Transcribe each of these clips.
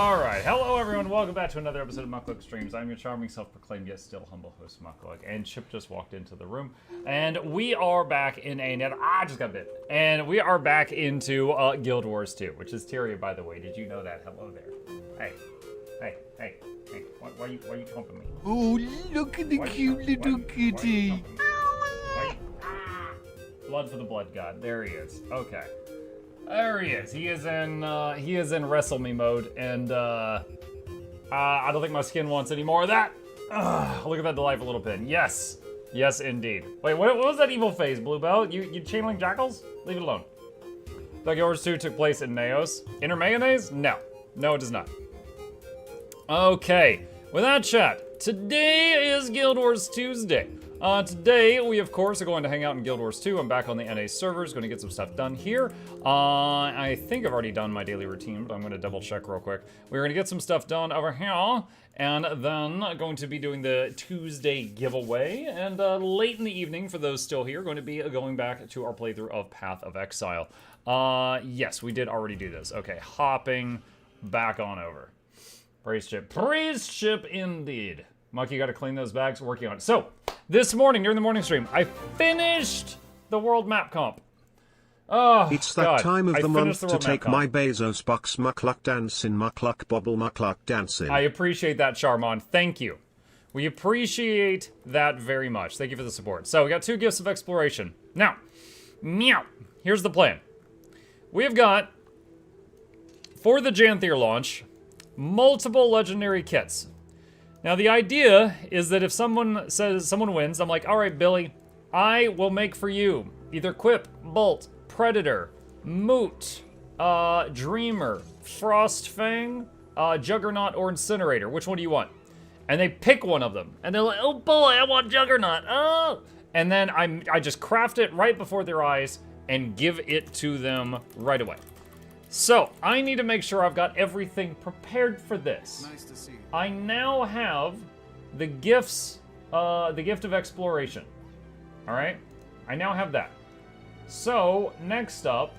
Alright, hello everyone, welcome back to another episode of Mukluk Streams. I'm your charming, self-proclaimed, yet still humble host, Mukluk, and Chip just walked into the room. And we are back in I just got bit. And we are back into Guild Wars 2, which is Tyria, by the way. Did you know that? Hello there. Hey. Why are you trumping me? Oh, look at the cute little kitty. Blood for the blood god. There he is. Okay. There he is. He is in wrestle me mode, and I don't think my skin wants any more of that. Look at that life a little pin. Yes, yes indeed. Wait, what was that evil phase, Bluebell? You channeling jackals? Leave it alone. The Guild Wars 2 took place in Naos. Inner Mayonnaise? No, it does not. Okay, with that chat, today is Guild Wars Tuesday. Today, we of course are going to hang out in Guild Wars 2. I'm back on the NA servers, going to get some stuff done here. I think I've already done my daily routine, but I'm going to double check real quick. We're going to get some stuff done over here, and then going to be doing the Tuesday giveaway. And late in the evening, for those still here, going to be going back to our playthrough of Path of Exile. Yes, we did already do this. Okay, hopping back on over. Praise chip indeed. Muck, you gotta clean those bags, working on it. So, this morning, during the morning stream, I finished the world map comp. Oh, it's that time of the month to take my Bezos box Mukluk dancing, Mukluk bobble, Mukluk dancing. I appreciate that, Charmon. Thank you. We appreciate that very much. Thank you for the support. So, we got 2 gifts of exploration. Now, meow. Here's the plan. We've got, for the Janthier launch, multiple legendary kits. Now, the idea is that if someone wins, I'm like, all right, Billy, I will make for you either Quip, Bolt, Predator, Moot, Dreamer, Frostfang, Juggernaut, or Incinerator. Which one do you want? And they pick one of them. And they're like, oh boy, I want Juggernaut. Oh! And then I just craft it right before their eyes and give it to them right away. So, I need to make sure I've got everything prepared for this. Nice to see you. I now have the gifts, the gift of exploration. Alright? I now have that. So, next up,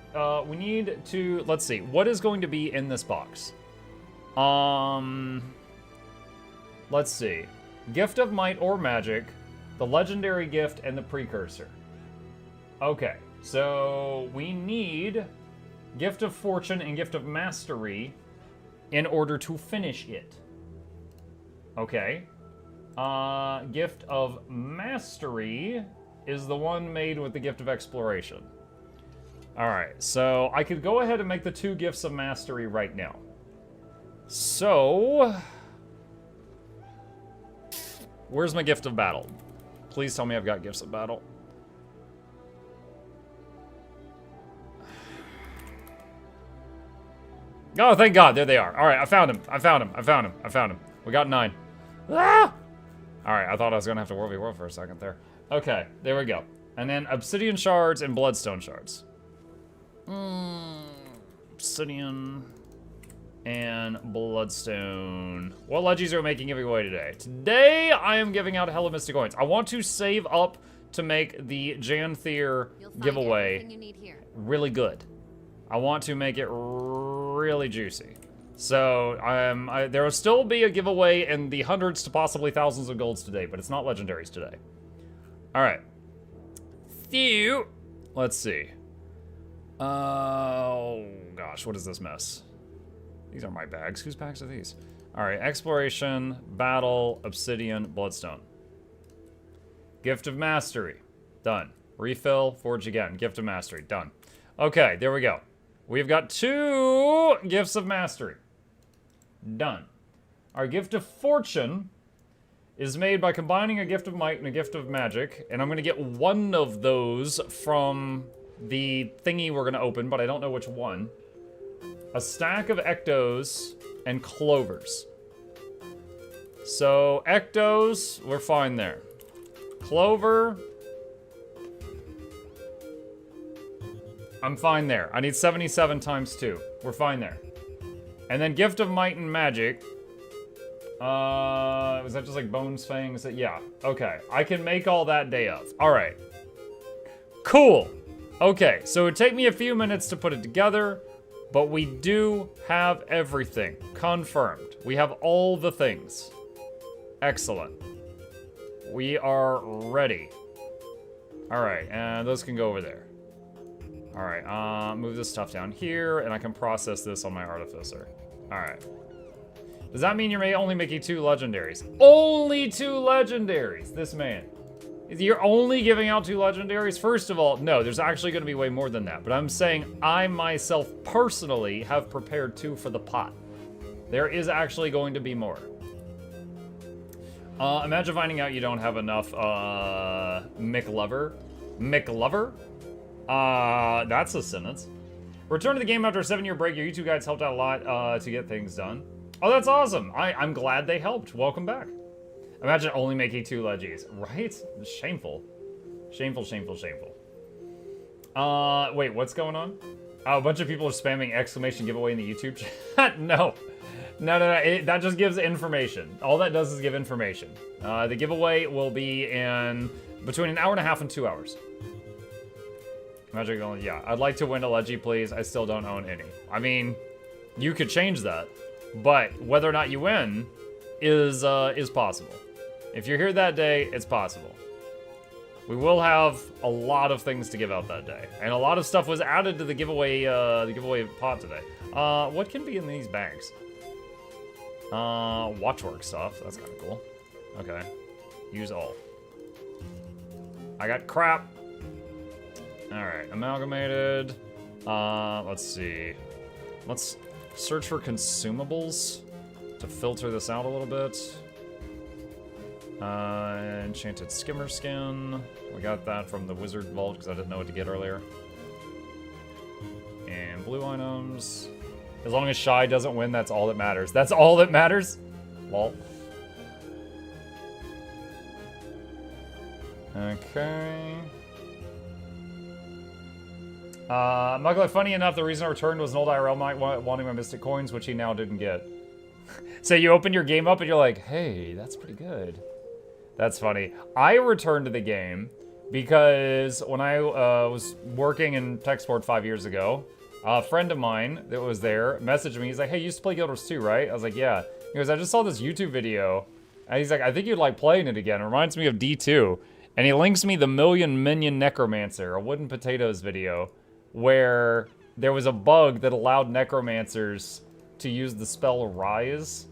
we need to, let's see, what is going to be in this box? Let's see. Gift of Might or Magic, the Legendary Gift, and the Precursor. Okay, so we need Gift of Fortune and Gift of Mastery in order to finish it. Okay. Gift of Mastery is the one made with the Gift of Exploration. Alright, so I could go ahead and make the 2 Gifts of Mastery right now. So, where's my Gift of Battle? Please tell me I've got Gifts of Battle. Oh, thank God, there they are. All right, I found him. We got 9. Ah! All right, I thought I was gonna have to World v World for a second there. Okay, there we go. And then Obsidian Shards and Bloodstone Shards. Obsidian and Bloodstone. What Leggies are we making giveaway today? Today, I am giving out hella Mystic Coins. I want to save up to make the Janthier giveaway really good. I want to make it really juicy. So, there will still be a giveaway in the hundreds to possibly thousands of golds today, but it's not legendaries today. Alright. Let's see. Oh, gosh, what is this mess? These are my bags. Whose bags are these? Alright, Exploration, Battle, Obsidian, Bloodstone. Gift of Mastery. Done. Refill, Forge again. Gift of Mastery. Done. Okay, there we go. We've got 2 Gifts of Mastery. Done. Our Gift of Fortune is made by combining a Gift of Might and a Gift of Magic, and I'm going to get one of those from the thingy we're going to open, but I don't know which one. A stack of Ectos and Clovers. So, Ectos, we're fine there. Clover, I'm fine there. I need 77 times 2. We're fine there. And then Gift of Might and Magic. Was that just like Bones, Fangs? Yeah, okay. I can make all that day of. Alright. Cool. Okay, so it would take me a few minutes to put it together. But we do have everything confirmed. We have all the things. Excellent. We are ready. All right, and those can go over there. All right, move this stuff down here, and I can process this on my Artificer. All right. Does that mean you're only making 2 legendaries? Only 2 legendaries, this man. You're only giving out 2 legendaries? First of all, no, there's actually gonna be way more than that. But I'm saying I myself personally have prepared 2 for the pot. There is actually going to be more. Imagine finding out you don't have enough, McLover. McLover? That's a sentence. Return to the game after a 7-year break. Your YouTube guides helped out a lot, to get things done. Oh, that's awesome. I'm glad they helped. Welcome back. Imagine only making 2 Leggies, right? Shameful. Shameful, shameful, shameful. Wait, what's going on? Oh, a bunch of people are spamming exclamation giveaway in the YouTube chat. No. No, that just gives information. All that does is give information. The giveaway will be in between an hour and a half and 2 hours. Magic only, yeah. I'd like to win a Leggy, please. I still don't own any. I mean, you could change that, but whether or not you win is possible. If you're here that day, it's possible. We will have a lot of things to give out that day, and a lot of stuff was added to the giveaway pot today. What can be in these bags? Watchwork stuff. That's kind of cool. Okay, use all. I got crap. All right, amalgamated. Let's see. Let's search for consumables to filter this out a little bit. Enchanted skimmer skin. We got that from the wizard vault because I didn't know what to get earlier. And blue items. As long as Shy doesn't win, that's all that matters. That's all that matters? Lol. Okay. Mukluk, funny enough, the reason I returned was an old IRL might wanting my Mystic Coins, which he now didn't get. So you open your game up and you're like, hey, that's pretty good. That's funny. I returned to the game because when I was working in tech support 5 years ago, a friend of mine that was there messaged me. He's like, hey, you used to play Guild Wars 2, right? I was like, yeah. He goes, I just saw this YouTube video. And he's like, I think you'd like playing it again. It reminds me of D2. And he links me the Million Minion Necromancer, a Wooden Potatoes video, where there was a bug that allowed necromancers to use the spell Rise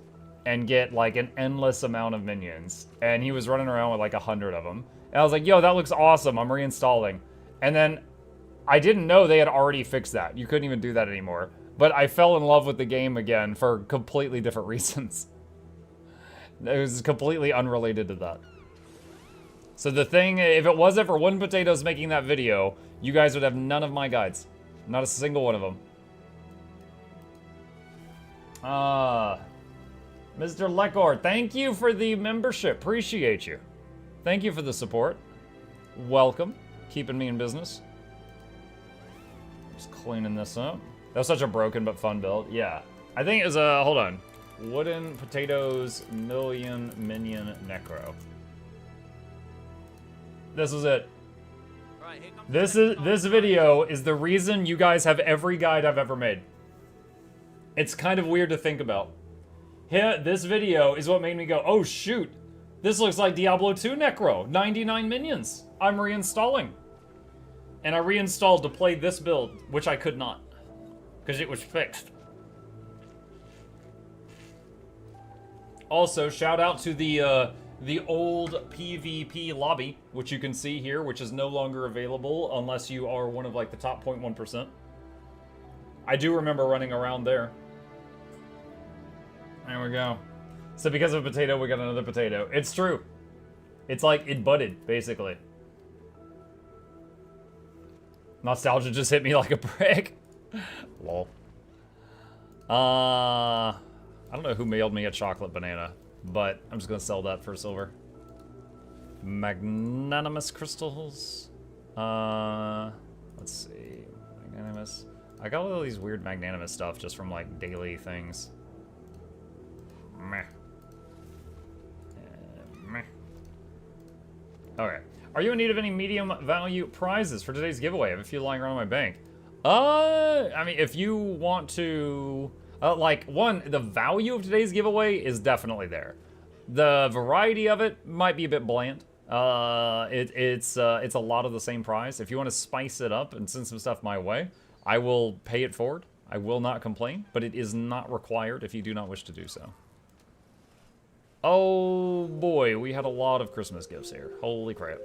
and get like an endless amount of minions. And he was running around with like 100 of them. And I was like, yo, that looks awesome. I'm reinstalling. And then I didn't know they had already fixed that. You couldn't even do that anymore. But I fell in love with the game again for completely different reasons. It was completely unrelated to that. So the thing, if it wasn't for Wooden Potatoes making that video, you guys would have none of my guides. Not a single one of them. Mr. Lekor, thank you for the membership. Appreciate you. Thank you for the support. Welcome. Keeping me in business. Just cleaning this up. That was such a broken but fun build. Yeah. I think it was a, hold on. Wooden Potatoes Million Minion Necro. This is it. This video is the reason you guys have every guide I've ever made. It's kind of weird to think about. This video is what made me go, oh shoot, this looks like Diablo 2 Necro, 99 minions. I'm reinstalling. And I reinstalled to play this build, which I could not, because it was fixed. Also, shout out to the old PvP lobby, which you can see here, which is no longer available unless you are one of like the top 0.1%. I do remember running around there. There we go. So because of a potato, we got another potato. It's true. It's like it budded, basically. Nostalgia just hit me like a brick. Lol. I don't know who mailed me a chocolate banana, but I'm just gonna sell that for silver. Magnanimous crystals. Let's see. Magnanimous. I got all these weird magnanimous stuff just from like daily things. Meh. Meh. Okay. Are you in need of any medium value prizes for today's giveaway? I have a few lying around in my bank. I mean, if you want to, like, the value of today's giveaway is definitely there. The variety of it might be a bit bland. It's a lot of the same price. If you want to spice it up and send some stuff my way, I will pay it forward. I will not complain, but it is not required if you do not wish to do so. Oh boy, we had a lot of Christmas gifts here. Holy crap.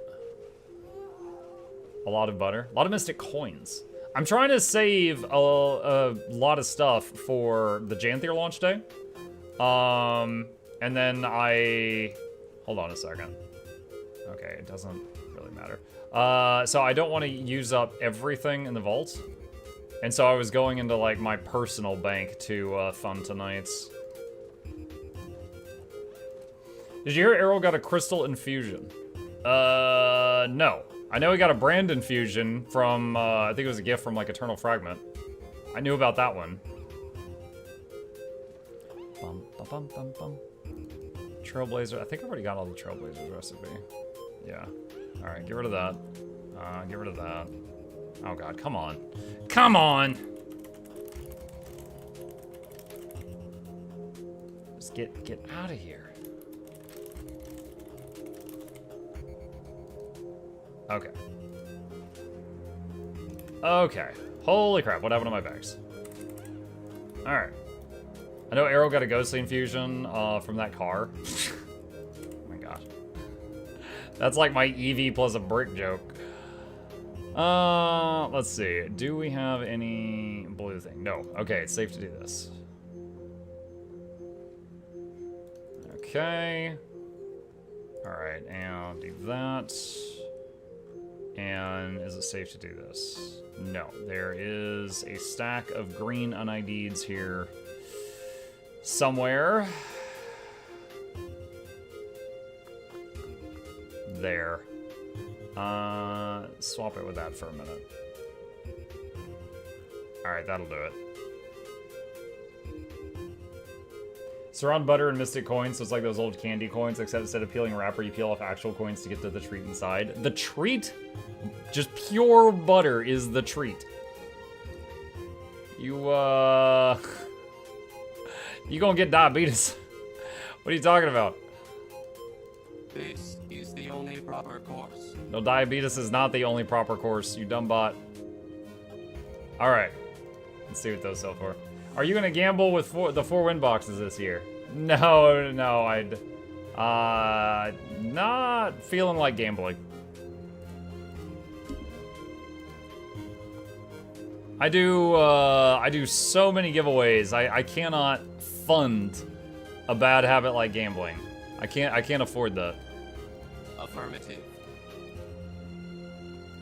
A lot of butter. A lot of mystic coins. I'm trying to save a lot of stuff for the Janthier launch day. And then hold on a second. Okay, it doesn't really matter. So I don't want to use up everything in the vault. And so I was going into, like, my personal bank to fund tonight's. Did you hear Arrow got a crystal infusion? No. I know he got a brand infusion from, I think it was a gift from, like, Eternal Fragment. I knew about that one. Bum, bum, bum, bum, bum. Trailblazer. I think I already got all the Trailblazers recipe. Yeah. Alright, get rid of that. Get rid of that. Oh god, come on. Come on! Just get out of here. Okay. Okay. Holy crap, what happened to my bags? Alright. I know Arrow got a ghostly infusion from that car. Oh my gosh. That's like my EV plus a brick joke. Let's see. Do we have any blue thing? No. Okay, it's safe to do this. Okay. Alright, and do that. And is it safe to do this? No. There is a stack of green un-IDs here somewhere. There. Swap it with that for a minute. Alright, that'll do it. Surround butter and mystic coins, so it's like those old candy coins, except instead of peeling a wrapper, you peel off actual coins to get to the treat inside. The treat? Just pure butter is the treat. You gonna get diabetes. What are you talking about? This is the only proper course. No, diabetes is not the only proper course, you dumb bot. Alright. Let's see what those sell for. Are you gonna gamble with the 4 win boxes this year? No, I'd... not feeling like gambling. I do so many giveaways. I cannot fund a bad habit like gambling. I can't afford that. Affirmative.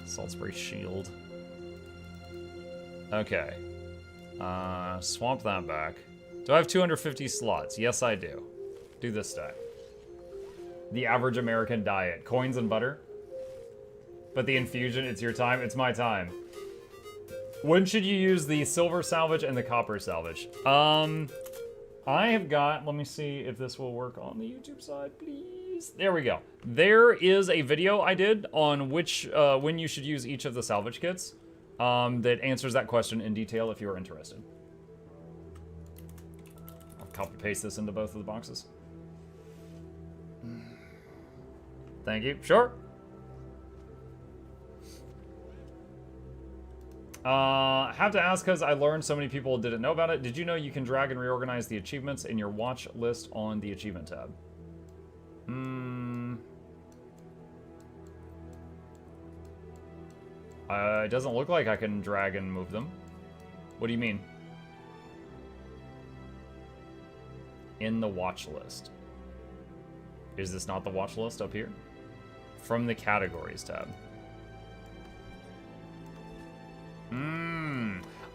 Salt spray shield. Okay. Swamp that back. Do I have 250 slots? Yes, I do. Do this stack. The average American diet. Coins and butter. But the infusion, it's your time. It's my time. When should you use the silver salvage and the copper salvage? I have got, let me see if this will work on the YouTube side, please. There we go. There is a video I did on which, when you should use each of the salvage kits. That answers that question in detail if you're interested. I'll copy paste this into both of the boxes. Thank you. Sure. Have to ask because I learned so many people didn't know about it. Did you know you can drag and reorganize the achievements in your watch list on the achievement tab? It doesn't look like I can drag and move them. What do you mean? In the watch list. Is this not the watch list up here? From the categories tab.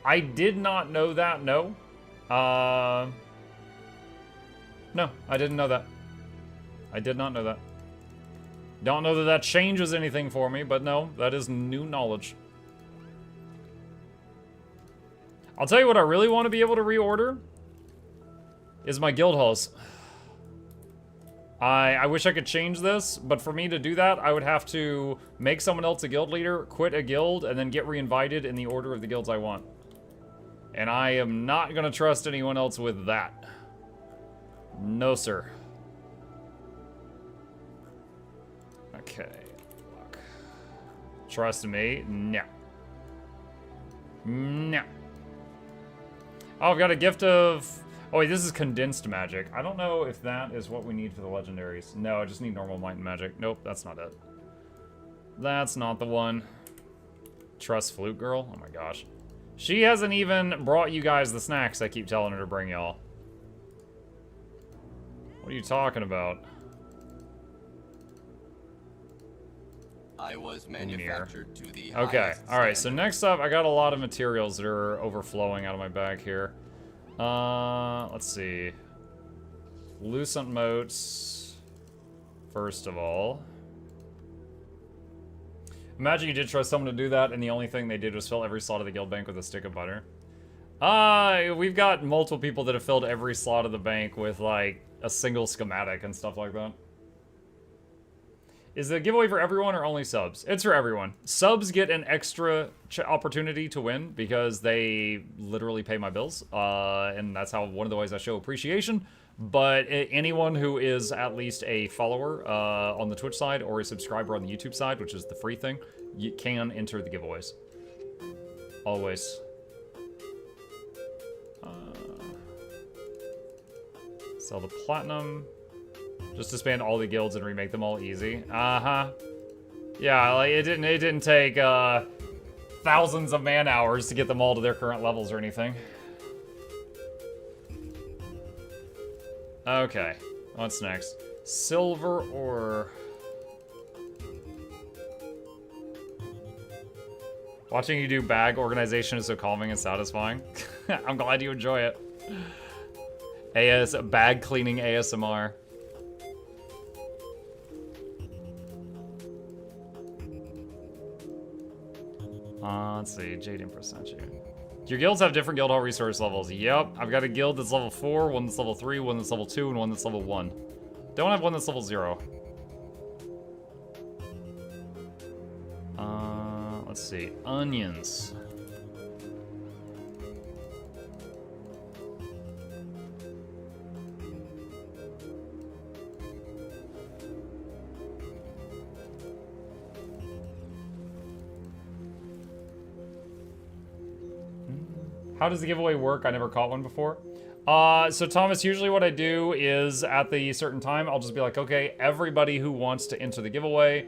I did not know that, no. No, I didn't know that. I did not know that. Don't know that that changes anything for me, but no, that is new knowledge. I'll tell you what I really want to be able to reorder is my guild halls. I wish I could change this, but for me to do that, I would have to make someone else a guild leader, quit a guild, and then get reinvited in the order of the guilds I want. And I am not gonna trust anyone else with that. No, sir. Okay. Look. Trust me? No. No. Oh, I've got a gift of... Oh, wait, this is condensed magic. I don't know if that is what we need for the legendaries. No, I just need normal might and magic. Nope, that's not it. That's not the one. Trust Flute Girl? Oh my gosh. She hasn't even brought you guys the snacks I keep telling her to bring y'all. What are you talking about? I was manufactured to the Okay, alright, so next up, I got a lot of materials that are overflowing out of my bag here. Let's see. Lucent motes, first of all. Imagine you did trust someone to do that, and the only thing they did was fill every slot of the guild bank with a stick of butter. We've got multiple people that have filled every slot of the bank with, like, a single schematic and stuff like that. Is the giveaway for everyone or only subs? It's for everyone. Subs get an extra opportunity to win because they literally pay my bills. And that's how one of the ways I show appreciation. But anyone who is at least a follower on the Twitch side or a subscriber on the YouTube side, which is the free thing, you can enter the giveaways. Always. Sell the platinum. Just to span all the guilds and remake them all easy. Uh-huh. Yeah, like it didn't take thousands of man hours to get them all to their current levels or anything. Okay. What's next? Silver ore. Watching you do bag organization is so calming and satisfying. I'm glad you enjoy it. Bag cleaning ASMR. Let's see, Jade Empress sent you. Your guilds have different guild hall resource levels. Yep, I've got a guild that's level 4, one that's level 3, one that's level 2, and one that's level 1. Don't have one that's level 0. Let's see, onions. How does the giveaway work? I never caught one before. So Thomas, usually what I do is at the certain time, I'll just be like, okay, everybody who wants to enter the giveaway,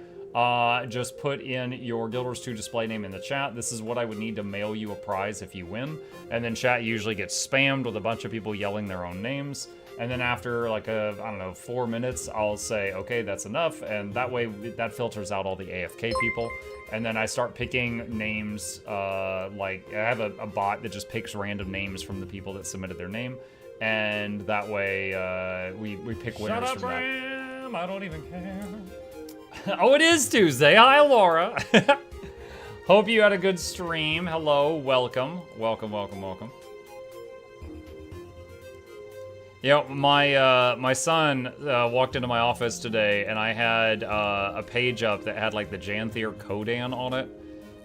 just put in your Guild Wars 2 display name in the chat. This is what I would need to mail you a prize if you win. And then chat usually gets spammed with a bunch of people yelling their own names. And then after like I don't know, 4 minutes, I'll say, okay, that's enough. And that way that filters out all the AFK people. And then I start picking names, like I have a bot that just picks random names from the people that submitted their name. And that way we pick winners Shut up, from that. Ram! I don't even care. Oh, it is Tuesday. Hi, Laura. Hope you had a good stream. Hello, welcome. Welcome, welcome, welcome. You know, my son walked into my office today, and I had a page up that had like the Janthier Kodan on it,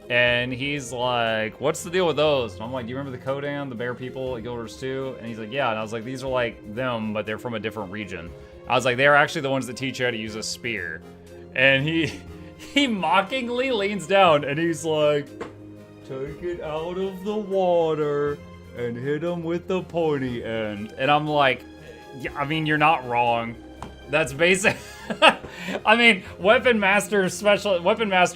and he's like, "What's the deal with those?" And I'm like, "Do you remember the Kodan, the bear people at Guild Wars 2?" And he's like, "Yeah." And I was like, "These are like them, but they're from a different region." I was like, "They're actually the ones that teach you how to use a spear." And he mockingly leans down, and he's like, "Take it out of the water and hit him with the pointy end." And I'm like, yeah, I mean, you're not wrong. That's basic. I mean, Weapon Master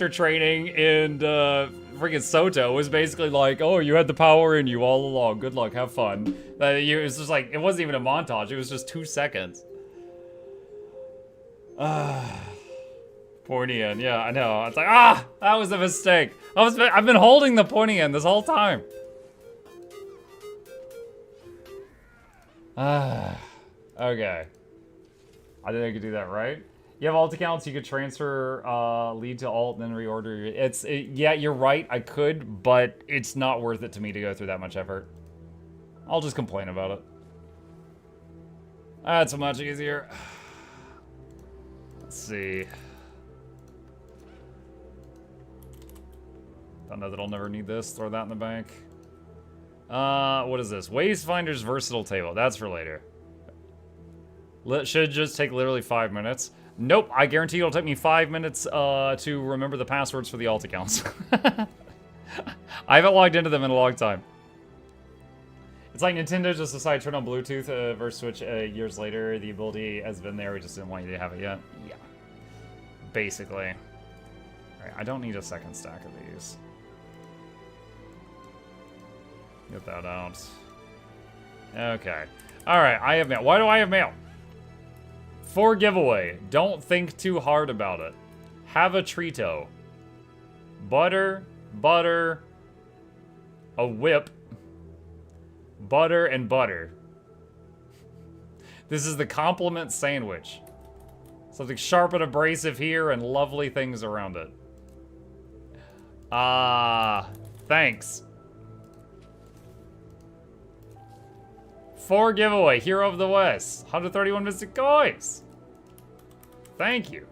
training in freaking Soto was basically like, oh, you had the power in you all along. Good luck, have fun. It was just like, it wasn't even a montage. It was just 2 seconds. Pointy end, yeah, I know. It's like, that was a mistake. I've been holding the pointy end this whole time. Okay. I think I could do that, right? You have alt accounts, you could transfer lead to alt, then reorder. Yeah, you're right, I could, but it's not worth it to me to go through that much effort. I'll just complain about it. That's much easier. Let's see. Don't know that I'll never need this. Throw that in the bank. What is this? Wastefinder's versatile table. That's for later. Should just take literally 5 minutes. Nope, I guarantee it'll take me 5 minutes to remember the passwords for the alt accounts. I haven't logged into them in a long time. It's like Nintendo just decided to turn on Bluetooth versus Switch years later. The ability has been there, we just didn't want you to have it yet. Yeah. Basically. Alright, I don't need a second stack of these. Get that out. Okay. Alright, I have mail. Why do I have mail? For giveaway. Don't think too hard about it. Have a Trito. Butter, butter, a whip, butter, and butter. This is the compliment sandwich. Something sharp and abrasive here and lovely things around it. Thanks. For giveaway, Hero of the West, 131 Mystic Coins. Thank you.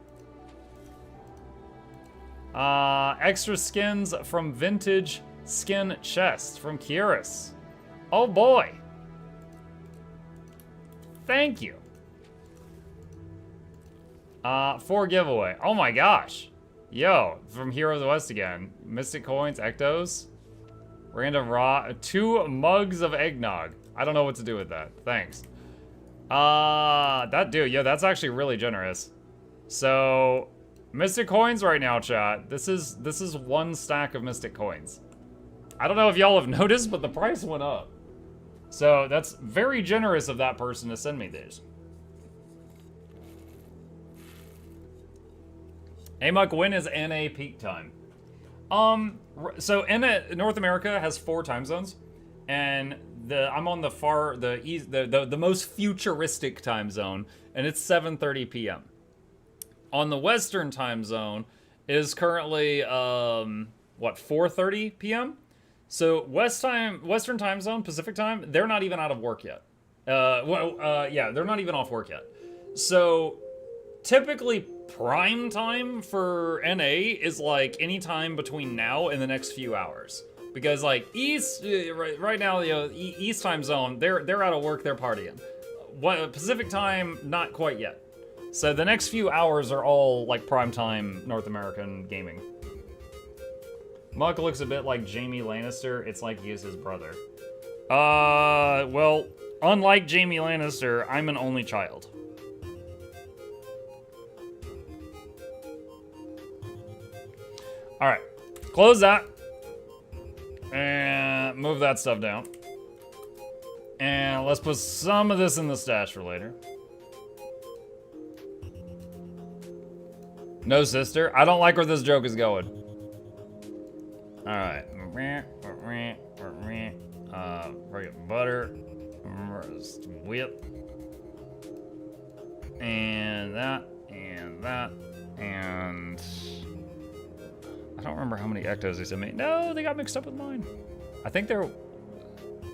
Extra skins from Vintage Skin Chest from Kyrus. Oh boy. Thank you. For giveaway. Oh my gosh. Yo, from Hero of the West again. Mystic Coins, Ectos. Random raw. 2 mugs of eggnog. I don't know what to do with that. Thanks. That dude, yeah, that's actually really generous. So, Mystic Coins right now, chat. This is 1 stack of Mystic Coins. I don't know if y'all have noticed, but the price went up. So, that's very generous of that person to send me these. Amok, when is NA peak time? So NA, North America has 4 time zones, and I'm on the most futuristic time zone, and it's 7:30 p.m. On the Western time zone is currently 4:30 p.m. So Western time zone, Pacific time, they're not even out of work yet. Yeah, they're not even off work yet. So typically prime time for NA is like any time between now and the next few hours. Because like East, right now, you know, East time zone, they're out of work, they're partying. Pacific time, not quite yet. So the next few hours are all like prime time North American gaming. Muck looks a bit like Jaime Lannister. It's like he is his brother. Well, unlike Jaime Lannister, I'm an only child. All right, close that. And move that stuff down. And let's put some of this in the stash for later. No, sister. I don't like where this joke is going. Alright. Butter. Whip. And that. And that. And I don't remember how many Ectos they sent me. No, they got mixed up with mine. I think they're...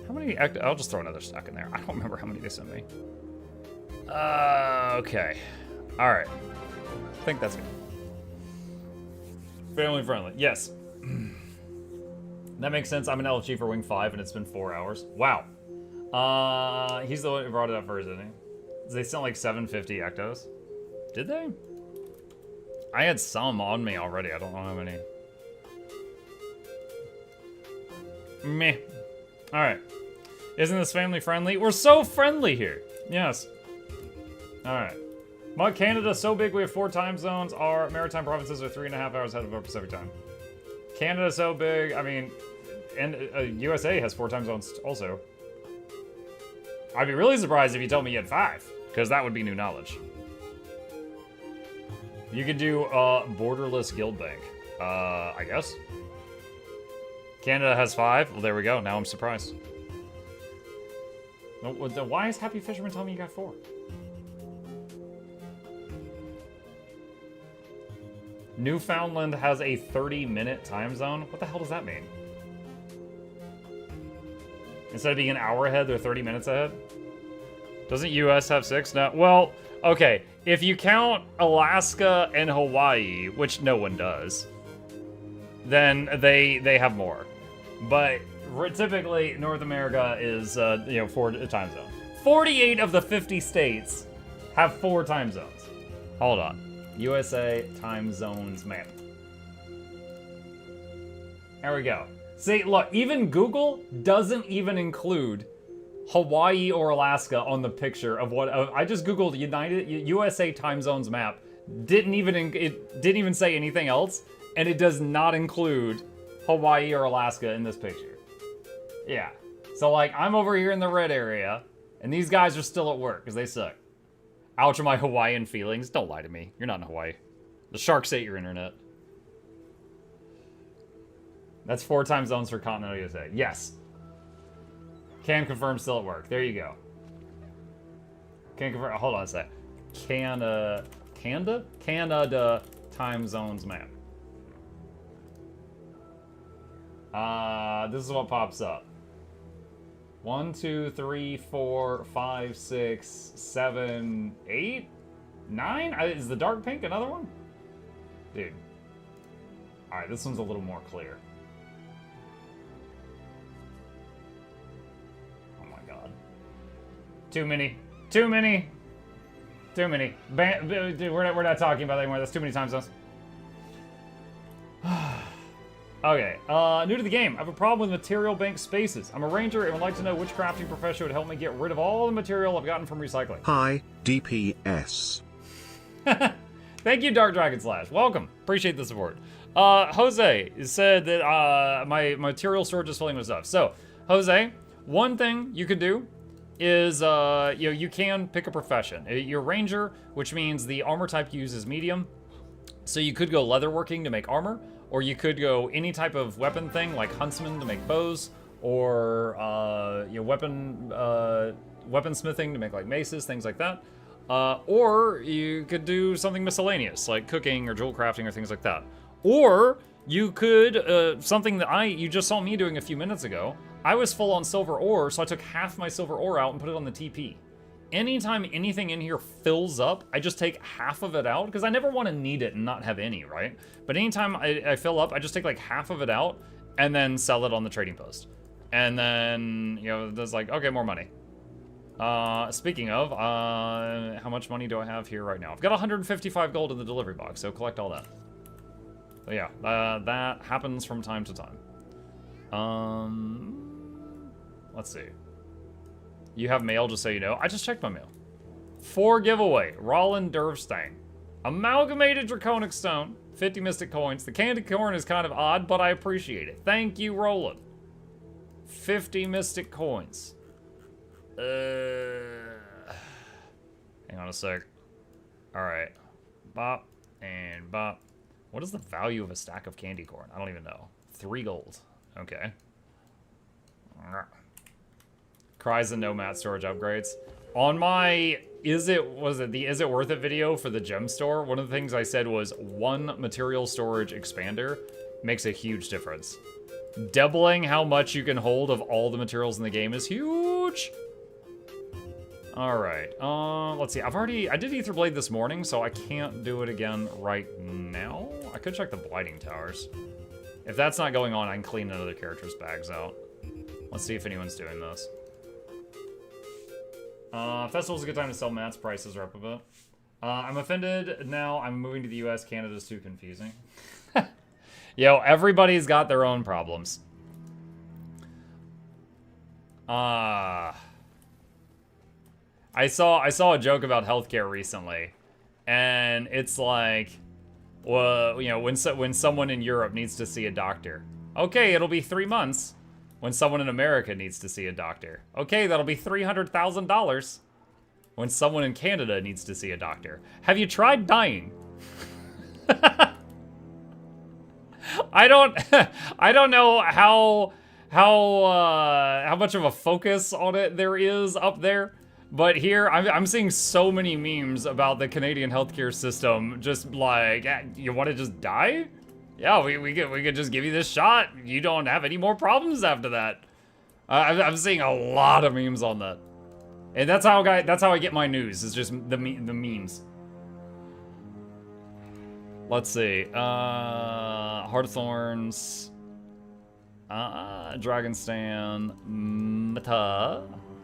How many Ectos? I'll just throw another stack in there. I don't remember how many they sent me. Okay. Alright. I think that's good. Family friendly. Yes. That makes sense. I'm an LFG for Wing 5 and it's been 4 hours. Wow. He's the one who brought it up first, didn't he? They sent like 750 Ectos. Did they? I had some on me already. I don't know how many. Meh. Alright. Isn't this family friendly? We're so friendly here. Yes. Alright. Canada's so big we have 4 time zones. Our maritime provinces are 3.5 hours ahead of our Pacific time. Canada's so big, I mean, and USA has 4 time zones also. I'd be really surprised if you told me you had 5, because that would be new knowledge. You could do borderless guild bank, I guess. Canada has 5. Well, there we go. Now I'm surprised. Why is Happy Fisherman telling me you got 4? Newfoundland has a 30-minute time zone. What the hell does that mean? Instead of being an hour ahead, they're 30 minutes ahead? Doesn't US have 6 now? Well, Okay, if you count Alaska and Hawaii, which no one does, then they have more. But typically, North America is, 4 time zones. 48 of the 50 states have 4 time zones. Hold on. USA time zones map. There we go. See, look, even Google doesn't even include Hawaii or Alaska on the picture of what I just googled USA time zones map. It didn't even say anything else, and it does not include Hawaii or Alaska in this picture. Yeah. So like I'm over here in the red area, and these guys are still at work because they suck. Ouch, my Hawaiian feelings. Don't lie to me. You're not in Hawaii. The sharks ate your internet. That's 4 time zones for continental USA. Yes. Can confirm still at work. There you go. Can confirm. Hold on a sec. Canada time zones map. This is what pops up. 1, 2, 3, 4, 5, 6, 7, 8, 9? Is the dark pink another one? Dude. Alright, this one's a little more clear. Oh my god. Too many. Too many. Too many. Dude, we're not talking about that anymore. That's too many time zones. Okay, new to the game. I have a problem with material bank spaces. I'm a ranger and would like to know which crafting profession would help me get rid of all the material I've gotten from recycling. Hi, DPS. Thank you, Dark Dragon Slash. Welcome. Appreciate the support. Jose said that my material storage is filling with stuff. So, Jose, one thing you could do is you can pick a profession. You're a ranger, which means the armor type you use is medium. So you could go leatherworking to make armor, or you could go any type of weapon thing like huntsman to make bows, or weaponsmithing to make like maces, things like that. Or you could do something miscellaneous like cooking or jewel crafting or things like that. Or you could something that you just saw me doing a few minutes ago. I was full on silver ore, so I took half my silver ore out and put it on the TP. Anytime anything in here fills up, I just take half of it out, because I never want to need it and not have any, right? But anytime I fill up, I just take like half of it out and then sell it on the trading post. And then, there's like, okay, more money. Speaking of, how much money do I have here right now? I've got 155 gold in the delivery box, so collect all that. So yeah, that happens from time to time. Let's see. You have mail, just so you know. I just checked my mail. 4 giveaway. Roland Dervstein. Amalgamated Draconic Stone. 50 Mystic Coins. The candy corn is kind of odd, but I appreciate it. Thank you, Roland. 50 Mystic Coins. Hang on a sec. Alright. Bop and bop. What is the value of a stack of candy corn? I don't even know. 3 gold. Okay. Cries and nomad storage upgrades. On my is it worth it video for the gem store, one of the things I said was 1 material storage expander makes a huge difference. Doubling how much you can hold of all the materials in the game is huge. All right, let's see. I did Ether Blade this morning, so I can't do it again right now. I could check the Blighting Towers. If that's not going on, I can clean another character's bags out. Let's see if anyone's doing this. Festival's a good time to sell mats. Prices are up a bit. I'm offended now. I'm moving to the US. Canada's too confusing. Yo, everybody's got their own problems. I saw a joke about healthcare recently, and it's like, well, when someone in Europe needs to see a doctor, okay, it'll be 3 months. When someone in America needs to see a doctor, okay, that'll be $300,000. When someone in Canada needs to see a doctor, have you tried dying? I don't know how much of a focus on it there is up there, but here I'm seeing so many memes about the Canadian healthcare system. Just like, you want to just die? Yeah, we could just give you this shot. You don't have any more problems after that. I'm seeing a lot of memes on that. And that's how I get my news. It's just the memes. Let's see. Heart of Thorns. Dragonstan. Meta.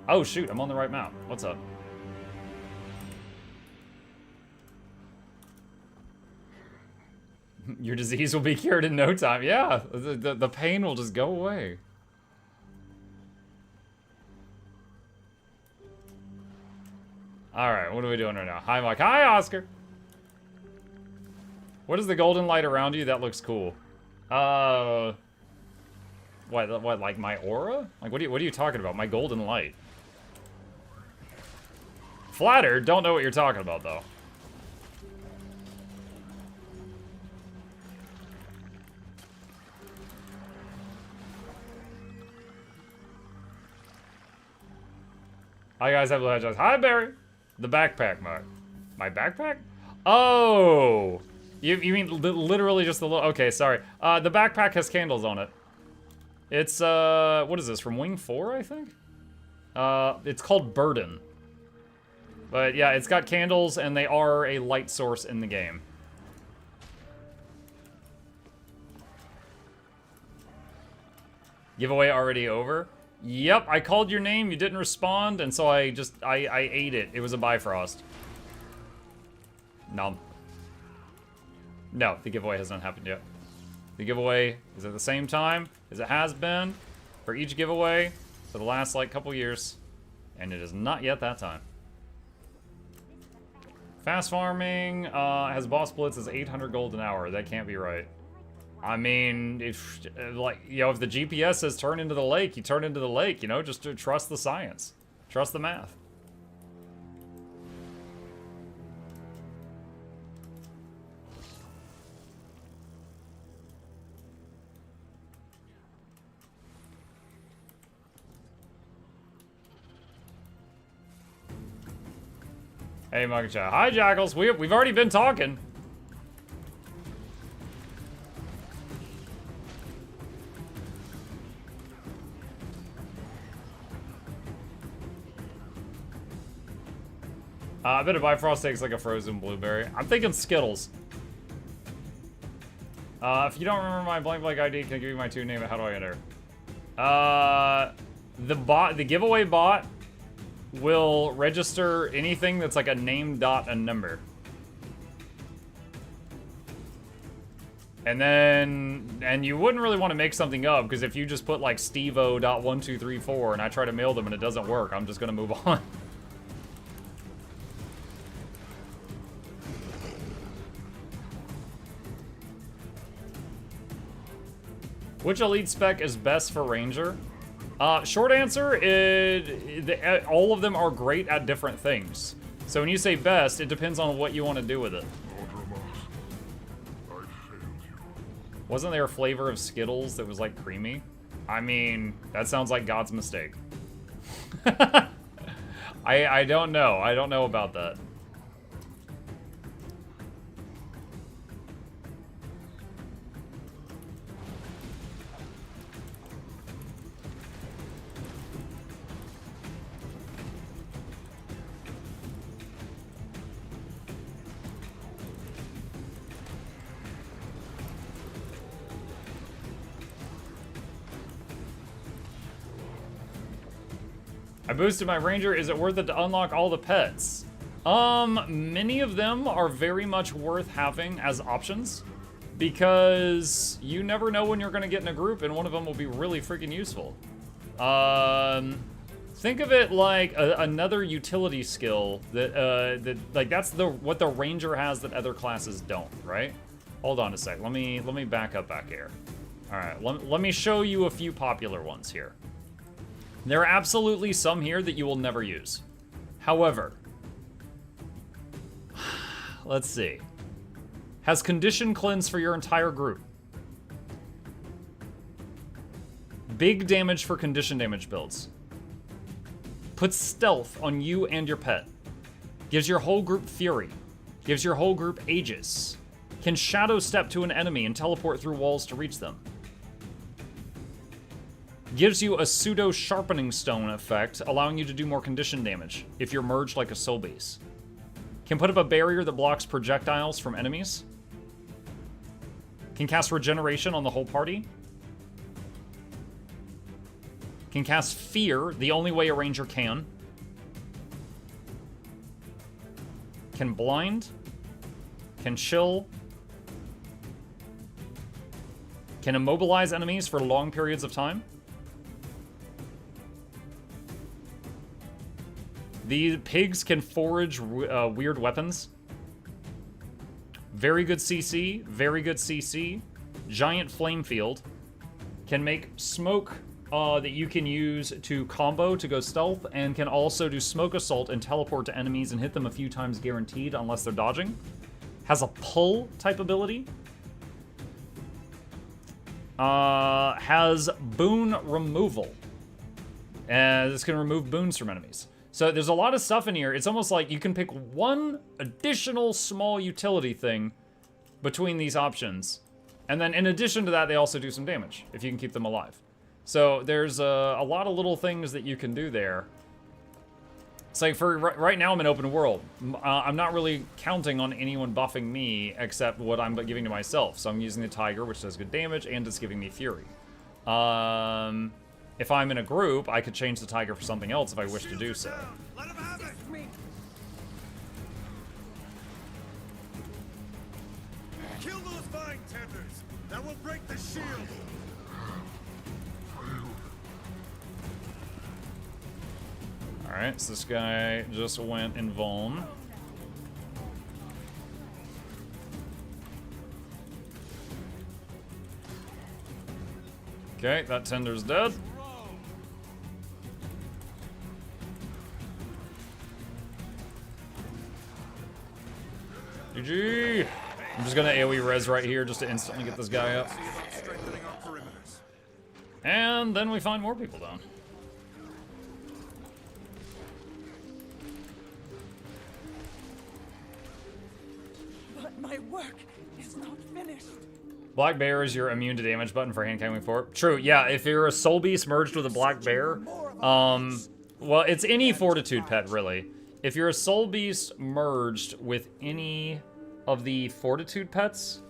Oh shoot, I'm on the right map. What's up? Your disease will be cured in no time. Yeah, the pain will just go away. Alright, what are we doing right now? Hi, Mike. Hi, Oscar! What is the golden light around you? That looks cool. What, like my aura? Like, what are you talking about? My golden light. Flattered? Don't know what you're talking about, though. Hi, guys. Have a Hi, Barry. The backpack mode. My backpack? Oh! You mean literally just the little... Okay, sorry. The backpack has candles on it. It's, what is this? From Wing 4, I think? It's called Burden. But yeah, it's got candles, and they are a light source in the game. Giveaway already over? Yep, I called your name, you didn't respond, and so I ate it. It was a Bifrost. Nom. No, the giveaway hasn't happened yet. The giveaway is at the same time as it has been for each giveaway for the last, like, couple years. And it is not yet that time. Fast farming has boss blitz as 800 gold an hour. That can't be right. I mean, if, like, you know, if the GPS says turn into the lake, you turn into the lake, you know, just to trust the science. Trust the math. Hey, Monkey. Hi, Jackals. We've already been talking. I bet a Bifrost takes like a frozen blueberry. I'm thinking Skittles. If you don't remember my blank ID, can I give you my two name? How do I enter? The giveaway bot will register anything that's like a name dot a number. And you wouldn't really want to make something up, because if you just put like Stevo.1234 and I try to mail them and it doesn't work, I'm just gonna move on. Which elite spec is best for Ranger? Short answer is all of them are great at different things. So when you say best, it depends on what you want to do with it. Wasn't there a flavor of Skittles that was like creamy? I mean, that sounds like God's mistake. I don't know. I don't know about that. I boosted my Ranger. Is it worth it to unlock all the pets? Many of them are very much worth having as options, because you never know when you're going to get in a group, and one of them will be really freaking useful. Think of it like another utility skill that like that's what the Ranger has that other classes don't, right? Hold on a sec. Let me back up back here. All right, let me show you a few popular ones here. There are absolutely some here that you will never use. However, let's see. Has condition cleanse for your entire group. Big damage for condition damage builds. Puts stealth on you and your pet. Gives your whole group fury. Gives your whole group Aegis. Can shadow step to an enemy and teleport through walls to reach them. Gives you a pseudo sharpening stone effect, allowing you to do more condition damage if you're merged like a soul base. Can put up a barrier that blocks projectiles from enemies. Can cast regeneration on the whole party. Can cast fear, the only way a ranger can. Can blind. Can chill. Can immobilize enemies for long periods of time. The pigs can forage weird weapons. Very good CC, very good CC. Giant flame field. Can make smoke that you can use to combo to go stealth, and can also do smoke assault and teleport to enemies and hit them a few times guaranteed unless they're dodging. Has a pull type ability. Has boon removal. And this can remove boons from enemies. So there's a lot of stuff in here. It's almost like you can pick one additional small utility thing between these options. And then in addition to that, they also do some damage if you can keep them alive. So there's a lot of little things that you can do there. It's like for right now I'm in open world. I'm not really counting on anyone buffing me except what I'm giving to myself. So I'm using the tiger, which does good damage, and it's giving me fury. If I'm in a group, I could change the tiger for something else if I wish to do so. Let him have it. Kill those vine tenders. That will break the shield. Alright, so this guy just went in vuln. Okay, that tender's dead. GG! I'm just gonna AoE res right here just to instantly get this guy up. And then we find more people down. But my work is not finished. Black bear is your immune to damage button for hand cannon fort. True, yeah, if you're a soul beast merged with a black bear, well, it's any fortitude pet, really. If you're a soul beast merged with any of the fortitude pets,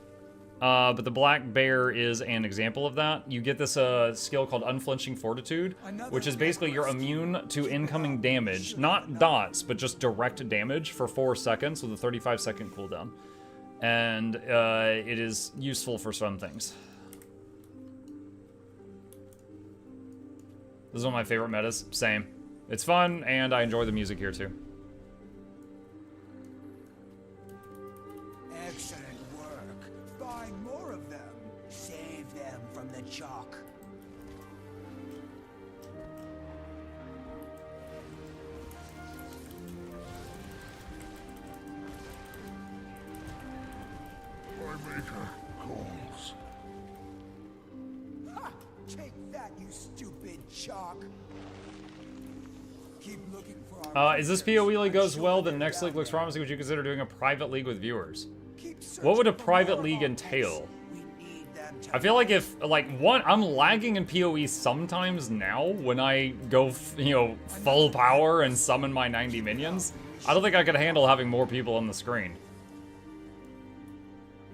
but the black bear is an example of that, you get this skill called unflinching fortitude, which is basically you're immune to incoming damage, not dots, but just direct damage for 4 seconds with a 35-second cooldown. And it is useful for some things. This is one of my favorite metas. Same. It's fun, and I enjoy the music here too. Excellent work. Find more of them. Save them from the chalk. Calls. Ha! Take that, you stupid chalk. Keep looking for our Is this PoE league goes well, then next league looks promising. Would you consider doing a private league with viewers? What would a private league entail? I feel like if, I'm lagging in PoE sometimes now when I go, full power and summon my 90 minions. I don't think I could handle having more people on the screen.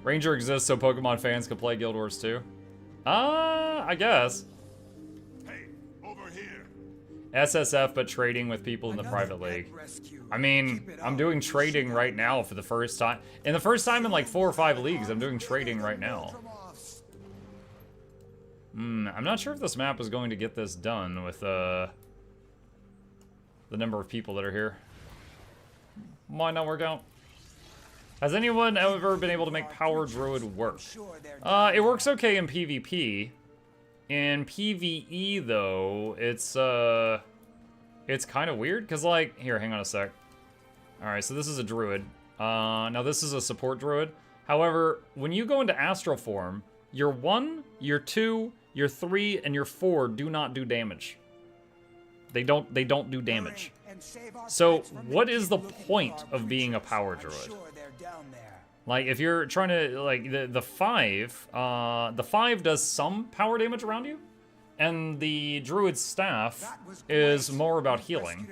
Ranger exists so Pokemon fans can play Guild Wars too. I guess. Hey, over here. SSF, but trading with people in the private league. I mean, I'm doing trading right now for the first time. In the first time in like 4 or 5 leagues, I'm doing trading right now. I'm not sure if this map is going to get this done with the number of people that are here. Might not work out. Has anyone ever been able to make Power Druid work? It works okay in PvP. In PvE, though, it's kind of weird, because, here, hang on a sec. Alright, so this is a Druid. Now this is a support Druid. However, when you go into Astral Form, your 1, your 2, your 3, and your 4 do not do damage. They don't do damage. So, what is the point of being a Power Druid? Like, if you're trying to, the 5 does some power damage around you, And the Druid's staff is more about healing.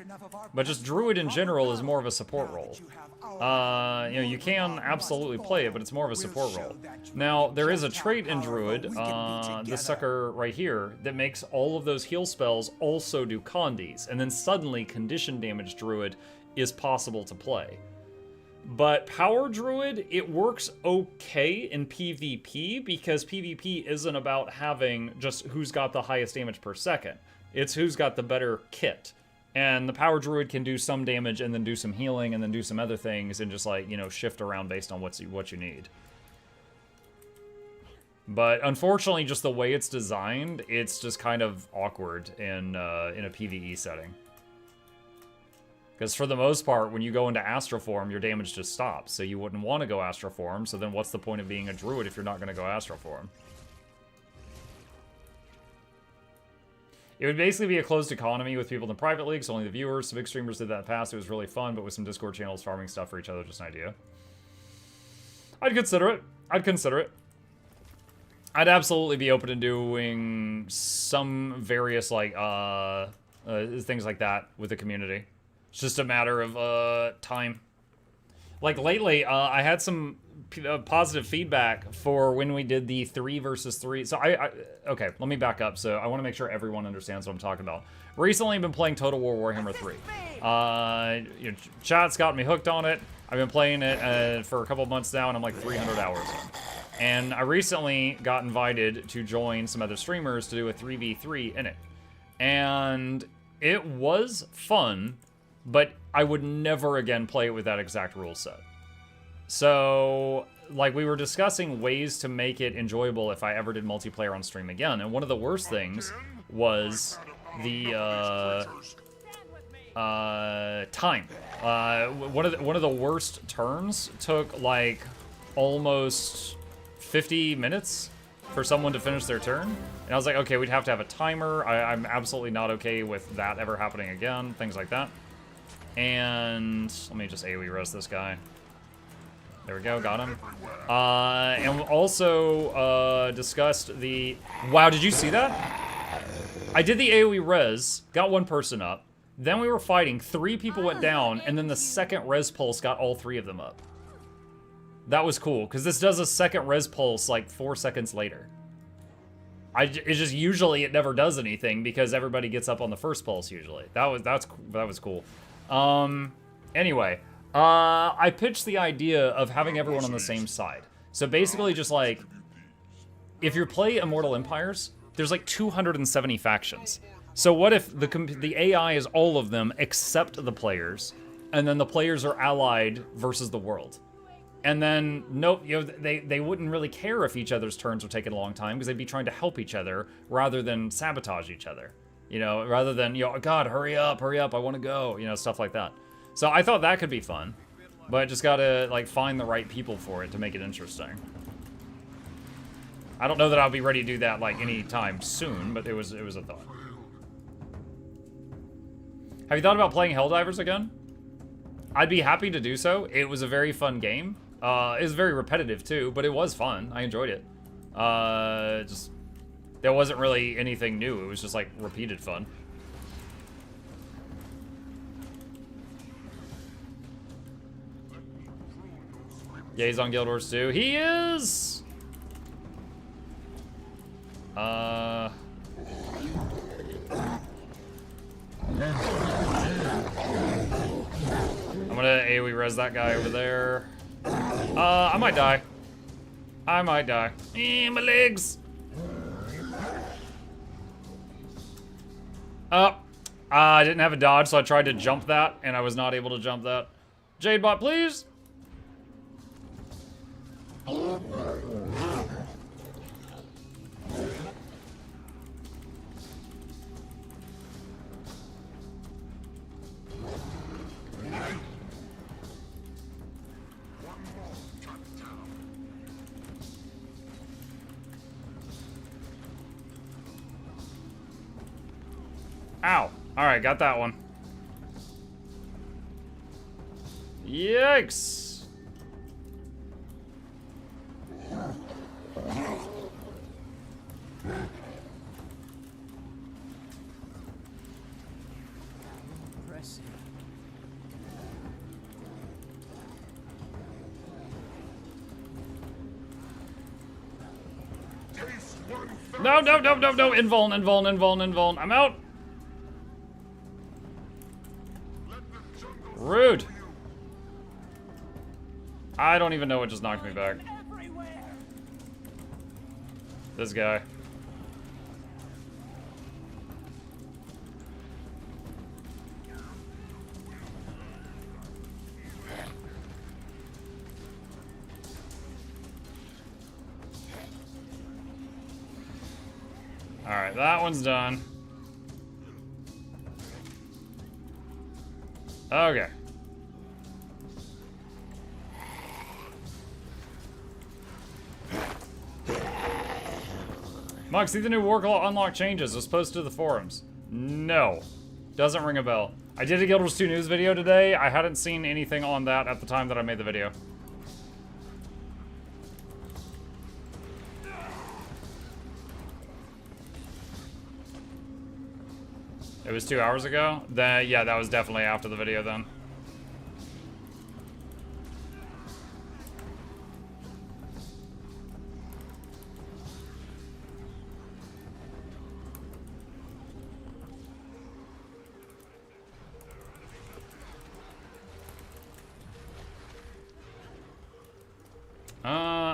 But just Druid in general is more of a support role. You know, you can absolutely play it, but it's more of a support role. Now, there is a trait in Druid, this sucker right here, that makes all of those heal spells also do condies. And then suddenly, condition damage Druid is possible to play. But Power Druid, it works okay in PvP because PvP isn't about having just who's got the highest damage per second. It's who's got the better kit. And the Power Druid can do some damage and then do some healing and then do some other things and just like, you know, shift around based on what you need. But unfortunately, just the way it's designed, it's just kind of awkward in a PvE setting. Because for the most part, when you go into Astral Form, your damage just stops. So you wouldn't want to go Astral Form, so then what's the point of being a Druid if you're not going to go Astral Form? It would basically be a closed economy with people in private leagues, only the viewers. Some big streamers did that in the past. It was really fun, but with some Discord channels farming stuff for each other, just an idea. I'd consider it. I'd consider it. I'd absolutely be open to doing some various, like, things like that with the community. It's just a matter of time. Like lately, I had some positive feedback for when we did the 3 versus 3. So okay, let me back up. So I want to make sure everyone understands what I'm talking about. Recently, I've been playing Total War Warhammer 3. You know, chat's got me hooked on it. I've been playing it for a couple months now, and I'm like 300 hours in. And I recently got invited to join some other streamers to do a 3v3 in it. And it was fun. But I would never again play it with that exact rule set. So, like, we were discussing ways to make it enjoyable if I ever did multiplayer on stream again. And one of the worst things was the time. One of the worst turns took like almost 50 minutes for someone to finish their turn. And I was like, okay, we'd have to have a timer. I'm absolutely not okay with that ever happening again. Things like that. And let me just AoE res this guy. There we go, got him. And also discussed the... Wow, did you see that? I did the AoE res, got one person up. Then we were fighting, 3 people went down, and then the second res pulse got all 3 of them up. That was cool, because this does a second res pulse like 4 seconds later. It's just usually it never does anything because everybody gets up on the first pulse usually. That was cool. Anyway, I pitched the idea of having everyone on the same side. So basically just like, if you play Immortal Empires, there's like 270 factions. So what if the AI is all of them except the players, and then the players are allied versus the world? And then, nope, you know, they wouldn't really care if each other's turns were taking a long time because they'd be trying to help each other rather than sabotage each other. You know, rather than, you know, God, hurry up, I want to go, you know, stuff like that. So I thought that could be fun, but I just gotta, like, find the right people for it to make it interesting. I don't know that I'll be ready to do that, like, anytime soon, but it was a thought. Have you thought about playing Helldivers again? I'd be happy to do so. It was a very fun game. It was very repetitive, too, but it was fun. I enjoyed it. Just... There wasn't really anything new. It was just like repeated fun. Yeah, he's on Guild Wars 2. He is! I'm gonna AoE res that guy over there. I might die. My legs! I didn't have a dodge, so I tried to jump that, and I was not able to jump that. Jadebot, please! Ow. Alright, got that one. Yikes. No, no, no, no, no. Invuln. I'm out. Rude. I don't even know what just knocked me back. This guy. Alright, that one's done. Okay. Mug, see the new Warclaw unlock changes as opposed to the forums? No. Doesn't ring a bell. I did a GW2uesday video today. I hadn't seen anything on that at the time that I made the video. It was 2 hours ago? Yeah, that was definitely after the video then.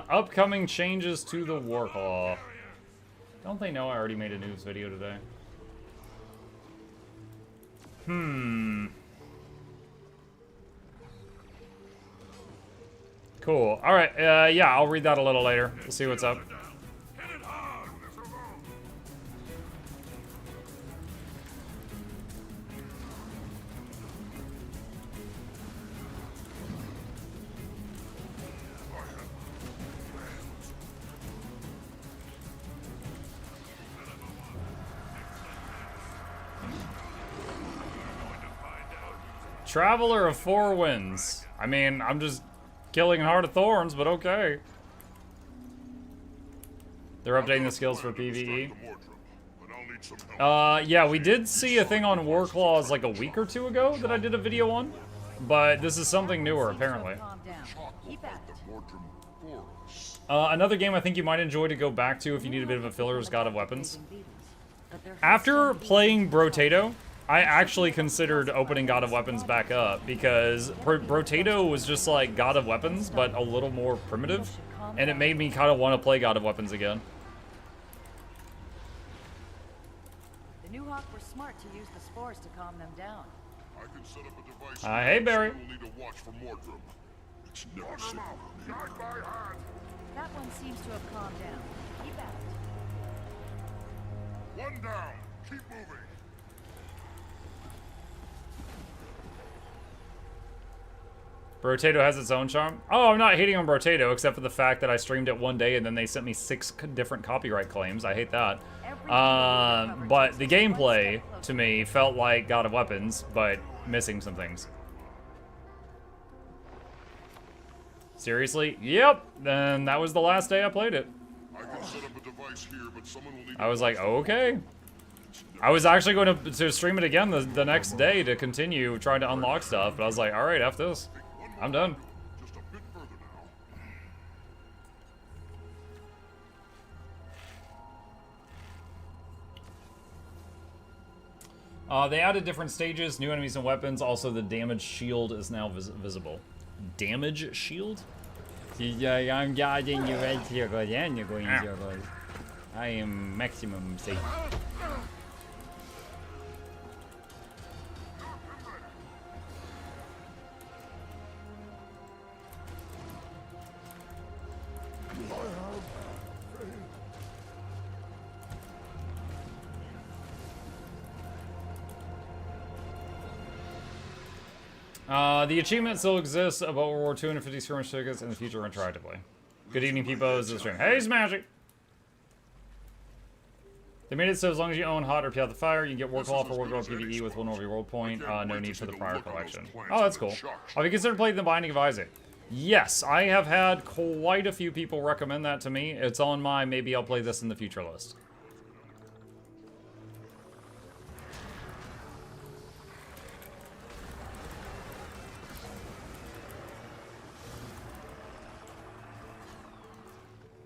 Upcoming changes to the Warclaw. Don't they know I already made a news video today? Cool. Alright, yeah, I'll read that a little later. We'll see what's up. Traveler of 4 Winds. I mean, I'm just killing Heart of Thorns, but okay. They're updating the skills for PvE. Yeah, we did see a thing on Warclaws like a week or 2 ago that I did a video on, but this is something newer, apparently. Another game I think you might enjoy to go back to if you need a bit of a filler is God of Weapons. After playing Brotato, I actually considered opening God of Weapons back up because Brotato was just like God of Weapons, but a little more primitive, and it made me kind of want to play God of Weapons again. The new Hawk were smart to use the spores to calm them down. I can set up a device. Hey, Barry. We'll need to watch for Mordrum. It's never simple. Guide by hand. That one seems to have calmed down. Keep at it. One down. Keep moving. Brotato has its own charm. Oh, I'm not hating on Brotato, except for the fact that I streamed it one day and then they sent me 6 different copyright claims. I hate that. But the gameplay, to me, felt like God of Weapons, but missing some things. Seriously? Yep. Then that was the last day I played it. I can set up a device here, but someone will need I was like, okay. I was actually going to stream it again the next day to continue trying to unlock stuff, but I was like, all right, F this. I'm done. just a bit further now. They added different stages, new enemies and weapons. Also, the damage shield is now visible. Damage shield? I'm guarding you right here, and you're going to. I am maximum safe. The achievement still exists about World War 250 skirmish tickets in the future interactively. Good evening, people. This is the stream. Hey, it's Magic! They made it so as long as you own Hot or Path of Fire, you can get Warclaw for Warclaw PvE with 1 over World Point. No need for the prior collection. Oh, that's cool. Have you considered playing The Binding of Isaac? Yes, I have had quite a few people recommend that to me. It's on my maybe I'll play this in the future list.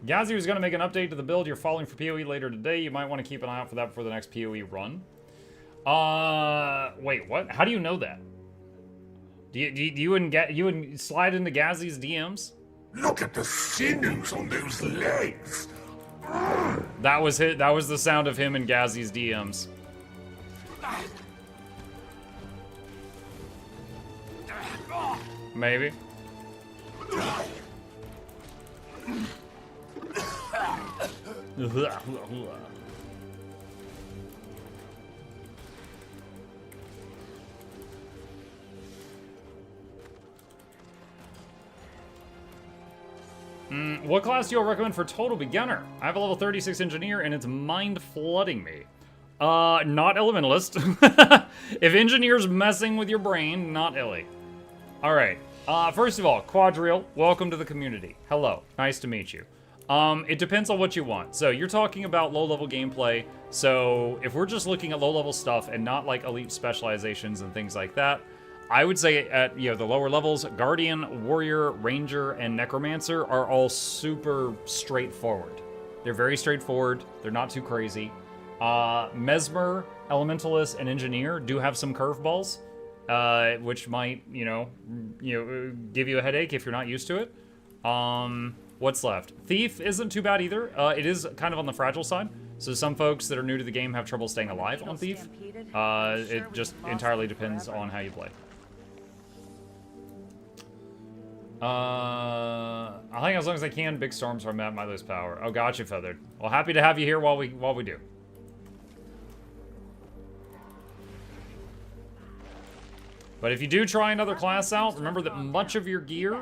Gazzy was going to make an update to the build you're following for PoE later today. You might want to keep an eye out for that before the next PoE run. Wait, what? How do you know that? Do you slide into Gazzy's DMs? Look at the sinews on those legs. That was it. That was the sound of him in Gazzy's DMs. Maybe. What class do you recommend for total beginner? I have a level 36 engineer and it's mind flooding me. Not elementalist. If engineer's messing with your brain, not Illy. Alright. First of all, Quadrille, welcome to the community. Hello. Nice to meet you. It depends on what you want. So you're talking about low-level gameplay. So if we're just looking at low-level stuff and not like elite specializations and things like that, I would say at the lower levels, Guardian, Warrior, Ranger, and Necromancer are all super straightforward. They're very straightforward. They're not too crazy. Mesmer, Elementalist, and Engineer do have some curveballs, which might, give you a headache if you're not used to it. What's left? Thief isn't too bad either. It is kind of on the fragile side. So some folks that are new to the game have trouble staying alive on Thief. It just entirely depends on how you play. I think as long as I can, big storms are met, might lose power. Oh, gotcha, Feathered. Well, happy to have you here while we do. But if you do try another class out, remember that much of your gear,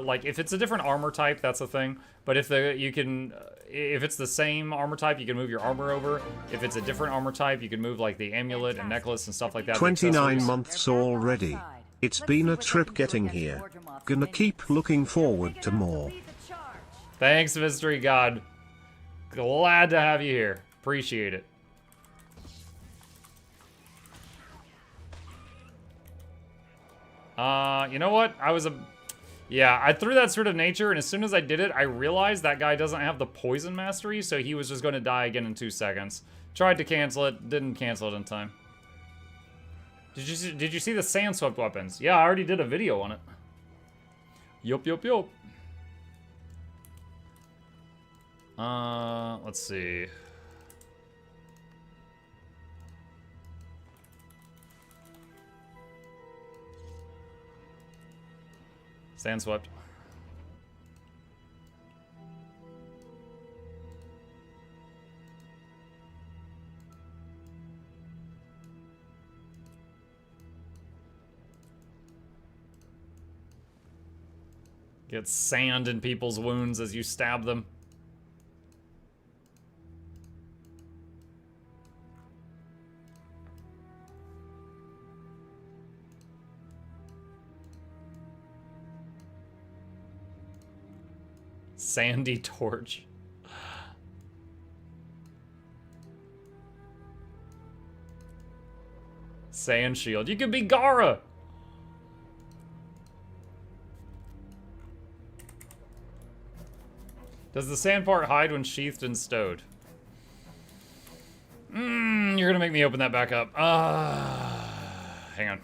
like if it's a different armor type, that's a thing. But if it's the same armor type, you can move your armor over. If it's a different armor type, you can move like the amulet and necklace and stuff like that. 29 months already. It's been a trip getting here. Gonna keep looking forward to more. Thanks, Mystery God. Glad to have you here. Appreciate it. You know what? I threw that Spirit of Nature, and as soon as I did it, I realized that guy doesn't have the Poison Mastery, so he was just going to die again in 2 seconds. Tried to cancel it, didn't cancel it in time. Did you see the Sand Swept weapons? Yeah, I already did a video on it. Yup. Let's see. Sand Swept. Get sand in people's wounds as you stab them. Sandy Torch. Sand Shield. You could be Gara! Does the sand part hide when sheathed and stowed? You're gonna make me open that back up. Hang on.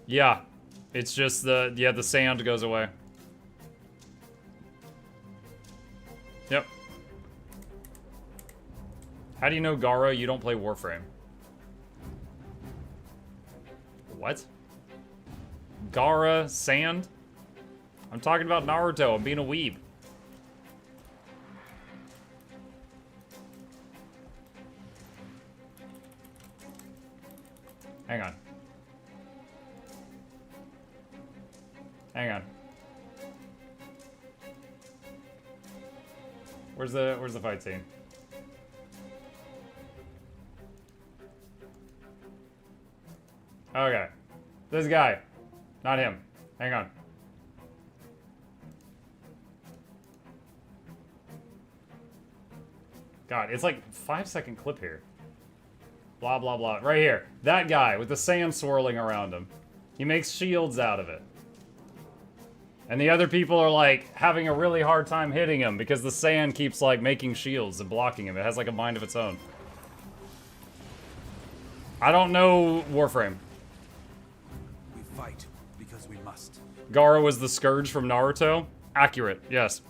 Yeah, it's just the sand goes away. Yep. How do you know Gara? You don't play Warframe. What? Gara, sand? I'm talking about Naruto. I'm being a weeb. Hang on. Hang on. Where's the fight scene? Okay. This guy. Not him. Hang on. God, it's like a 5-second clip here. Blah, blah, blah. Right here. That guy with the sand swirling around him. He makes shields out of it. And the other people are, like, having a really hard time hitting him because the sand keeps, like, making shields and blocking him. It has, like, a mind of its own. I don't know Warframe. We fight because we must. Gaara was the Scourge from Naruto? Accurate, yes.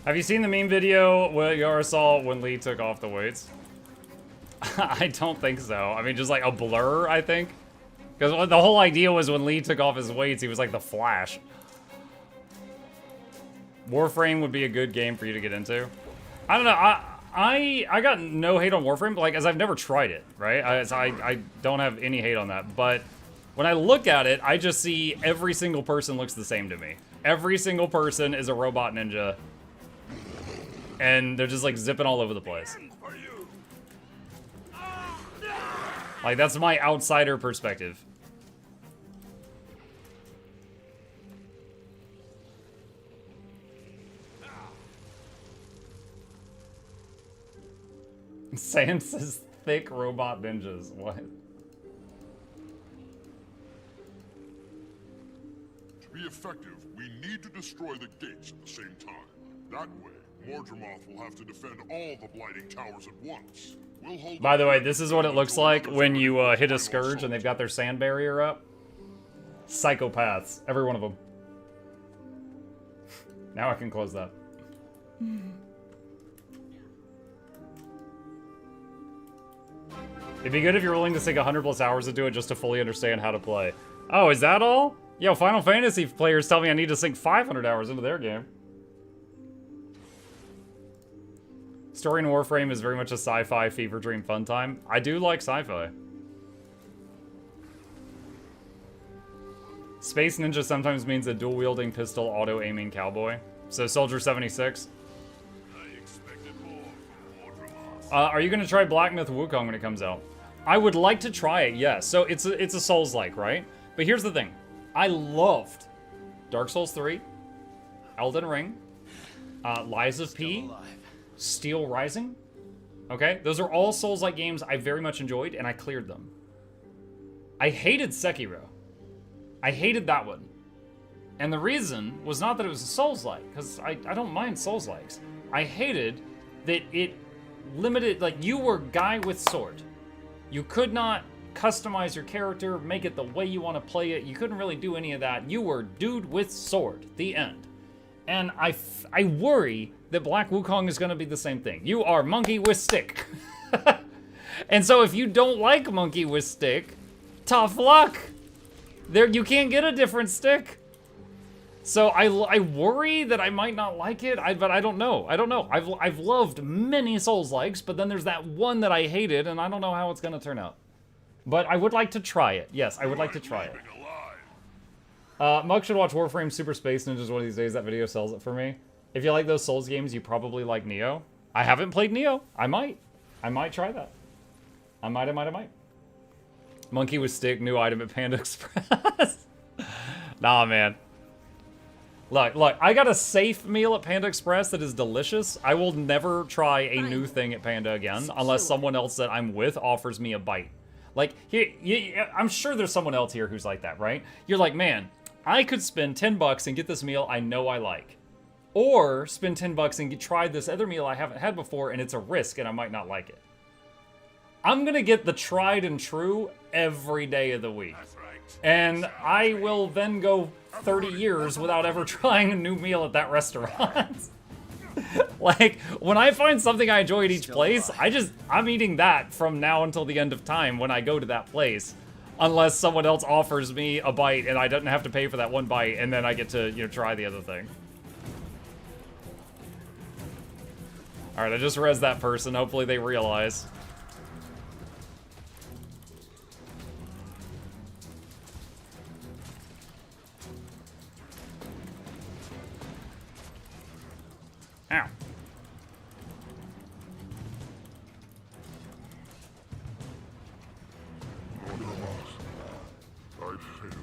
Have you seen the meme video where Gaara saw when Lee took off the weights? I don't think so. I mean, just like a blur, I think. Because the whole idea was when Lee took off his weights, he was like the Flash. Warframe would be a good game for you to get into. I don't know. I got no hate on Warframe, like, as I've never tried it, right? I don't have any hate on that. But when I look at it, I just see every single person looks the same to me. Every single person is a robot ninja. And they're just like zipping all over the place. Like, that's my outsider perspective. Sand says thick robot ninjas. What? To be effective, we need to destroy the gates at the same time. That way, Mordremoth will have to defend all the blighting towers at once. We'll hold. By the way, this is what it looks like when you hit a Scourge and they've got their sand barrier up. Psychopaths. Every one of them. Now I can close that. It'd be good if you're willing to sink 100+ hours into it just to fully understand how to play. Oh, is that all? Yo, Final Fantasy players tell me I need to sink 500 hours into their game. Story in Warframe is very much a sci-fi fever dream fun time. I do like sci-fi. Space Ninja sometimes means a dual-wielding pistol auto-aiming cowboy. So Soldier 76. Are you gonna try Black Myth Wukong when it comes out? I would like to try it, yes. So it's a Souls-like, right? But here's the thing. I loved Dark Souls 3, Elden Ring, Lies of P, Steel Rising. Okay? Those are all Souls-like games I very much enjoyed, and I cleared them. I hated Sekiro. I hated that one. And the reason was not that it was a Souls-like, because I don't mind Souls-likes. I hated that it limited, like, you were guy with sword. You could not customize your character, make it the way you want to play it. You couldn't really do any of that. You were dude with sword. The end. And I worry that Black Wukong is going to be the same thing. You are monkey with stick. And so if you don't like monkey with stick, tough luck. You can't get a different stick. So I worry that I might not like it, but I don't know. I don't know. I've loved many Souls-likes, but then there's that one that I hated, and I don't know how it's going to turn out. But I would like to try it. Yes, I would like to try it. Mug should watch Warframe Super Space Ninjas one of these days. That video sells it for me. If you like those Souls games, you probably like Neo. I haven't played Neo. I might try that. I might. Monkey with stick, new item at Panda Express. Nah, man. Look, I got a safe meal at Panda Express that is delicious. I will never try a new thing at Panda again unless someone else that I'm with offers me a bite. Like, I'm sure there's someone else here who's like that, right? You're like, man, I could spend $10 and get this meal I know I like. Or spend $10 and try this other meal I haven't had before and it's a risk and I might not like it. I'm gonna get the tried and true every day of the week. And I will then go 30 years without ever trying a new meal at that restaurant. Like, when I find something I enjoy at each place, I'm eating that from now until the end of time when I go to that place. Unless someone else offers me a bite and I don't have to pay for that one bite and then I get to, try the other thing. Alright, I just rezzed that person. Hopefully they realize. Ow. I failed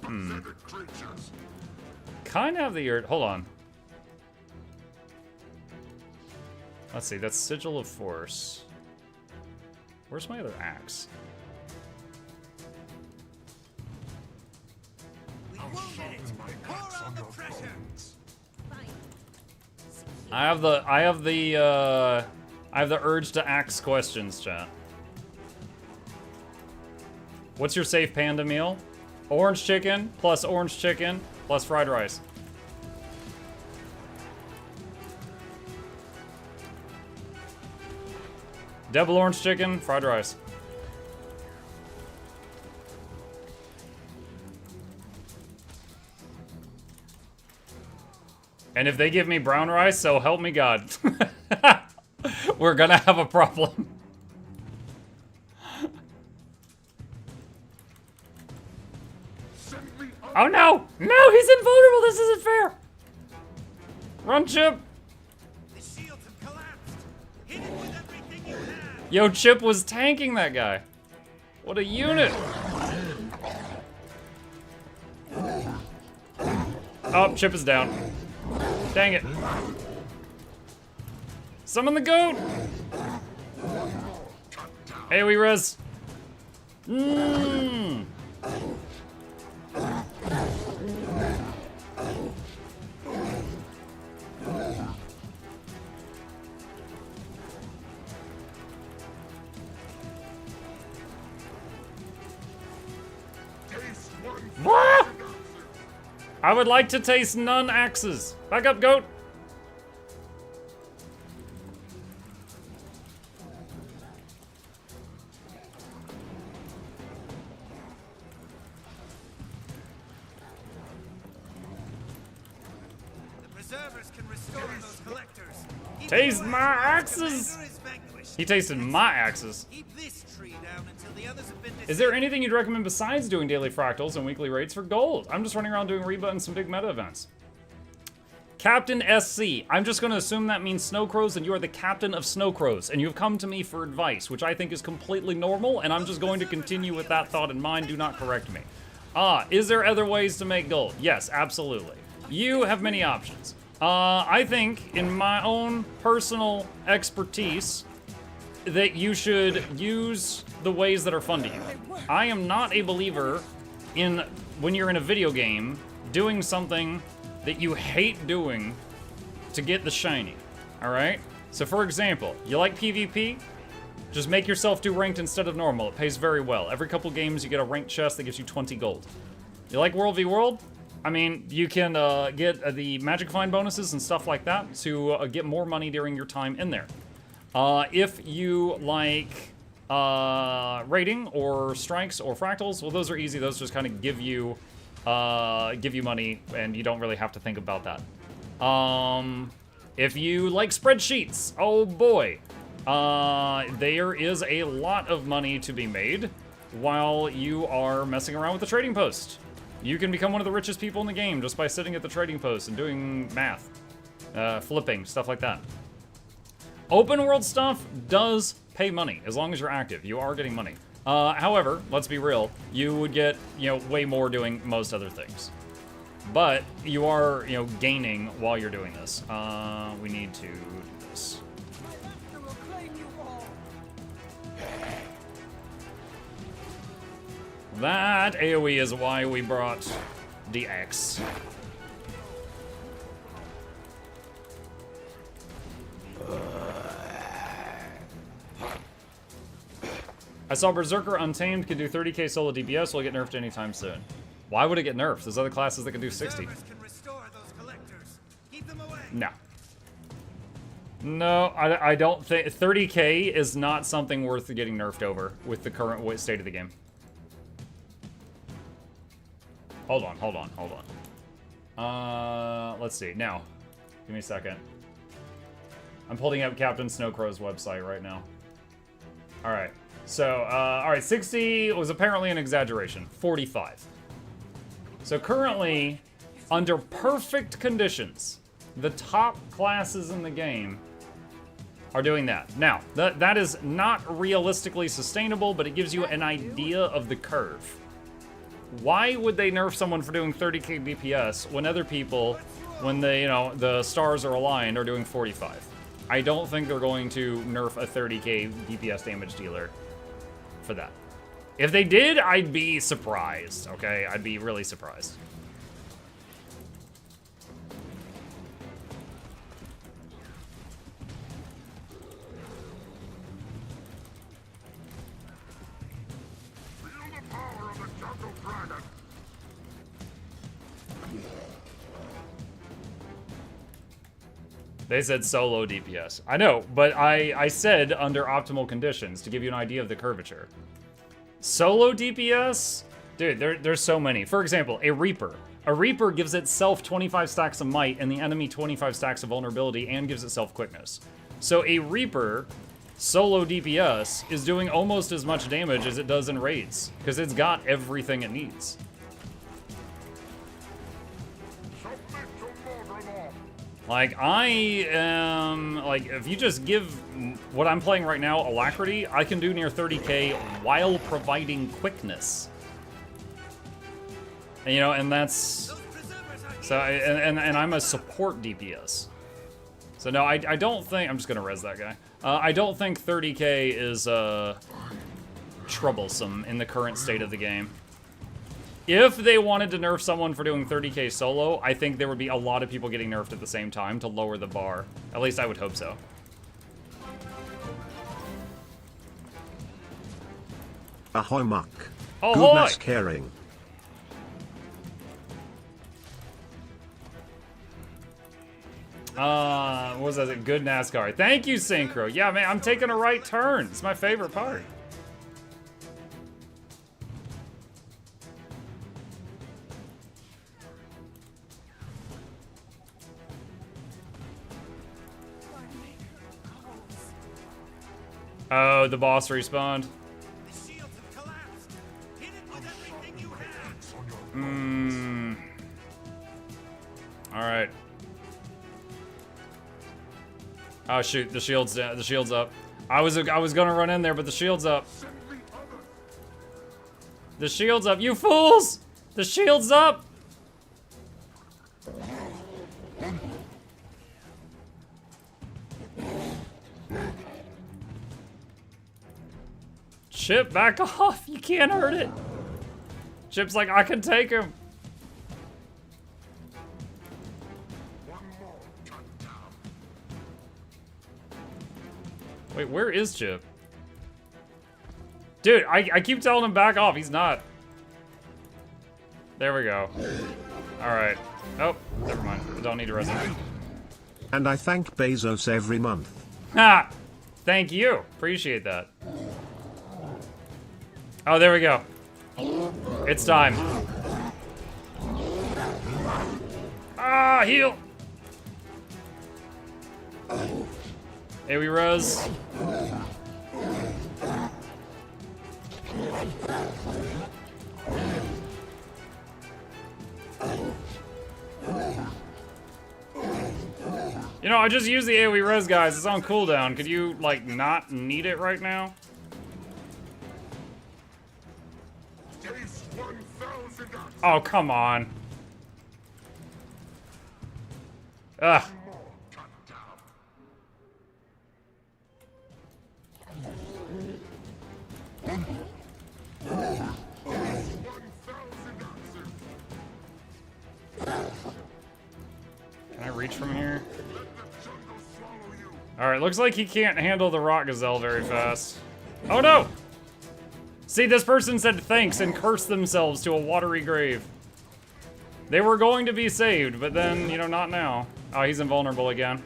you. Pathetic creatures. Kind of have the urge. Hold on. Let's see. That's Sigil of Force. Where's my other axe? I have the urge to axe questions, chat. What's your safe panda meal? Orange chicken plus fried rice. Double orange chicken, fried rice. And if they give me brown rice, so help me God. We're gonna have a problem. Oh no! No, he's invulnerable! This isn't fair! Run, Chip! The shields have collapsed. Hit it with everything you have. Yo, Chip was tanking that guy. What a unit! Oh, Chip is down. Dang it. Summon the goat! AoE res. Mmm. What? I would like to taste none axes. Back up, goat. The preservers can restore those collectors. Keep Taste them my away. axes. Commander is vanquished. He tasted my axes. Keep this tree down until the others have been Is there anything you'd recommend besides doing daily fractals and weekly raids for gold? I'm just running around doing Reba and some big meta events. Captain SC. I'm just going to assume that means Snow Crows, and you are the captain of Snow Crows, and you've come to me for advice, which I think is completely normal, and I'm just going to continue with that thought in mind. Do not correct me. Is there other ways to make gold? Yes, absolutely. You have many options. I think, in my own personal expertise, that you should use the ways that are fun to you. I am not a believer in, when you're in a video game, doing something that you hate doing to get the shiny, all right? So for example, you like PvP? Just make yourself do ranked instead of normal. It pays very well. Every couple games you get a ranked chest that gives you 20 gold. You like World v World? I mean, you can get the magic find bonuses and stuff like that to get more money during your time in there. If you like raiding or strikes or fractals, well, those are easy. Those just kind of give you money, and you don't really have to think about that. If you like spreadsheets, oh boy, there is a lot of money to be made while you are messing around with the trading post. You can become one of the richest people in the game just by sitting at the trading post and doing math, flipping, stuff like that. Open world stuff does pay money as long as you're active. You are getting money. However, let's be real, you would get, way more doing most other things. But you are, gaining while you're doing this. We need to do this. That AoE is why we brought the X. I saw Berserker Untamed can do 30k solo DPS, will it get nerfed anytime soon? Why would it get nerfed? There's other classes that can do 60. Can restore those collectors. Keep them away. No. No, I don't think... 30k is not something worth getting nerfed over with the current state of the game. Hold on. Let's see. Now, give me a second. I'm pulling up Captain Snowcrow's website right now. All right. So, all right, 60 was apparently an exaggeration. 45. So currently, under perfect conditions, the top classes in the game are doing that. Now, that is not realistically sustainable, but it gives you an idea of the curve. Why would they nerf someone for doing 30k DPS when other people, when they, you know, the stars are aligned, are doing 45? I don't think they're going to nerf a 30k DPS damage dealer for that. If they did, I'd be surprised, okay? I'd be really surprised. They said solo DPS. I know, but I said under optimal conditions to give you an idea of the curvature. Solo DPS? Dude, there's so many. For example, a Reaper. A Reaper gives itself 25 stacks of might and the enemy 25 stacks of vulnerability and gives itself quickness. So a Reaper solo DPS is doing almost as much damage as it does in raids because it's got everything it needs. Like, I am, like, if you just give what I'm playing right now Alacrity, I can do near 30k while providing quickness. And, you know, and that's, so, and I'm a support DPS. So no, I don't think, I'm just gonna res that guy. I don't think 30k is, troublesome in the current state of the game. If they wanted to nerf someone for doing 30k solo, I think there would be a lot of people getting nerfed at the same time to lower the bar. At least I would hope so. Ahoy muck. Ahoy! Goodness caring. What was that? Good NASCAR. Thank you, Synchro. Yeah, man, I'm taking a right turn. It's my favorite part. Oh, the boss respawned. The shields have collapsed. Hit it with everything you have. All right. Oh shoot, the shield's down. The shield's up. I was gonna run in there, but the shield's up. The shield's up. You fools! The shield's up. Chip, back off. You can't hurt it. Chip's like, I can take him. Wait, where is Chip? Dude, I keep telling him back off. He's not. There we go. All right. Oh, never mind. I don't need to rescue. And I thank Bezos every month. Ha! Thank you. Appreciate that. Oh, there we go. It's time. Ah, heal! Hey, we res. You know, I just used the AoE res, guys. It's on cooldown. Could you, like, not need it right now? Oh, come on. Ugh. Can I reach from here? Alright, looks like he can't handle the rock gazelle very fast. Oh no! See, this person said thanks and cursed themselves to a watery grave. They were going to be saved, but then, you know, not now. Oh, he's invulnerable again.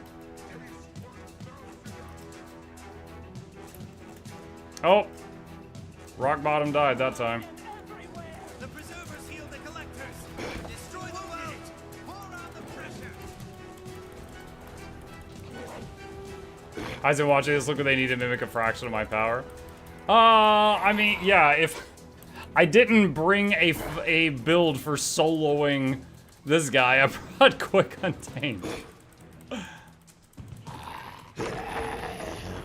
Oh! Rock bottom died that time. The preservers heal the collectors. Destroy the world. Pour on the pressure. I've been watching this. Look what they need to mimic a fraction of my power. I mean, yeah, if I didn't bring a build for soloing this guy, I brought Quick Untamed.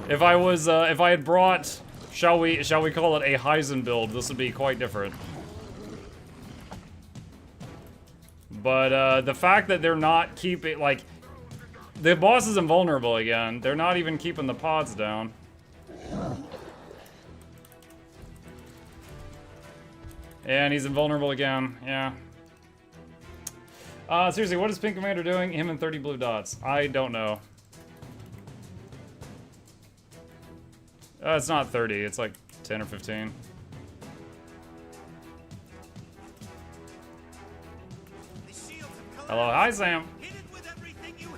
If I had brought, shall we call it a Heisen build, this would be quite different. But the fact that they're not keeping, like, the boss is invulnerable again. They're not even keeping the pods down. And he's invulnerable again, yeah. Seriously, what is Pink Commander doing? Him and 30 blue dots. I don't know. It's not 30, it's like 10 or 15. Hello, hi Sam. Hit it with everything you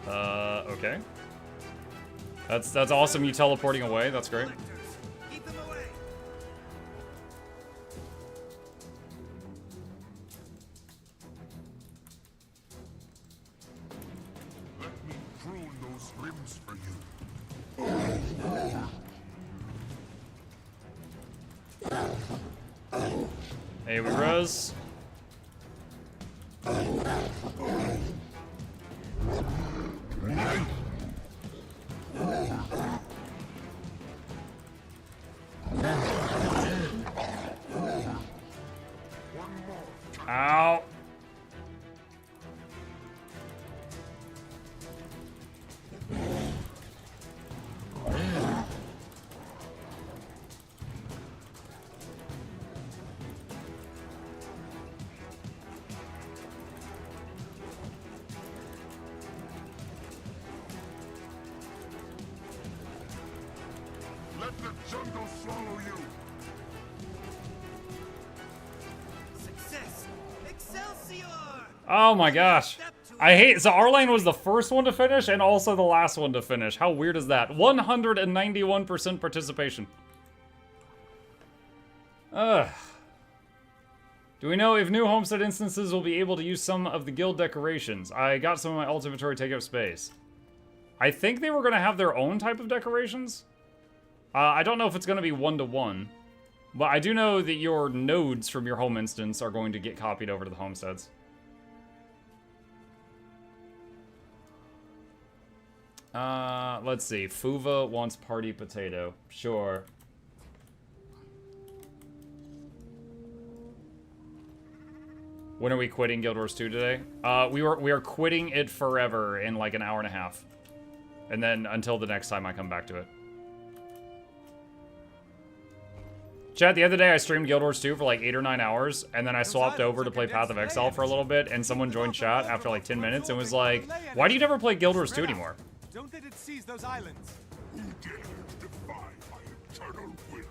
have. Okay. That's awesome, you teleporting away, that's great. Keep them away. Let me prune those limbs for you. Hey, we rose. Ow. Let the jungle swallow you. Success. Excelsior. Oh my gosh. I hate, so our lane was the first one to finish and also the last one to finish. How weird is that? 191% participation. Ugh. Do we know if new homestead instances will be able to use some of the guild decorations? I got some of my alt inventory take up space. I think they were going to have their own type of decorations. I don't know if it's going to be one-to-one. But I do know that your nodes from your home instance are going to get copied over to the homesteads. Let's see. Fuva wants party potato. Sure. When are we quitting Guild Wars 2 today? We are quitting it forever in like an hour and a half. And then until the next time I come back to it. Chat, the other day I streamed Guild Wars 2 for like 8 or 9 hours, and then I swapped over to play Path of Exile for a little bit, and someone joined chat after like 10 minutes and was like, why do you never play Guild Wars 2 anymore? Don't let it seize those islands. Who dares defy my eternal will?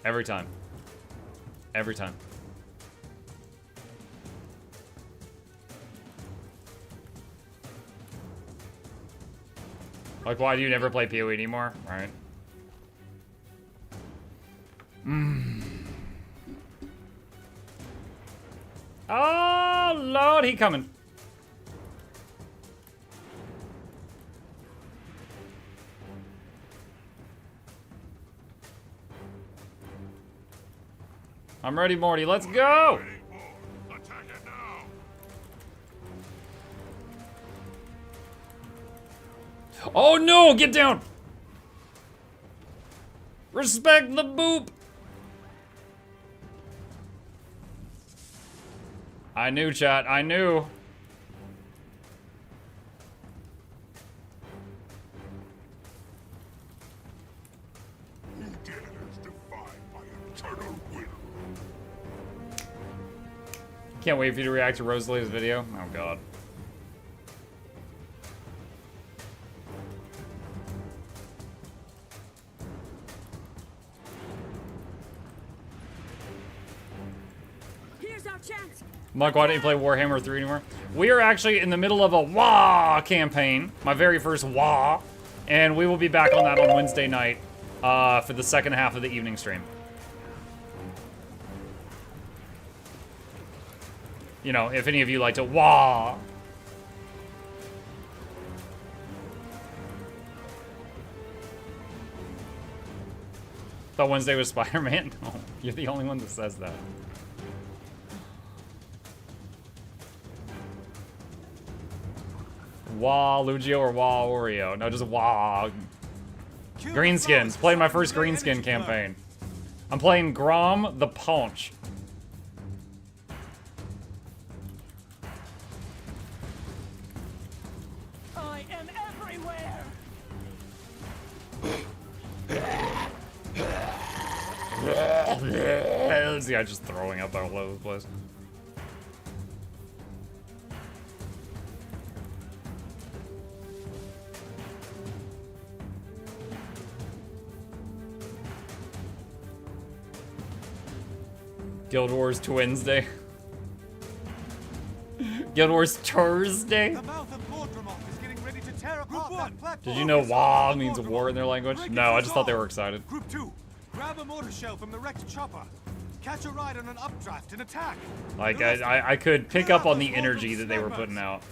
Every time. Every time. Like, why do you never play PoE anymore? Right. Oh, Lord, he coming. I'm ready, Morty. Let's go! Attack it now! Oh, no! Get down! Respect the boop! I knew, chat. I knew. Who dares defy my eternal will? Can't wait for you to react to Rosalie's video. Oh, God. Here's our chance. Mike, why don't you play Warhammer 3 anymore? We are actually in the middle of a WA campaign. My very first WA. And we will be back on that on Wednesday night for the second half of the evening stream. You know, if any of you like to WA. Thought Wednesday was Spider-Man? No, you're the only one that says that. Waluigi or Oreo? No, just Wa. Greenskins. Playing my first Greenskin campaign. I'm playing Grom the Paunch. I am everywhere. This guy just throwing up all over the place. Guild Wars Wednesday. Guild Wars Thursday. The mouth of Mordremoth is getting ready to tear apart that platform. Did you know "wah" means war in their language? No, I just thought they were excited. Group 2, grab a mortar shell from the wrecked chopper. Catch a ride on an updraft and attack. Like, I could pick up on the energy that they were putting out.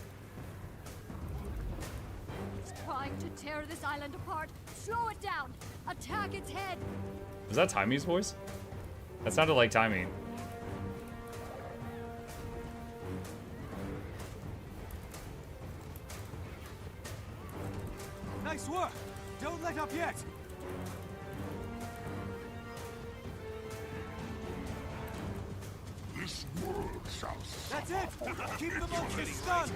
It's trying to tear this island apart. Slow it down. Attack its head. Was that Timey's voice? That sounded like Timey. Nice work. Don't let up yet. This world shall That's it. Keep the monsters stunned.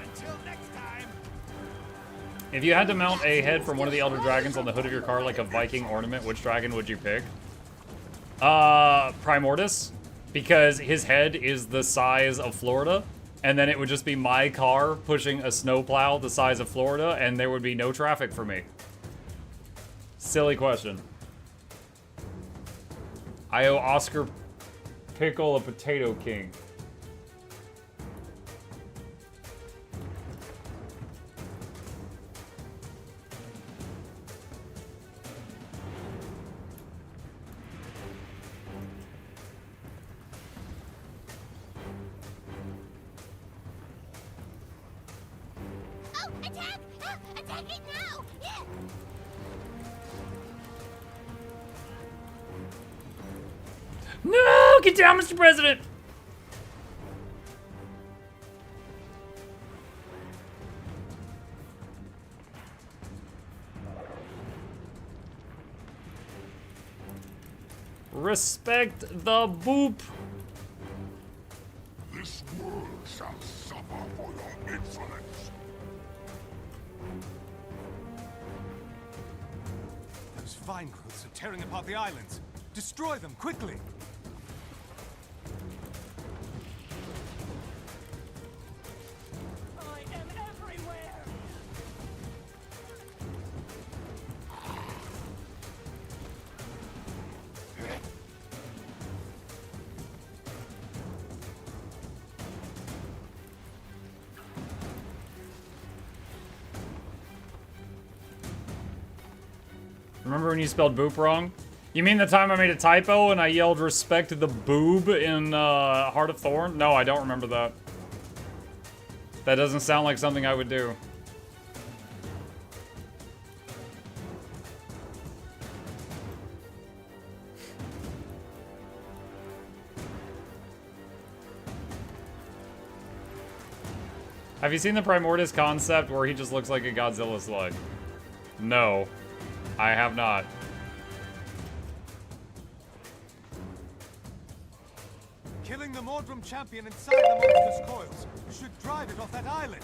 Until next time. If you had to mount a head from one of the Elder Dragons on the hood of your car like a Viking ornament, which dragon would you pick? Primordius, because his head is the size of Florida, and then it would just be my car pushing a snowplow the size of Florida, and there would be no traffic for me. Silly question. I owe Oscar Pickle a Potato King. Oh, attack! Attack it now! Yeah. No! Get down, Mr. President! Respect the boop. This world shall suffer for your insolence. Those vine growths are tearing apart the islands. Destroy them quickly. I am everywhere. Remember when you spelled boop wrong? You mean the time I made a typo and I yelled respect the boob in Heart of Thorn? No, I don't remember that. That doesn't sound like something I would do. Have you seen the Primordius concept where he just looks like a Godzilla slug? No, I have not. Killing the Mordrum champion inside the monster's coils should drive it off that island.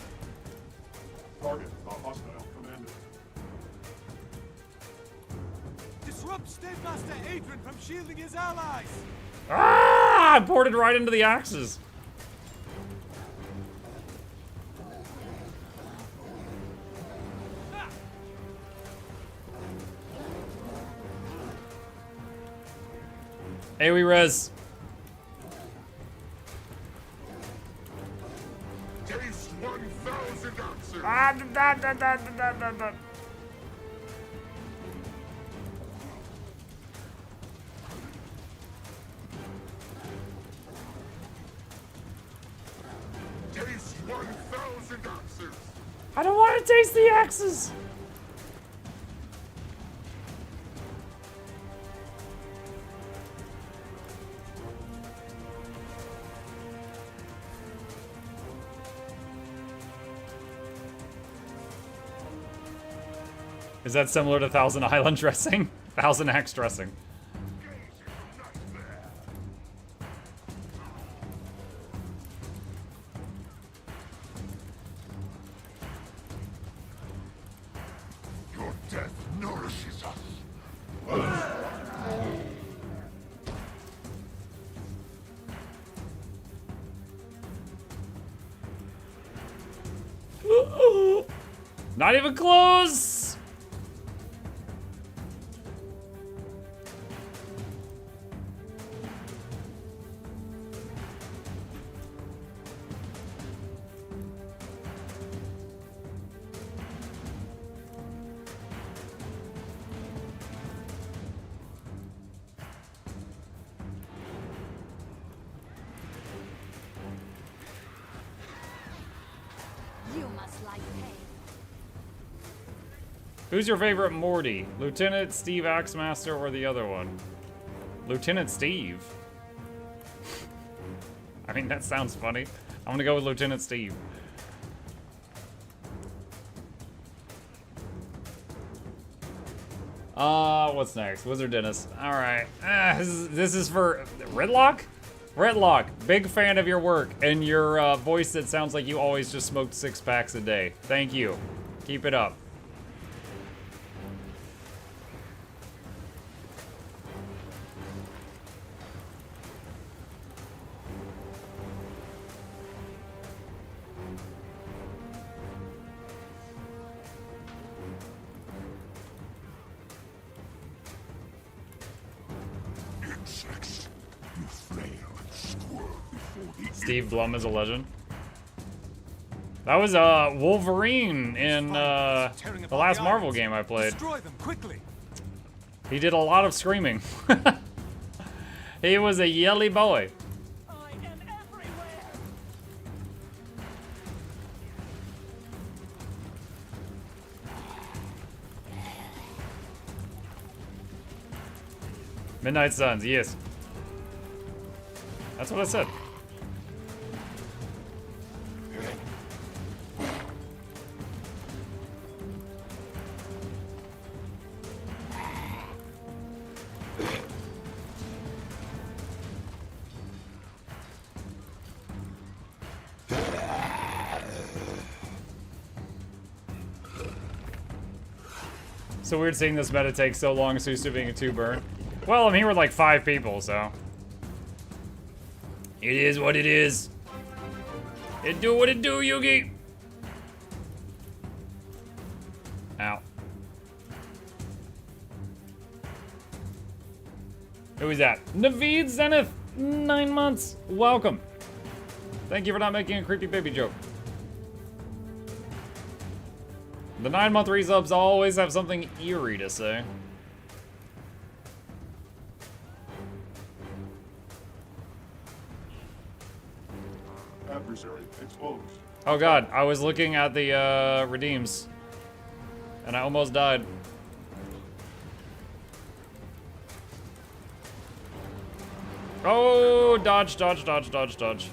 Target not hostile. Commanded. Disrupt Stabemaster Adrian from shielding his allies. Ah! I ported right into the axes. AoE res. Taste 1,000 ounces. I don't want to taste the axes! Is that similar to Thousand Island dressing? Thousand Axe dressing. Your death nourishes us. Not even close! You must like pain. Who's your favorite Morty? Lieutenant Steve Axemaster or the other one? Lieutenant Steve. I mean, that sounds funny. I'm gonna go with Lieutenant Steve. What's next? Wizard Dennis. Alright. This is for Redlock? Redlock, big fan of your work and your voice that sounds like you always just smoked 6 packs a day. Thank you. Keep it up. Insects, you flail and squirm before the Steve Blum is a legend. That was Wolverine in the last Marvel game I played. Destroy them quickly. He did a lot of screaming. He was a yelly boy. I am everywhere. Midnight Suns, yes. That's what I said. So weird seeing this meta take so long, so used to being a 2 burn. Well, I'm here with like 5 people, so. It is what it is. It do what it do, Yugi. Ow. Who is that? Naveed Zenith, 9 months. Welcome. Thank you for not making a creepy baby joke. The 9-month resubs always have something eerie to say. adversary exposed. Oh god, I was looking at the redeems, and I almost died. Oh, dodge, dodge, dodge, dodge, dodge.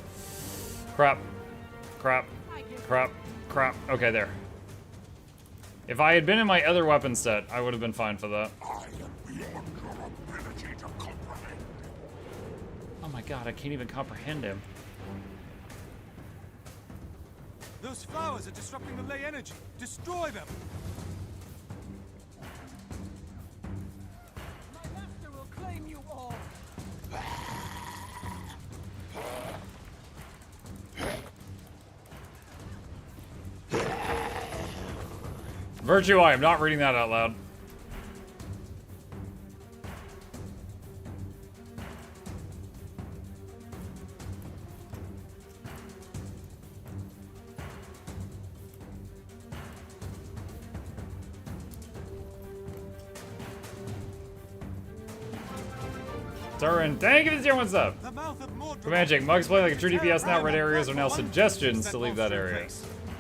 Crap. Crap. Crap. Crap. Okay, there. If I had been in my other weapon set, I would have been fine for that. I am beyond your ability to comprehend. Oh my god, I can't even comprehend him. Those flowers are disrupting the ley energy. Destroy them. My master will claim you all. Virtue, I am not reading that out loud. Turin, thank you for the 1 sub. Magic, mugs play like a true DPS now. Red areas are now suggestions to leave that area.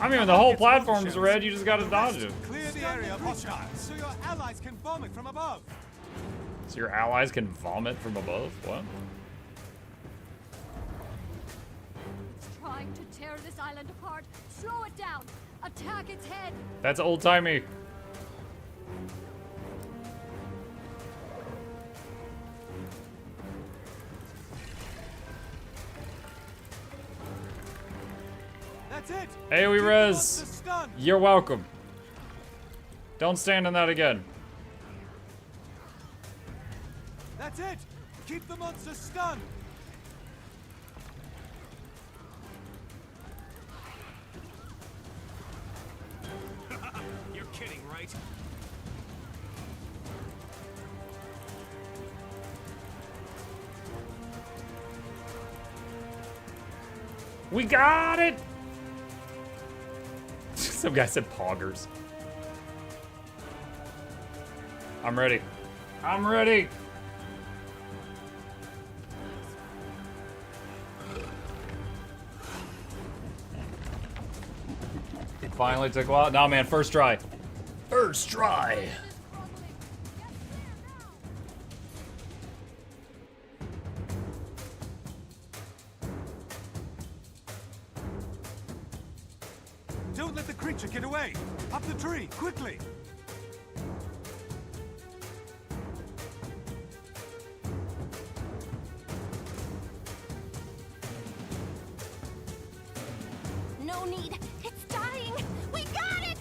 I mean, when the whole platform's red, you just gotta dodge it. Clear the area of hostiles so your allies can vomit from above. So your allies can vomit from above? What? It's trying to tear this island apart. Slow it down. Attack its head. That's old-timey. That's it. Hey, we Keep the res. monster stunned. You're welcome. Don't stand in that again. That's it. Keep the monster stunned. You're kidding, right? We got it! Some guy said poggers. I'm ready. I'm ready! Finally took a while. Nah, man, first try. First try. Don't let the creature get away. Up the tree, quickly. No need. It's dying. We got it!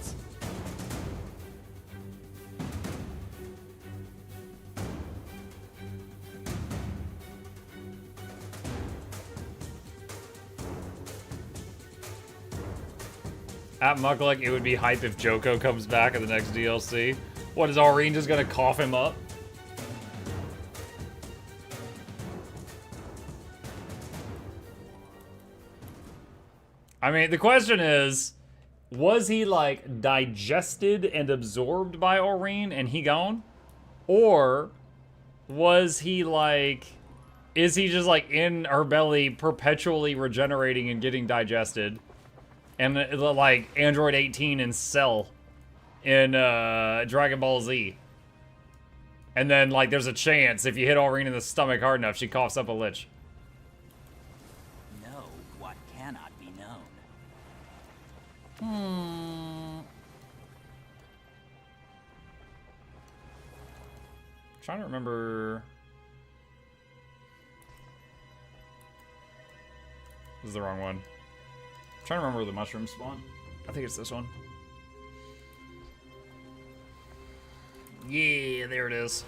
At Mukluk, it would be hype if Joko comes back in the next DLC. What, is Aurene just gonna cough him up? I mean, the question is, was he, like, digested and absorbed by Aurene and he gone? Or was he, like, is he just, like, in her belly perpetually regenerating and getting digested? And, like, Android 18 in Cell in Dragon Ball Z. And then, like, there's a chance if you hit Aurene in the stomach hard enough, she coughs up a lich. Know what cannot be known. Trying to remember. This is the wrong one. Trying to remember where the mushrooms spawn. I think it's this one. Yeah, there it is.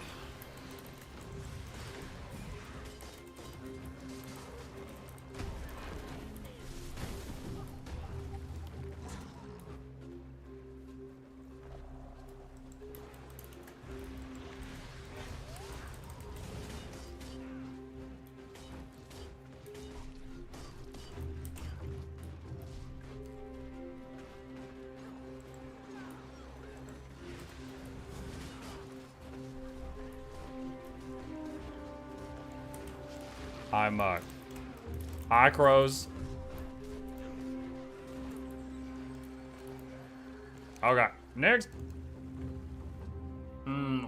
I'm Hi, crows. Okay, next.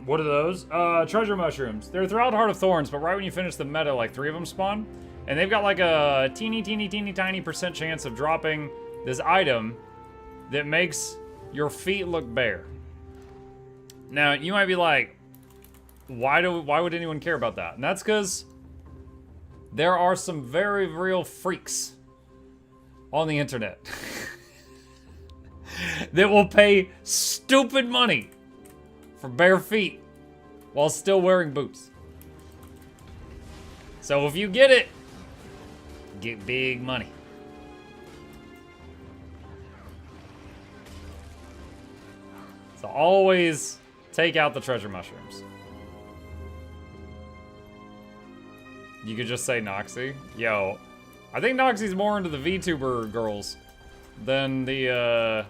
What are those? Treasure mushrooms. They're throughout Heart of Thorns, but right when you finish the meta, like 3 of them spawn. And they've got like a teeny tiny percent chance of dropping this item that makes your feet look bare. Now, you might be like, why would anyone care about that? And that's because there are some very real freaks on the internet that will pay stupid money for bare feet while still wearing boots. So if you get it, get big money. So always take out the treasure mushrooms. You could just say Noxxi. Yo, I think Noxxi's more into the VTuber girls than the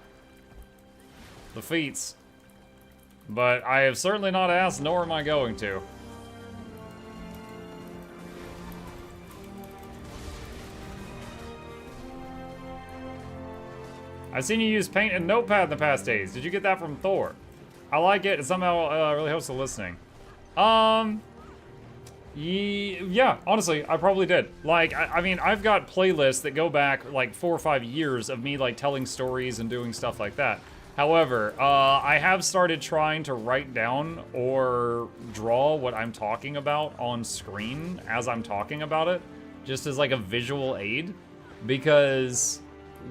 feats. But I have certainly not asked, nor am I going to. I've seen you use paint and notepad in the past days. Did you get that from Thor? I like it. It somehow really helps the listening. Yeah, honestly, I probably did. Like, I mean, I've got playlists that go back like 4 or 5 years of me like telling stories and doing stuff like that. However, I have started trying to write down or draw what I'm talking about on screen as I'm talking about it, just as like a visual aid, because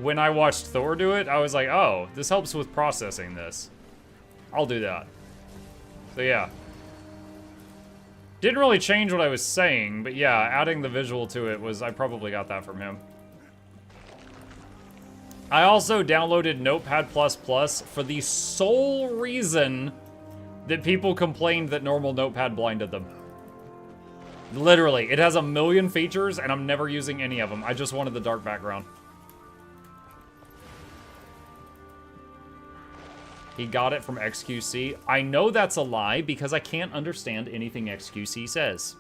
when I watched Thor do it, I was like, oh, this helps with processing this. I'll do that. So yeah. Didn't really change what I was saying, but yeah, adding the visual to it was, I probably got that from him. I also downloaded Notepad++ for the sole reason that people complained that normal Notepad blinded them. Literally, it has a million features and I'm never using any of them. I just wanted the dark background. He got it from XQC. I know that's a lie because I can't understand anything XQC says.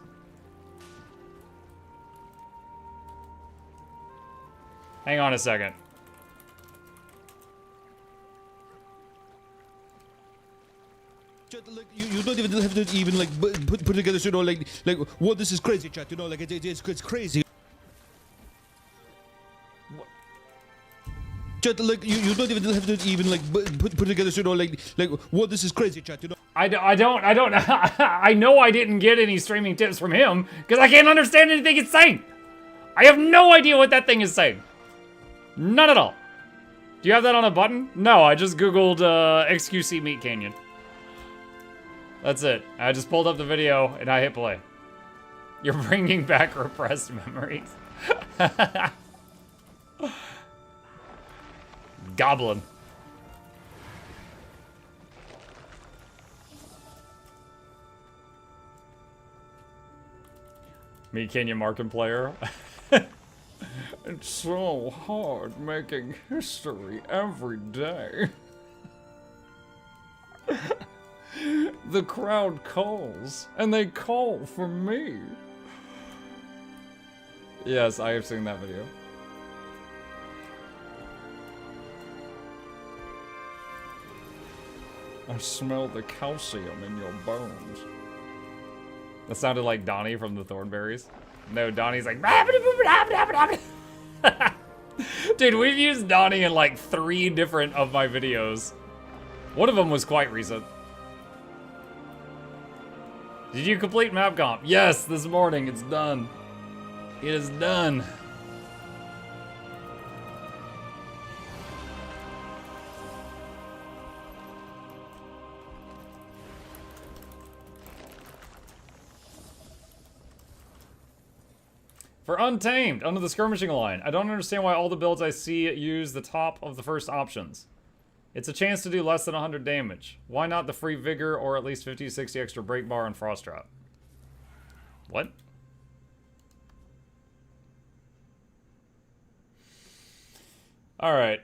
Hang on a second. Like, you don't even have to even like put together, you know, like what, this is crazy, chat. You know, like it's crazy. Chat, like you don't even have to even like put together, you know, like what, this is crazy, chat. You know. I don't. I know I didn't get any streaming tips from him because I can't understand anything it's saying. I have no idea what that thing is saying. None at all. Do you have that on a button? No, I just Googled XQC Meat Canyon. That's it. I just pulled up the video and I hit play. You're bringing back repressed memories. Goblin. Meat Canyon Markin player. It's so hard making history every day. The crowd calls, and they call for me. Yes, I have seen that video. I smell the calcium in your bones. That sounded like Donnie from the Thornberries. No, Donnie's like... Dude, we've used Donnie in like 3 different of my videos. One of them was quite recent. Did you complete map comp? Yes, this morning. It's done. It is done. For Untamed, under the skirmishing line, I don't understand why all the builds I see use the top of the first options. It's a chance to do less than 100 damage. Why not the free vigor or at least 50 to 60 extra break bar and frost drop? What? Alright.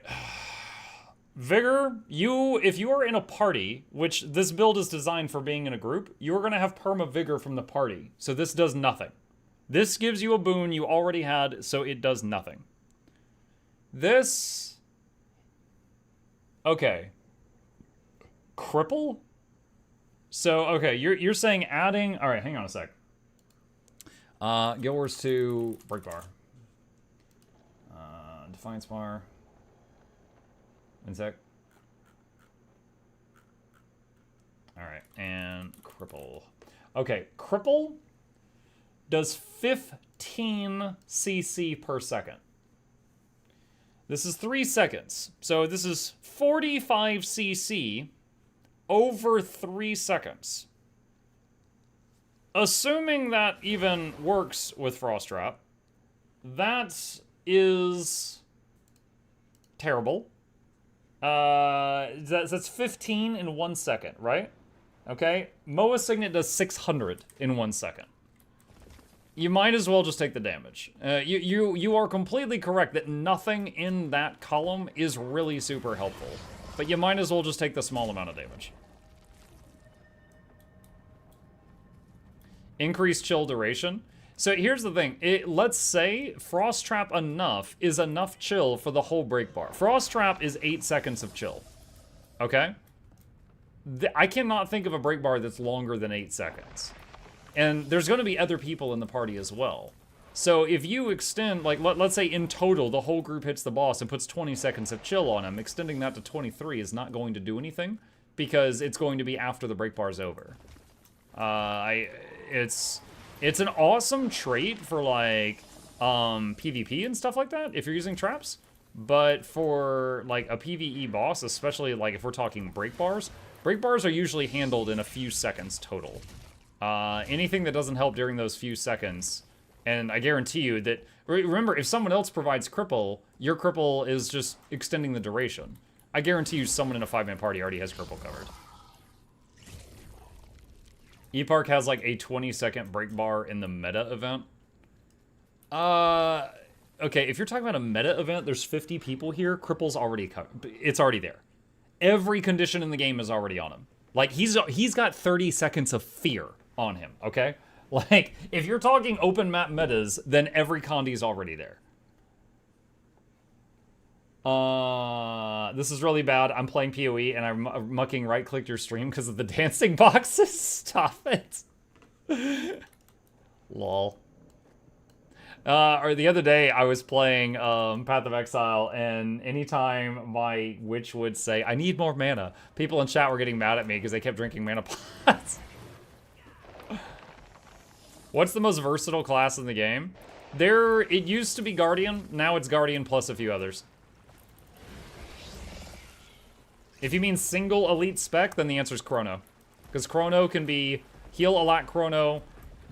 Vigor, if you are in a party, which this build is designed for being in a group, you're going to have perma vigor from the party. So this does nothing. This gives you a boon you already had, so it does nothing. This... Okay. Cripple? So, okay, you're saying adding... Alright, hang on a sec. Guild Wars 2, break bar. Defiance bar. One sec. Alright, and cripple. Okay, cripple does 15 CC per second. This is 3 seconds. So this is 45 CC over 3 seconds. Assuming that even works with Frost Drop, that is terrible. That's 15 in 1 second, right? Okay, Moa Signet does 600 in 1 second. You might as well just take the damage. You are completely correct that nothing in that column is really super helpful. But you might as well just take the small amount of damage. Increased chill duration. So here's the thing. Let's say Frost Trap enough is enough chill for the whole break bar. Frost Trap is 8 seconds of chill. Okay? I cannot think of a break bar that's longer than 8 seconds. And there's going to be other people in the party as well. So if you extend, like, let's say in total, the whole group hits the boss and puts 20 seconds of chill on him, extending that to 23 is not going to do anything, because it's going to be after the break bar's over. It's an awesome trait for, like, PvP and stuff like that, if you're using traps. But for, like, a PvE boss, especially, like, if we're talking break bars are usually handled in a few seconds total. Anything that doesn't help during those few seconds, and I guarantee you that, remember, if someone else provides cripple, your cripple is just extending the duration. I guarantee you someone in a 5-man party already has cripple covered. E-Park has like a 20-second break bar in the meta event. Okay, if you're talking about a meta event, there's 50 people here, cripple's already covered. It's already there. Every condition in the game is already on him. Like, he's got 30 seconds of fear on him, okay? Like, if you're talking open map metas, then every Condi's already there. This is really bad. I'm playing PoE and I'm mucking right-clicked your stream because of the dancing boxes. Stop it. Lol. Or the other day, I was playing Path of Exile, and anytime my witch would say, I need more mana, people in chat were getting mad at me because they kept drinking mana pots. What's the most versatile class in the game? It used to be Guardian, now it's Guardian plus a few others. If you mean single elite spec, then the answer is Chrono. Because Chrono can be heal a lot Chrono,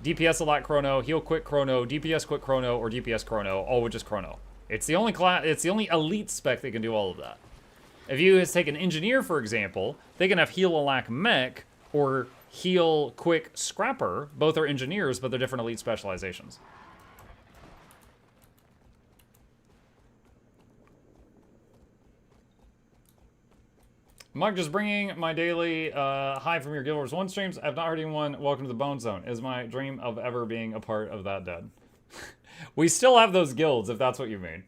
DPS a lot Chrono, heal quick Chrono, DPS quick Chrono, or DPS Chrono, all with just Chrono. It's the only elite spec that can do all of that. If you take an engineer, for example, they can have heal a lack mech or heal quick scrapper. Both are engineers, but they're different elite specializations. Mug, just bringing my daily hi from your Guild Wars 1 streams. I've not heard anyone. Welcome to the Bone Zone. Is my dream of ever being a part of that dead. We still have those guilds, if that's what you mean.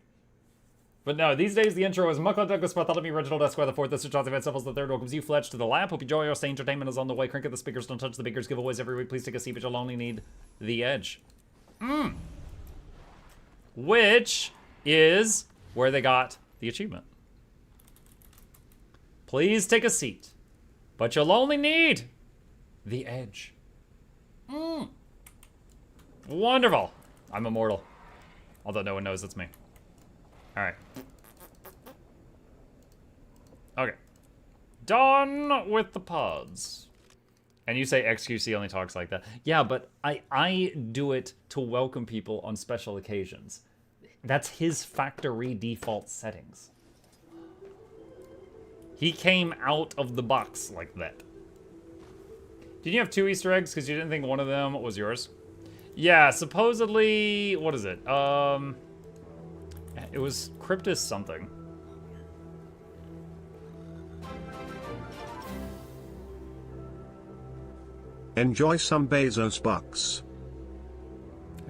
But no, these days the intro is Mukluk Douglas Bartholomew Reginald Esquire the Fourth. This is Jonathan Van Siffles the Third. Welcomes you, Fletch, to the lab. Hope you enjoy your stay. Entertainment is on the way. Crank at the speakers. Don't touch the beakers. Giveaways every week. Please take a seat, but you'll only need the edge. Which is where they got the achievement. Please take a seat, but you'll only need the edge. Wonderful. I'm immortal, although no one knows it's me. All right. Okay. Done with the pods. And you say XQC only talks like that. Yeah, but I do it to welcome people on special occasions. That's his factory default settings. He came out of the box like that. Did you have 2 Easter eggs because you didn't think one of them was yours? Yeah, supposedly, what is it? It was Cryptus something. Enjoy some Bezos bucks.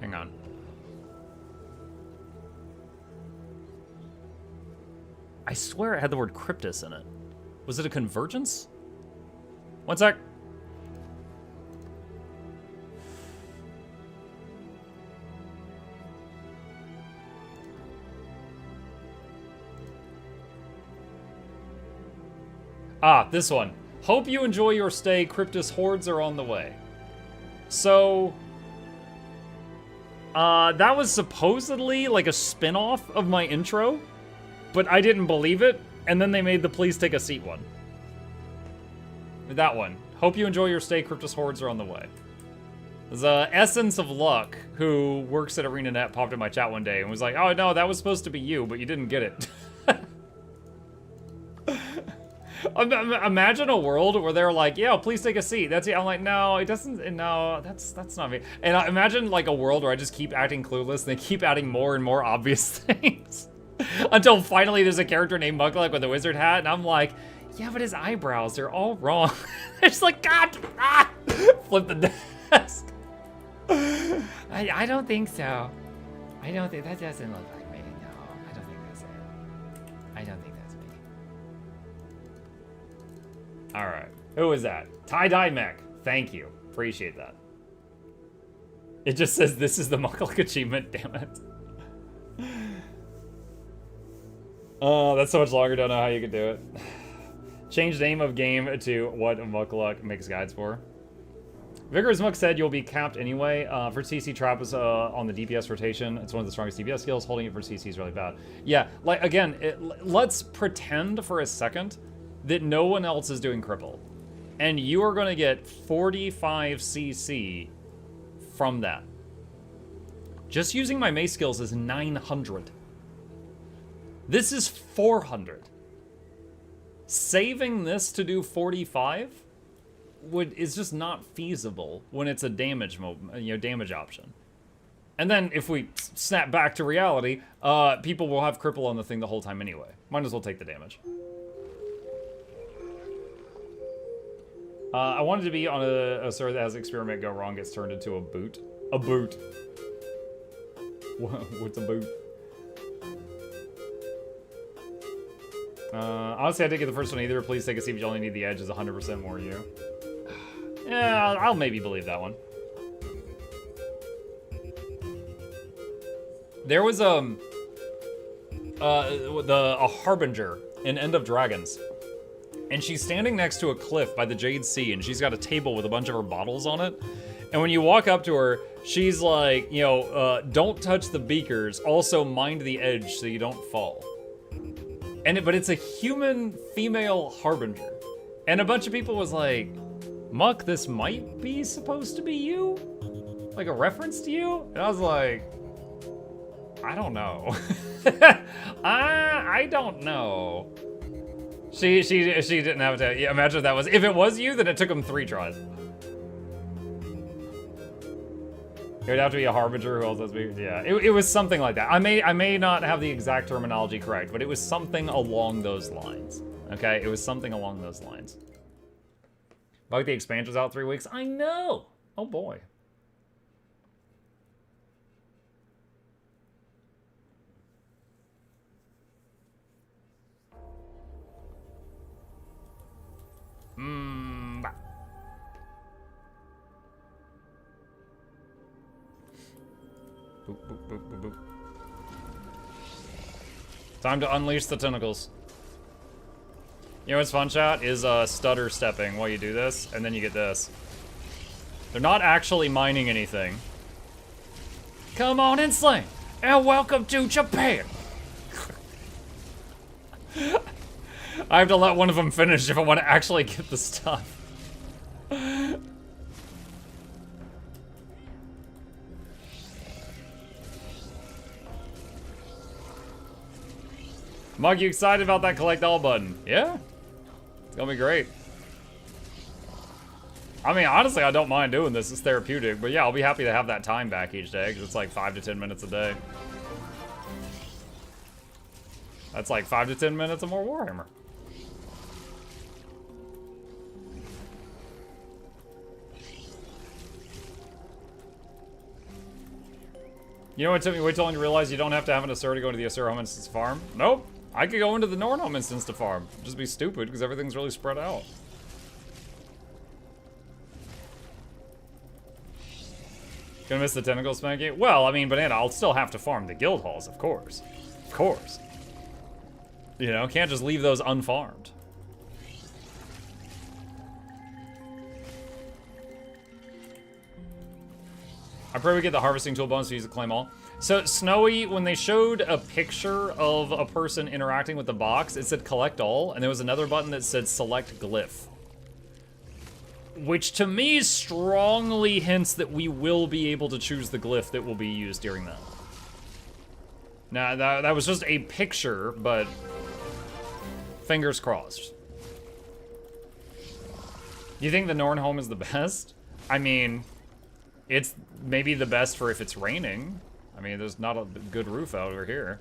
Hang on. I swear it had the word Cryptus in it. Was it a convergence? One sec. Ah, this one. Hope you enjoy your stay. Cryptus hordes are on the way. So, that was supposedly like a spin-off of my intro, but I didn't believe it, and then they made the please take a seat one. That one. Hope you enjoy your stay. Cryptus hordes are on the way. There's Essence of Luck, who works at ArenaNet, popped in my chat one day and was like, oh no, that was supposed to be you, but you didn't get it. Imagine a world where they're like, yeah, please take a seat. That's it. I'm like, no, it doesn't. No, that's not me. And I imagine like a world where I just keep acting clueless and they keep adding more and more obvious things until finally there's a character named Mukluk with a wizard hat, and I'm like, yeah, but his eyebrows, they're all wrong. It's like, God, flip the desk. I don't think so. I don't think that doesn't look like me. No, I don't think that's it. I don't think that's me. All right, who is that? Tie-dye mech. Thank you, appreciate that. It just says this is the Mukluk achievement. Damn it. Oh, that's so much longer. Don't know how you could do it. Change name of game to what Mukluk makes guides for. Vigorous Muk said you'll be capped anyway. For CC, trap is on the DPS rotation. It's one of the strongest DPS skills. Holding it for CC is really bad. Yeah, like again, let's pretend for a second that no one else is doing cripple. And you are going to get 45 CC from that. Just using my mace skills is 900. This is 400. Saving this to do 45 is just not feasible when it's a damage damage option. And then if we snap back to reality, people will have cripple on the thing the whole time anyway. Might as well take the damage. I wanted to be on a server that has experiment go wrong, gets turned into a boot. A boot. What's a boot? Honestly, I didn't get the first one either. Please take a seat, but you only need the edge is 100% more you. Yeah, I'll maybe believe that one. There was a Harbinger in End of Dragons. And she's standing next to a cliff by the Jade Sea, and she's got a table with a bunch of her bottles on it. And when you walk up to her, she's like, you know, don't touch the beakers. Also, mind the edge so you don't fall. But it's a human female Harbinger. And a bunch of people was like, Muck, this might be supposed to be you? Like a reference to you? And I was like, I don't know. I don't know. She didn't have to. Yeah, imagine if that was. If it was you, then it took him 3 tries. It would have to be a Harbinger who else has to be. Yeah, it was something like that. I may not have the exact terminology correct, but it was something along those lines. Okay, it was something along those lines. Like the expansion's out 3 weeks. I know. Oh boy. Boop, boop, boop, boop, boop. Time to unleash the tentacles. You know what's fun, chat? Is stutter stepping while you do this, and then you get this. They're not actually mining anything. Come on and slay, and welcome to Japan. I have to let one of them finish if I want to actually get the stuff. Mug, you excited about that collect all button? Yeah? It's gonna be great. I mean, honestly, I don't mind doing this. It's therapeutic. But yeah, I'll be happy to have that time back each day, because it's like 5 to 10 minutes a day. That's like 5 to 10 minutes of more Warhammer. You know what took me way too long to realize? You don't have to have an Asura to go into the Asura home instance to farm? Nope. I could go into the Norn home instance to farm. Just be stupid because everything's really spread out. Gonna miss the tentacle spanking? Well, I mean, Banana, I'll still have to farm the guild halls, of course. Of course. You know, can't just leave those unfarmed. I pray we get the harvesting tool bonus to use the claim all. So Snowy, when they showed a picture of a person interacting with the box, it said collect all, and there was another button that said select glyph. Which to me strongly hints that we will be able to choose the glyph that will be used during that. Now, that was just a picture, but fingers crossed. Do you think the Norn home is the best? I mean, it's maybe the best for if it's raining. I mean, there's not a good roof out over here.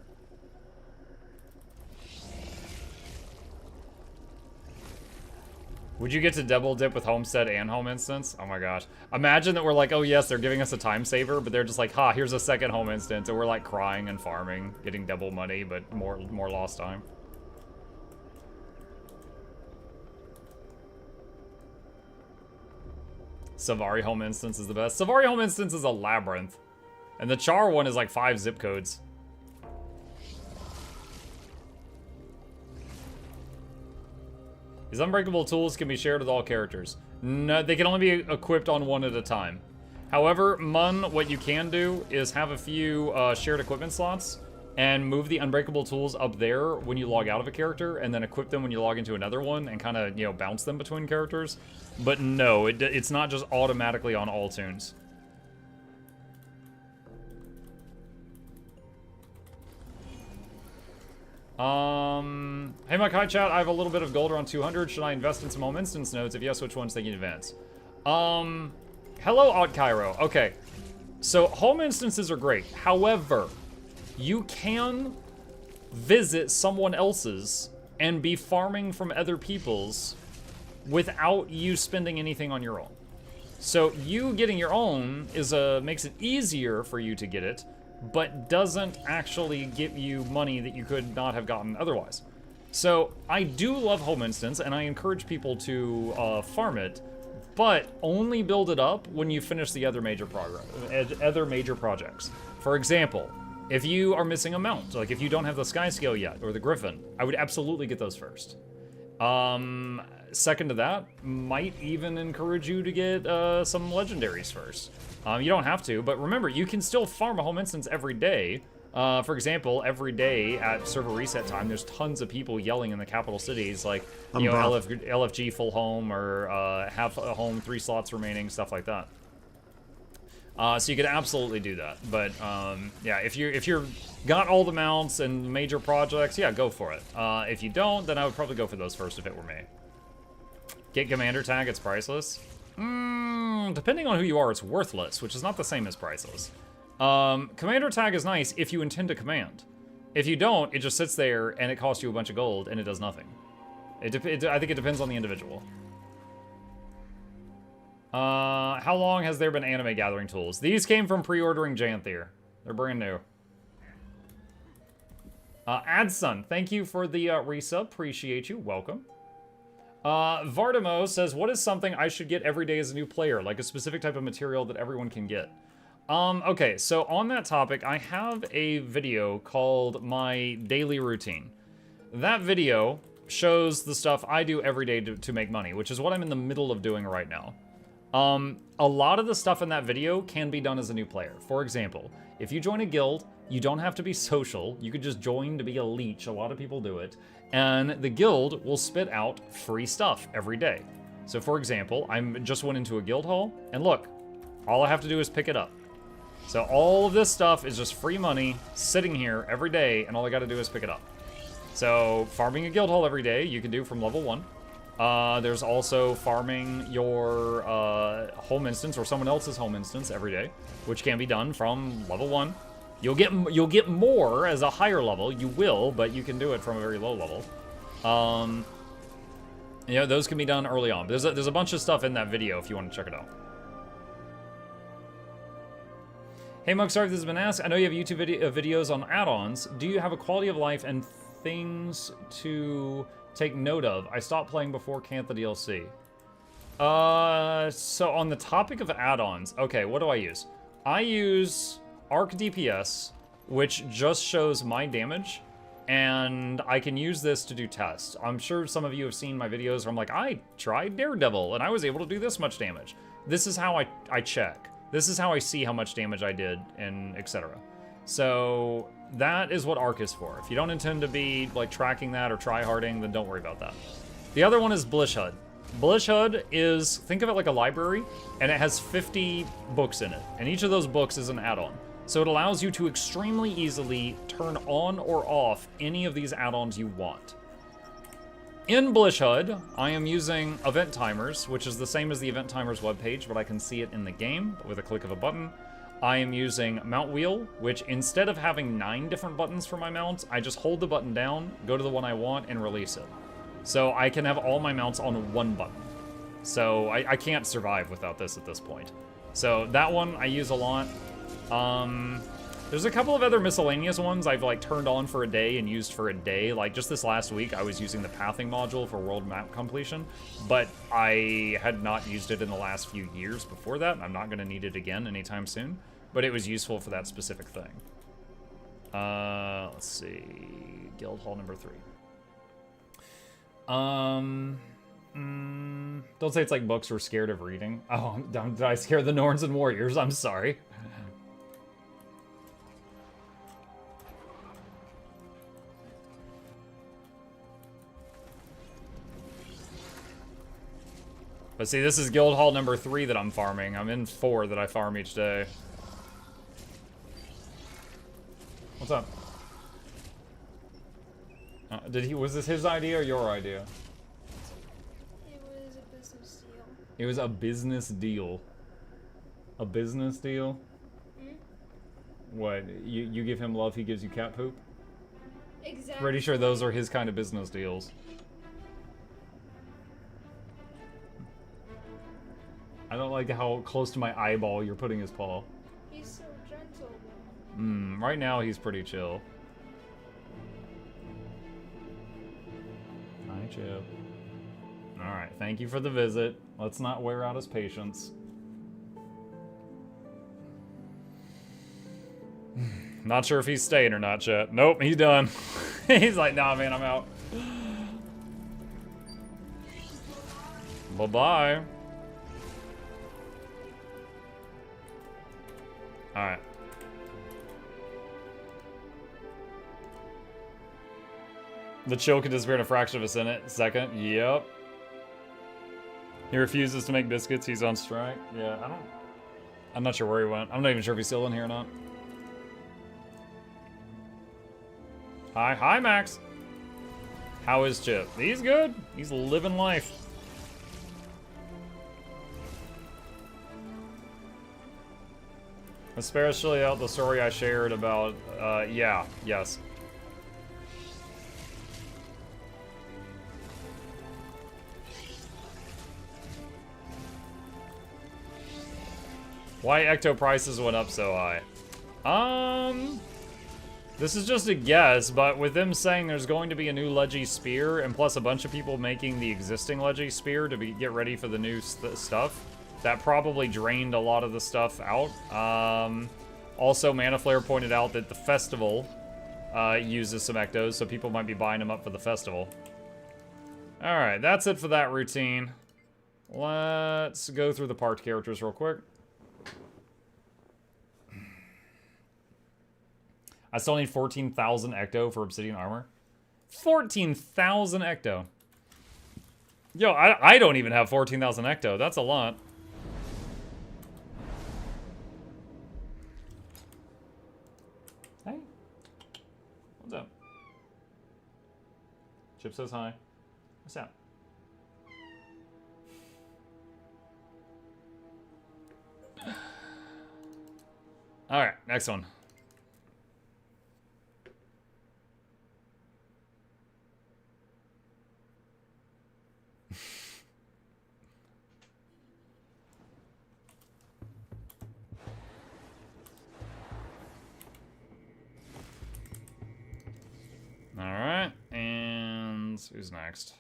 Would you get to double dip with Homestead and Home Instance? Oh my gosh. Imagine that we're like, oh yes, they're giving us a time saver, but they're just like, ha, here's a second Home Instance, and we're like crying and farming, getting double money, but more lost time. Savari Home Instance is the best. Savari Home Instance is a labyrinth. And the Char one is like 5 zip codes. These unbreakable tools can be shared with all characters. No, they can only be equipped on one at a time. However, Mun, what you can do is have a few shared equipment slots and move the unbreakable tools up there when you log out of a character, and then equip them when you log into another one, and kind of, you know, bounce them between characters. But no, it's not just automatically on all tunes. Hey, my hi chat, I have a little bit of gold around 200. Should I invest in some Home Instance nodes? If yes, which ones? Thank you in advance. Hello, Odd Cairo. Okay, so Home Instances are great. However, you can visit someone else's and be farming from other people's without you spending anything on your own. So you getting your own is makes it easier for you to get it, but doesn't actually give you money that you could not have gotten otherwise. So I do love Home Instance, and I encourage people to farm it, but only build it up when you finish the other major projects. For example, if you are missing a mount, like if you don't have the Sky Scale yet, or the Griffin, I would absolutely get those first. Second to that, might even encourage you to get some legendaries first. You don't have to, but remember, you can still farm a Home Instance every day. For example, every day at server reset time, there's tons of people yelling in the capital cities, like, you know, LFG full home, or half a home, 3 slots remaining, stuff like that. So you could absolutely do that. But yeah, if you're got all the mounts and major projects, yeah, go for it. If you don't, then I would probably go for those first if it were me. Get Commander Tag, it's priceless. Depending on who you are, it's worthless, which is not the same as priceless. Commander Tag is nice if you intend to command. If you don't, it just sits there and it costs you a bunch of gold and it does nothing. I think it depends on the individual. How long has there been anime gathering tools? These came from pre-ordering Janthier. They're brand new. Adson, thank you for the resub. Appreciate you. Welcome. Vardimo says, what is something I should get every day as a new player? Like a specific type of material that everyone can get. Okay, so on that topic, I have a video called My Daily Routine. That video shows the stuff I do every day to make money, which is what I'm in the middle of doing right now. A lot of the stuff in that video can be done as a new player. For example, if you join a guild, you don't have to be social. You could just join to be a leech. A lot of people do it. And the guild will spit out free stuff every day. So for example, I just went into a guild hall, and look, all I have to do is pick it up. So all of this stuff is just free money sitting here every day, and all I got to do is pick it up. So farming a guild hall every day, you can do from level 1. There's also farming your home instance or someone else's home instance every day, which can be done from level 1. You'll get more as a higher level. You will, but you can do it from a very low level. You know, those can be done early on. There's a bunch of stuff in that video if you want to check it out. Hey, Mug, sorry if this has been asked. I know you have YouTube videos on add-ons. Do you have a quality of life and things to take note of? I stopped playing before Cantha DLC. So on the topic of add-ons, okay, what do I use? I use Arc DPS, which just shows my damage, and I can use this to do tests. I'm sure some of you have seen my videos where I'm like, I tried Daredevil, and I was able to do this much damage. This is how I check. This is how I see how much damage I did, and etc. So that is what Arc is for. If you don't intend to be like tracking that or try-harding, then don't worry about that. The other one is Blishhud. Blishhud is, think of it like a library, and it has 50 books in it, and each of those books is an add-on. So it allows you to extremely easily turn on or off any of these add-ons you want. In Blishhud, I am using event timers, which is the same as the event timers webpage, but I can see it in the game with a click of a button. I am using Mount Wheel, which instead of having 9 different buttons for my mounts, I just hold the button down, go to the one I want, and release it. So I can have all my mounts on one button. So I can't survive without this at this point. So that one I use a lot. There's a couple of other miscellaneous ones I've like turned on for a day and used for a day. Like just this last week, I was using the pathing module for world map completion, but I had not used it in the last few years before that. I'm not gonna need it again anytime soon, but it was useful for that specific thing. Let's see, guild hall number 3. Don't say it's like books we're scared of reading. Oh, did I scare the Norns and Warriors? I'm sorry. But see, this is guild hall number 3 that I'm farming. I'm in 4 that I farm each day. What's up? Was this his idea or your idea? It was a business deal. It was a business deal. A business deal? Hmm? What? You give him love, he gives you cat poop? Exactly. Pretty sure those are his kind of business deals. I don't like how close to my eyeball you're putting his paw. He's so gentle. Right now he's pretty chill. Hi, Chip. Alright, thank you for the visit. Let's not wear out his patience. Not sure if he's staying or not, Chet. Nope, he's done. He's like, nah, man, I'm out. Bye-bye. Alright. The chill can disappear in a fraction of a second. Yep. He refuses to make biscuits. He's on strike. Yeah, I'm not sure where he went. I'm not even sure if he's still in here or not. Hi, Max. How is Chip? He's good. He's living life. Especially out the story I shared about, yes. Why Ecto prices went up so high? This is just a guess, but with them saying there's going to be a new Leggies spear, and plus a bunch of people making the existing Leggies spear to get ready for the new stuff, that probably drained a lot of the stuff out. Also, Manaflare pointed out that the festival uses some Ectos, so people might be buying them up for the festival. Alright, that's it for that routine. Let's go through the parked characters real quick. I still need 14,000 Ecto for Obsidian Armor. 14,000 Ecto. Yo, I don't even have 14,000 Ecto. That's a lot. Hey. What's up? Chip says hi. What's up? Alright, next one. Alright, and who's next?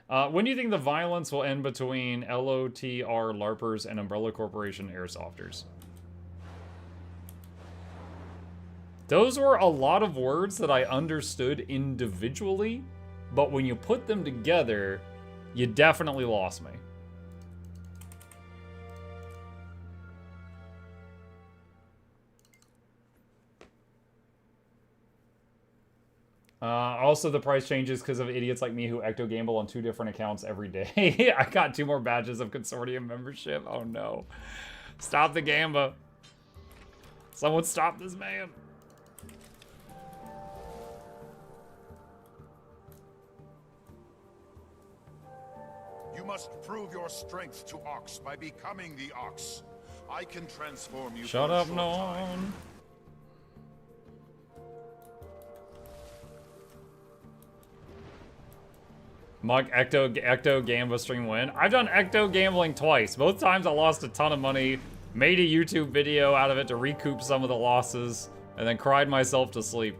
When do you think the violence will end between LOTR LARPers and Umbrella Corporation Airsofters? Those were a lot of words that I understood individually, but when you put them together, you definitely lost me. Also, the price changes because of idiots like me who ecto gamble on 2 different accounts every day. I got 2 more badges of consortium membership. Oh no. Stop the gamba. Someone stop this man. You must prove your strength to Ox by becoming the Ox. I can transform you. Shut up, Norn. Mug Ecto Gamba stream win. I've done Ecto gambling twice. Both times I lost a ton of money, made a YouTube video out of it to recoup some of the losses, and then cried myself to sleep.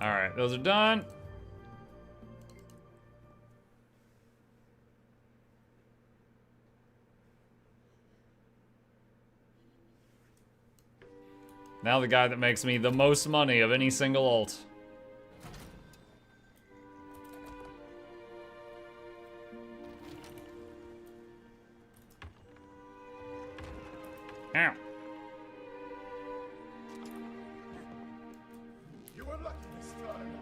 Alright, those are done. Now the guy that makes me the most money of any single ult. Ow. You were lucky this time.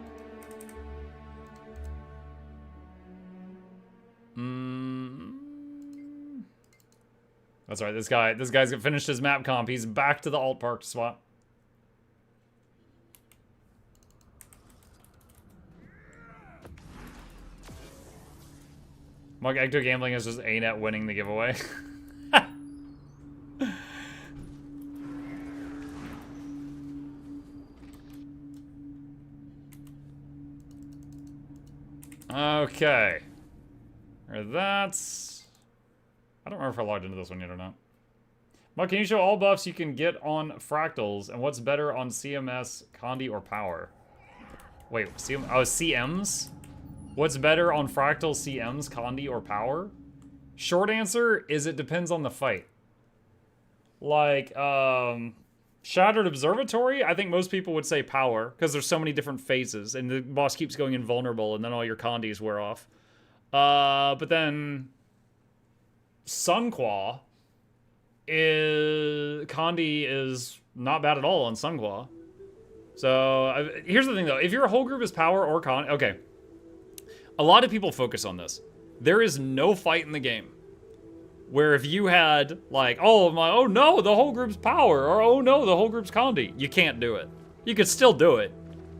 That's right, this guy's finished his map comp. He's back to the alt park to swap. Mug Ecto Gambling is just A-Net winning the giveaway. Okay. That's... I don't remember if I logged into this one yet or not. Mug, can you show all buffs you can get on fractals and what's better on CMS, Condi, or Power? Wait, CMs? What's better on fractals, CMs, Condi, or Power? Short answer is it depends on the fight. Like, Shattered Observatory, I think most people would say Power, because there's so many different phases, and the boss keeps going invulnerable, and then all your Condis wear off. But then... Sunquaw is... Condi is not bad at all on Sunquaw. So, here's the thing, though. If your whole group is Power or Condi... Okay. A lot of people focus on this. There is no fight in the game where if you had, like, oh no, the whole group's Power, or oh no, the whole group's Condi, you can't do it. You could still do it.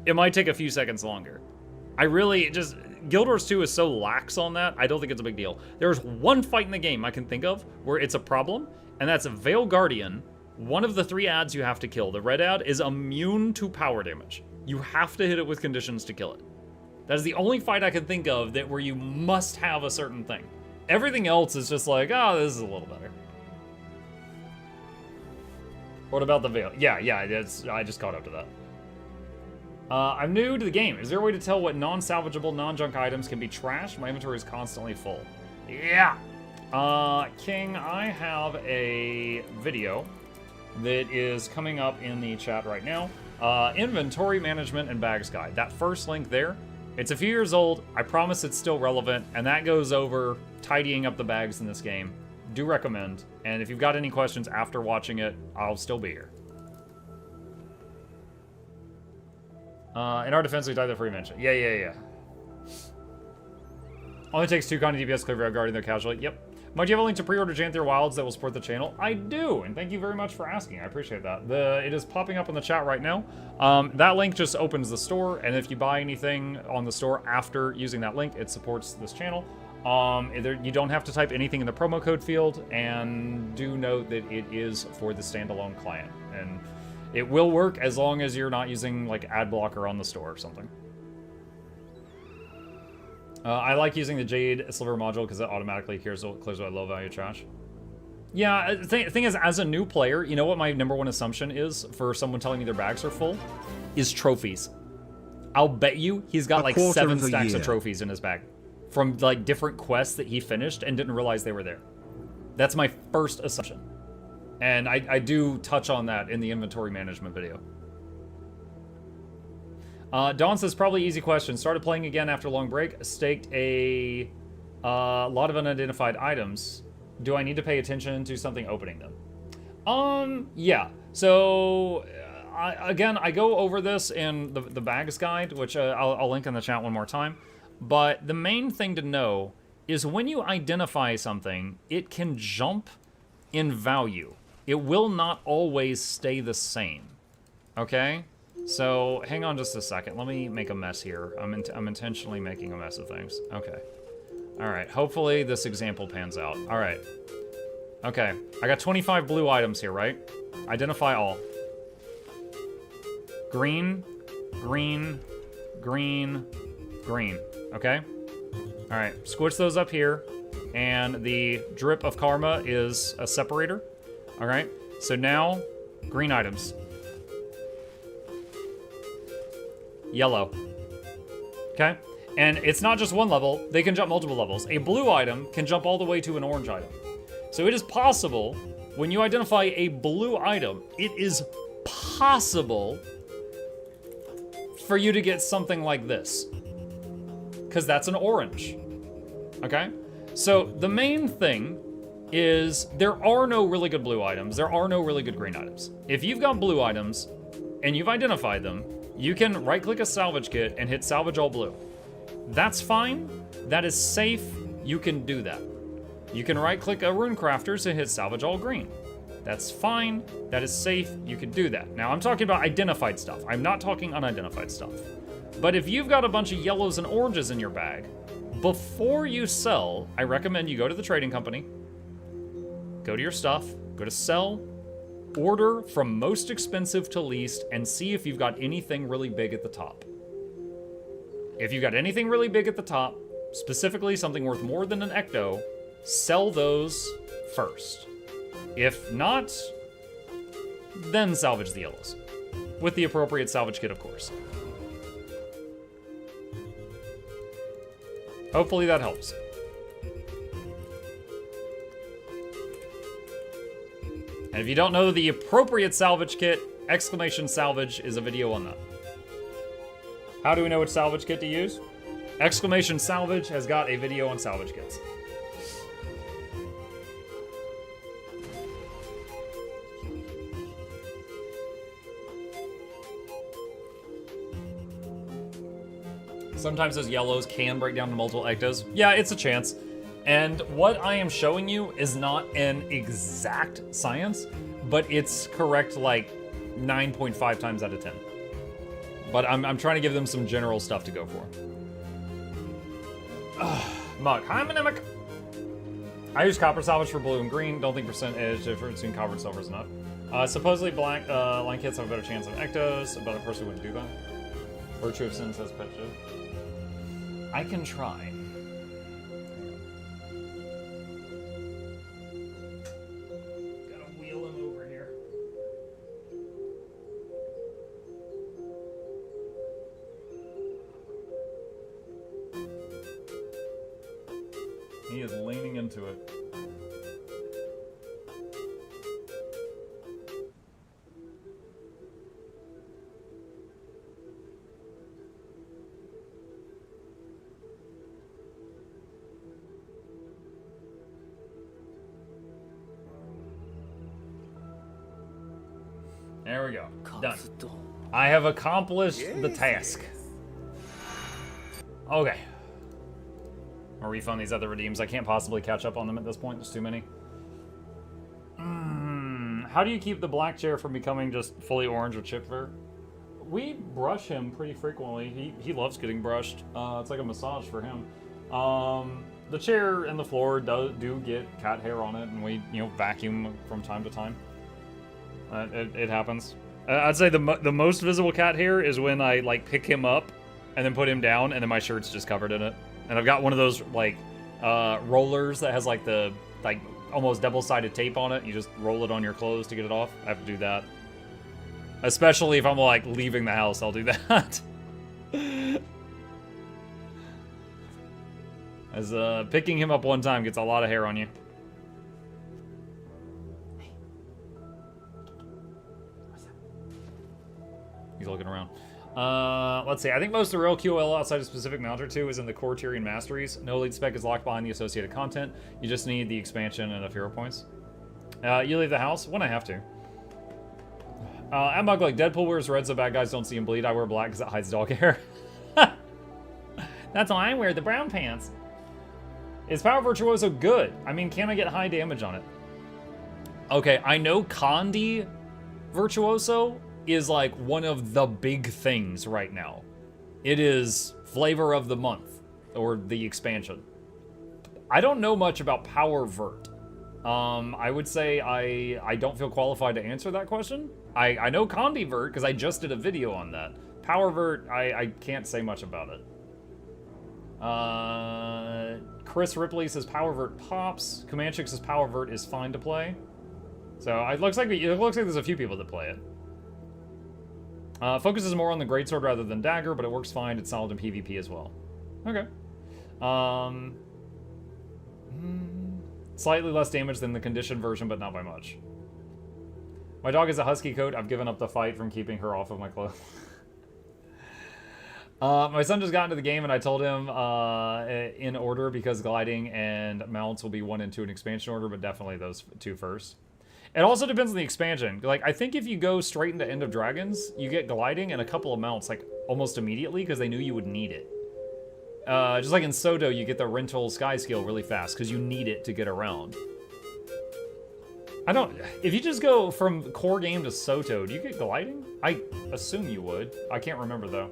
It might take a few seconds longer. Guild Wars 2 is so lax on that, I don't think it's a big deal. There's one fight in the game I can think of where it's a problem, and that's a Veil Guardian. One of the 3 ads you have to kill, the red ad, is immune to power damage. You have to hit it with conditions to kill it. That is the only fight I can think of where you must have a certain thing. Everything else is just like, oh, this is a little better. What about the Veil? Yeah, I just caught up to that. I'm new to the game. Is there a way to tell what non-salvageable, non-junk items can be trashed? My inventory is constantly full. Yeah! King, I have a video that is coming up in the chat right now. Inventory management and bags guide. That first link there, it's a few years old. I promise it's still relevant, and that goes over tidying up the bags in this game. Do recommend, and if you've got any questions after watching it, I'll still be here. In our defense, we died the free mention. Yeah. Only takes 2 Condi DPS clear guarding their casually. Yep. Might you have a link to pre-order Janther Wilds that will support the channel? I do, and thank you very much for asking. I appreciate that. It is popping up in the chat right now. That link just opens the store, and if you buy anything on the store after using that link, it supports this channel. You don't have to type anything in the promo code field, and do note that it is for the standalone client. And it will work as long as you're not using like ad blocker on the store or something. I like using the Jade Sliver module because it automatically clears away low value trash. Yeah, the thing is, as a new player, you know what my #1 assumption is for someone telling me their bags are full? Is trophies. I'll bet you he's got like 7 stacks of trophies in his bag from like different quests that he finished and didn't realize they were there. That's my first assumption. And I do touch on that in the inventory management video. Dawn says, probably easy question. Started playing again after a long break. Staked a lot of unidentified items. Do I need to pay attention to something opening them? Yeah. So, I go over this in the bags guide, which I'll link in the chat one more time. But the main thing to know is when you identify something, it can jump in value. It will not always stay the same. Okay? So, hang on just a second. Let me make a mess here. I'm intentionally making a mess of things. Okay. Alright, hopefully this example pans out. Alright. Okay, I got 25 blue items here, right? Identify all. Green, green, green, green. Okay? Alright, switch those up here. And the drip of karma is a separator. Alright, so now, green items. Yellow. Okay? And it's not just one level, they can jump multiple levels. A blue item can jump all the way to an orange item. So it is possible, when you identify a blue item, it is possible for you to get something like this. Because that's an orange. Okay? So the main thing is there are no really good blue items. There are no really good green items. If you've got blue items and you've identified them, you can right-click a salvage kit and hit salvage all blue. That's fine. That is safe. You can do that. You can right-click a rune crafters and hit salvage all green. That's fine. That is safe. You can do that. Now, I'm talking about identified stuff. I'm not talking unidentified stuff. But if you've got a bunch of yellows and oranges in your bag, before you sell, I recommend you go to the trading company, go to your stuff, go to sell, order from most expensive to least, and see if you've got anything really big at the top. If you've got anything really big at the top, specifically something worth more than an ecto, sell those first. If not, then salvage the yellows. With the appropriate salvage kit, of course. Hopefully that helps. And if you don't know the appropriate salvage kit, exclamation salvage is a video on that. How do we know which salvage kit to use? Exclamation salvage has got a video on salvage kits. Sometimes those yellows can break down to multiple ectos. Yeah, it's a chance. And what I am showing you is not an exact science, but it's correct like 9.5 times out of 10. But I'm trying to give them some general stuff to go for. Mug. Hi, Mnemonic. I use copper salvage for blue and green. Don't think percentage difference between copper and silver is enough. Supposedly black line kits have a better chance of ectos, but I personally wouldn't do that. Virtue of Sin says pet shit. I can try. Gotta wheel him over here. He is leaning into it. There we go. Done. I have accomplished the task. Okay. I'll refund these other redeems. I can't possibly catch up on them at this point. There's too many. How do you keep the black chair from becoming just fully orange with chip fur? We brush him pretty frequently. He loves getting brushed. It's like a massage for him. The chair and the floor do get cat hair on it, and we vacuum from time to time. It happens. I'd say the most visible cat hair is when I like pick him up and then put him down, and then my shirt's just covered in it. And I've got one of those like rollers that has like the almost double-sided tape on it. You just roll it on your clothes to get it off. I have to do that. Especially if I'm like leaving the house, I'll do that. As picking him up one time gets a lot of hair on you. He's looking around. Let's see. I think most of the real QOL outside of specific mount or two is in the core Tyrian Masteries. No lead spec is locked behind the associated content. You just need the expansion and enough hero points. You leave the house? When I have to. I'm like Deadpool wears red so bad guys don't see him bleed. I wear black because it hides dog hair. That's why I wear the brown pants. Is Power Virtuoso good? I mean, can I get high damage on it? Okay, I know Condi Virtuoso is like one of the big things right now. It is flavor of the month, or the expansion. I don't know much about power vert. I would say I don't feel qualified to answer that question. I know Condi vert because I just did a video on that. Power vert, I can't say much about it. Chris Ripley says power vert pops. Comanchik says power vert is fine to play. So it looks like there's a few people that play it. Focuses more on the greatsword rather than dagger, but it works fine. It's solid in PvP as well. Okay. Slightly less damage than the conditioned version, but not by much. My dog is a husky coat. I've given up the fight from keeping her off of my clothes. My son just got into the game, and I told him in order because gliding and mounts will be 1 and 2 in expansion order, but definitely those 2 first. It also depends on the expansion. Like, I think if you go straight into End of Dragons, you get gliding and a couple of mounts, like, almost immediately because they knew you would need it. Just like in Soto, you get the rental sky skill really fast because you need it to get around. If you just go from core game to Soto, do you get gliding? I assume you would. I can't remember though.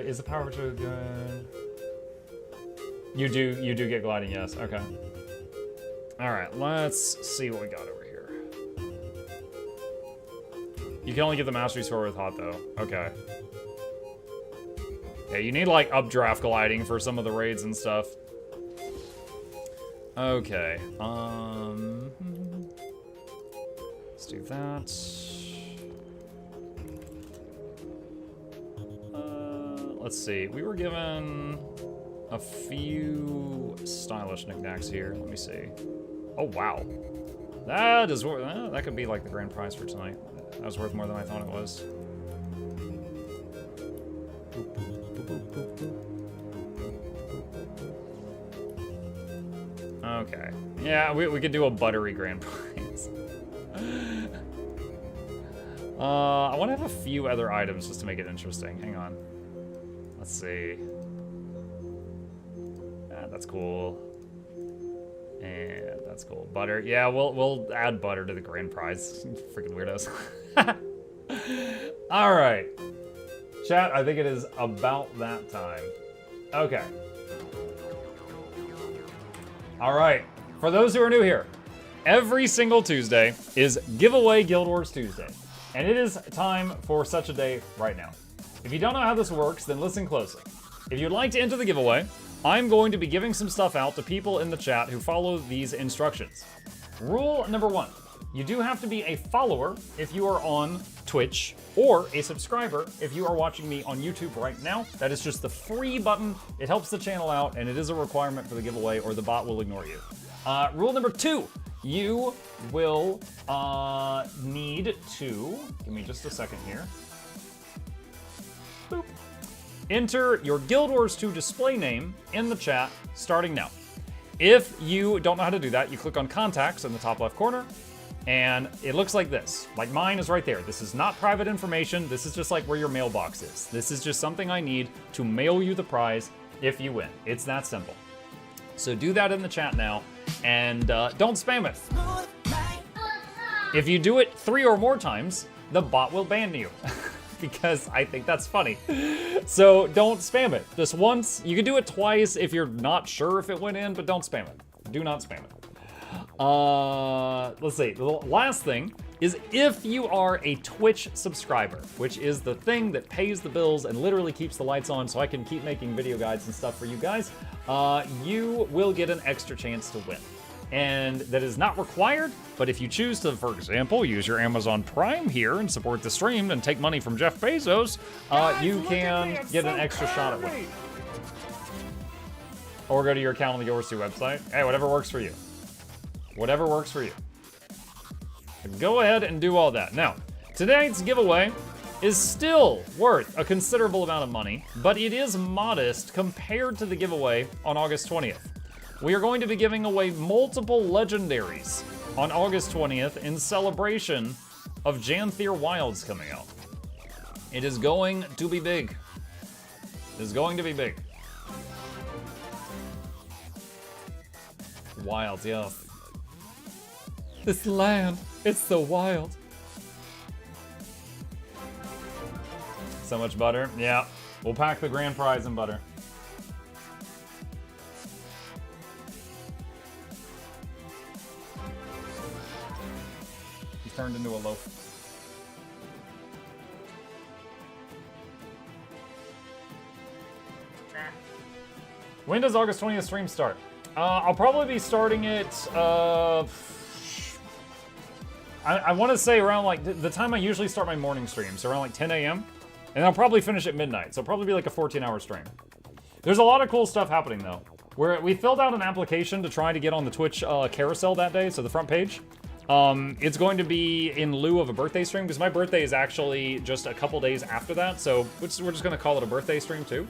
Is the power too good? You do get gliding, yes. Okay. All right, let's see what we got over here. You can only get the mastery sword with hot though. Okay. Yeah, you need like updraft gliding for some of the raids and stuff. Okay. Let's do that. Let's see. We were given a few stylish knickknacks here. Let me see. Oh wow, that is that could be like the grand prize for tonight. That was worth more than I thought it was. Okay. Yeah, we could do a buttery grand prize. I want to have a few other items just to make it interesting. Hang on. Let's see. That's cool. And that's cool. Butter. Yeah, we'll add butter to the grand prize. Freaking weirdos. All right. Chat, I think it is about that time. Okay. All right. For those who are new here, every single Tuesday is Giveaway Guild Wars Tuesday. And it is time for such a day right now. If you don't know how this works, then listen closely. If you'd like to enter the giveaway, I'm going to be giving some stuff out to people in the chat who follow these instructions. Rule number 1, you do have to be a follower if you are on Twitch, or a subscriber if you are watching me on YouTube right now. That is just the free button. It helps the channel out, and it is a requirement for the giveaway, or the bot will ignore you. Rule number 2, you will need to, give me just a second here. Boop. Enter your Guild Wars 2 display name in the chat starting now. If you don't know how to do that, you click on contacts in the top left corner, and it looks like this. Like mine is right there. This is not private information. This is just like where your mailbox is. This is just something I need to mail you the prize if you win. It's that simple. So do that in the chat now, and don't spam it. If you do it 3 or more times, the bot will ban you. Because I think that's funny. So don't spam it. Just once. You can do it twice if you're not sure if it went in, but don't spam it. Do not spam it. Let's see. The last thing is if you are a Twitch subscriber, which is the thing that pays the bills and literally keeps the lights on so I can keep making video guides and stuff for you guys, you will get an extra chance to win. And that is not required, but if you choose to, for example, use your Amazon Prime here and support the stream and take money from Jeff Bezos, you can get an extra shot at winning. Or go to your account on the GW2 website. Hey, whatever works for you. Whatever works for you. Go ahead and do all that. Now, tonight's giveaway is still worth a considerable amount of money, but it is modest compared to the giveaway on August 20th. We are going to be giving away multiple legendaries on August 20th in celebration of Janthier Wilds coming out. It is going to be big. It is going to be big. Wilds, yes. This land, it's so wild. So much butter, yeah. We'll pack the grand prize in butter. He's turned into a loaf. When does August 20th stream start? I'll probably be starting it, I want to say around like the time I usually start my morning streams, around like 10 a.m. And I'll probably finish at midnight, so it'll probably be like a 14-hour stream. There's a lot of cool stuff happening though. We filled out an application to try to get on the Twitch carousel that day, so the front page. It's going to be in lieu of a birthday stream, because my birthday is actually just a couple days after that, so we're just going to call it a birthday stream too.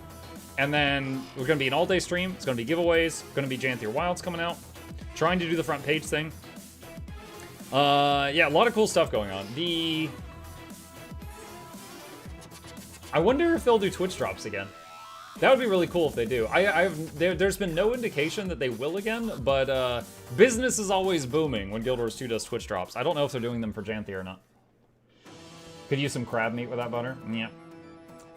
And then we're going to be an all-day stream. It's going to be giveaways. Going to be Janthier Wilds coming out. Trying to do the front page thing. Yeah, a lot of cool stuff going on. I wonder if they'll do Twitch drops again. That would be really cool if they do. There's been no indication that they will again, but business is always booming when Guild Wars 2 does Twitch drops. I don't know if they're doing them for Janthier or not. Could use some crab meat with that butter. Yeah.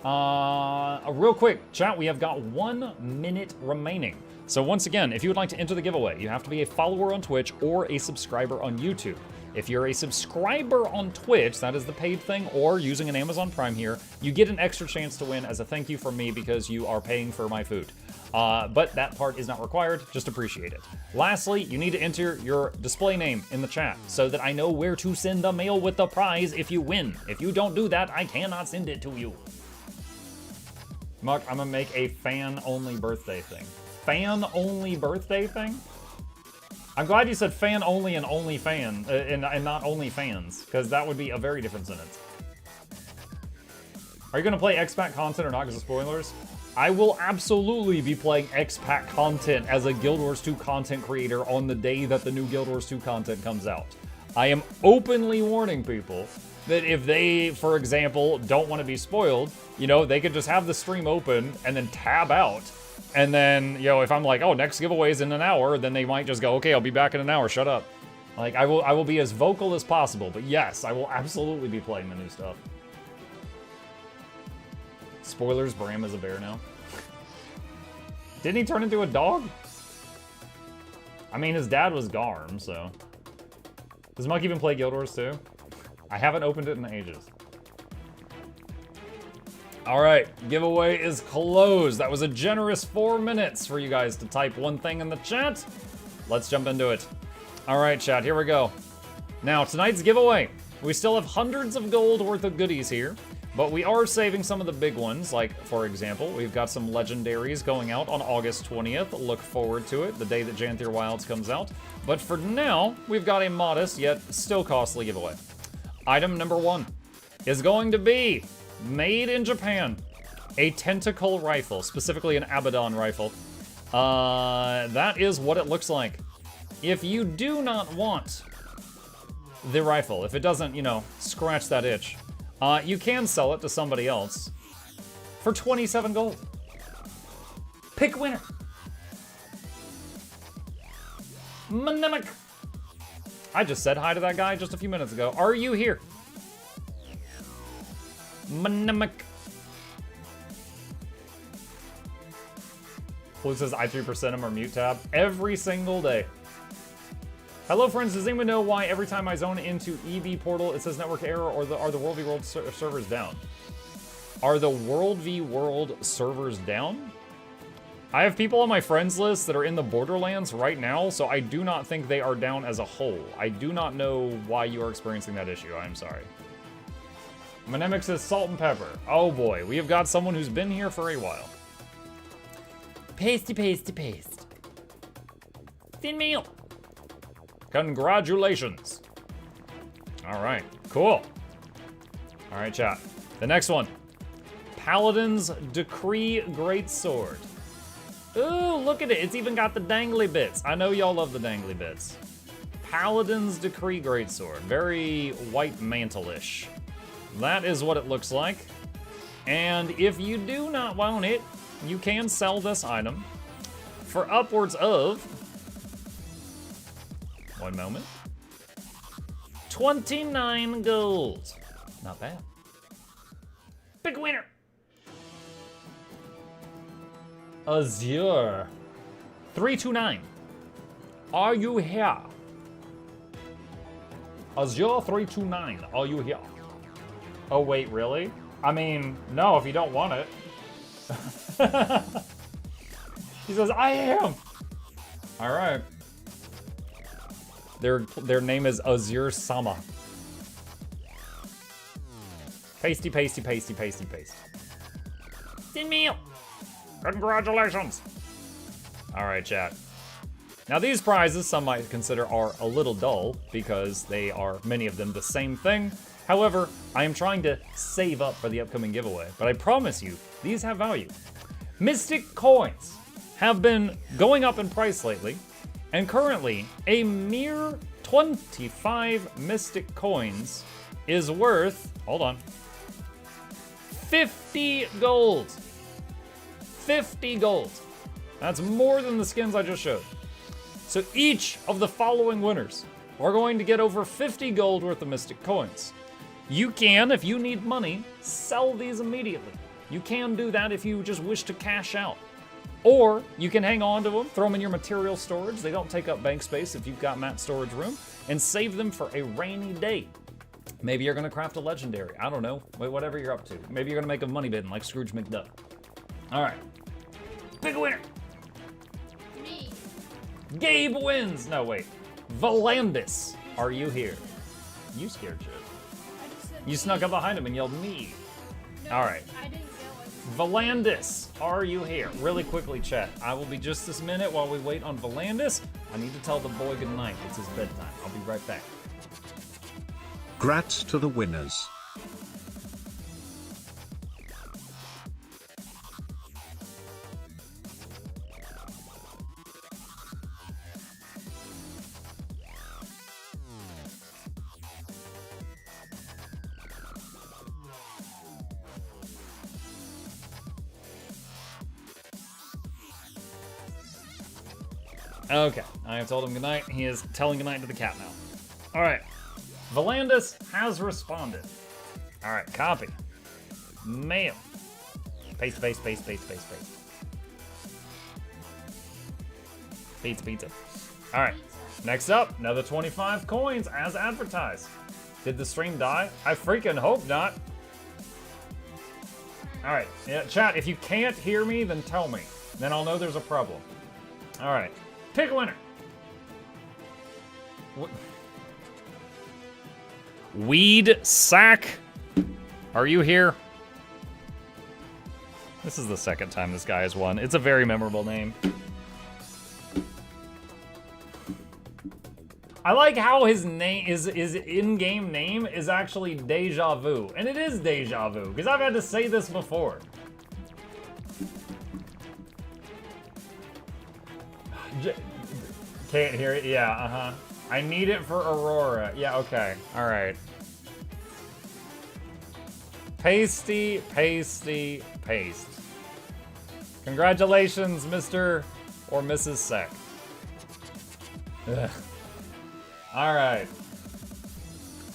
Real quick, chat, we have got 1 minute remaining. So once again, if you would like to enter the giveaway, you have to be a follower on Twitch or a subscriber on YouTube. If you're a subscriber on Twitch, that is the paid thing, or using an Amazon Prime here, you get an extra chance to win as a thank you from me because you are paying for my food. But that part is not required, just appreciate it. Lastly, you need to enter your display name in the chat so that I know where to send the mail with the prize if you win. If you don't do that, I cannot send it to you. Muck, I'm gonna make a fan-only birthday thing. Fan-only birthday thing? I'm glad you said fan-only and only fan, and not only fans, because that would be a very different sentence. Are you gonna play X-Pack content or not because of spoilers? I will absolutely be playing X-Pack content as a Guild Wars 2 content creator on the day that the new Guild Wars 2 content comes out. I am openly warning people that if they, for example, don't want to be spoiled, you know, they could just have the stream open and then tab out. And then, you know, if I'm like, oh, next giveaway is in an hour, then they might just go, okay, I'll be back in an hour, shut up. Like, I will be as vocal as possible, but yes, I will absolutely be playing the new stuff. Spoilers, Bram is a bear now. Didn't he turn into a dog? I mean, his dad was Garm, so. Does Muck even play Guild Wars 2? I haven't opened it in ages. All right, giveaway is closed. That was a generous 4 minutes for you guys to type one thing in the chat. Let's jump into it. All right, chat, here we go. Now, tonight's giveaway. We still have hundreds of gold worth of goodies here, but we are saving some of the big ones. Like, for example, we've got some legendaries going out on August 20th. Look forward to it, the day that Janthier Wilds comes out. But for now, we've got a modest yet still costly giveaway. Item number 1 is going to be made in Japan, a tentacle rifle, specifically an Abaddon rifle. That is what it looks like. If you do not want the rifle, if it doesn't, you know, scratch that itch, you can sell it to somebody else for 27 gold. Pick winner. Manemic. I just said hi to that guy just a few minutes ago. Are you here? Manemic. Blue says I 3% him or mute tab every single day. Hello friends, does anyone know why every time I zone into EV portal it says network error, or are the World v World servers down? Are the World v World servers down? I have people on my friends list that are in the Borderlands right now, so I do not think they are down as a whole. I do not know why you are experiencing that issue. I'm sorry. Manemic says salt and pepper. Oh boy, we have got someone who's been here for a while. Pasty, pasty, paste. Thin meal. Congratulations. All right, cool. All right, chat. The next one. Paladin's Decree Greatsword. Ooh, look at it. It's even got the dangly bits. I know y'all love the dangly bits. Paladin's Decree Greatsword. Very white mantle-ish. That is what it looks like. And if you do not want it, you can sell this item for upwards of, one moment, 29 gold. Not bad. Big winner. Azure. 329. Are you here? Azure 329. Are you here? Oh, wait, really? I mean, no, if you don't want it. He says, I am. All right. Their name is Azure Sama. Pasty, pasty, pasty, pasty, paste. Send me up. Congratulations. All right, chat. Now these prizes, some might consider are a little dull because they are, many of them, the same thing. However, I am trying to save up for the upcoming giveaway, but I promise you, these have value. Mystic coins have been going up in price lately, and currently, a mere 25 Mystic coins is worth, hold on, 50 gold. 50 gold. That's more than the skins I just showed. So each of the following winners are going to get over 50 gold worth of Mystic coins. You can, if you need money, sell these immediately. You can do that if you just wish to cash out. Or you can hang on to them, throw them in your material storage. They don't take up bank space if you've got mat storage room, and save them for a rainy day. Maybe you're gonna craft a legendary. I don't know, whatever you're up to. Maybe you're gonna make a money bin like Scrooge McDuck. All right, pick a winner. Me. Gabe wins. No, wait. Volandis, are you here? You scared shit. You snuck up behind him and yelled me. No, all right. I didn't yell. Volandis, are you here? Really quickly, chat. I will be just this minute while we wait on Volandis. I need to tell the boy goodnight. It's his bedtime. I'll be right back. Grats to the winners. Okay, I have told him goodnight. He is telling goodnight to the cat now. All right, Volandis has responded. All right, copy. Mail. Paste, paste, paste, paste, paste, paste. Pizza, pizza. All right, next up, another 25 coins as advertised. Did the stream die? I freaking hope not. All right, yeah, chat, if you can't hear me, then tell me. Then I'll know there's a problem. All right. Pick a winner. Weed Sack, are you here? This is the second time this guy has won. It's a very memorable name. I like how his name his in-game name is actually Deja Vu, and it is Deja Vu because I've had to say this before. Can't hear it? Yeah, I need it for Aurora. Yeah, okay. All right. Pasty, pasty, paste. Congratulations, Mr. or Mrs. Sec. Ugh. All right.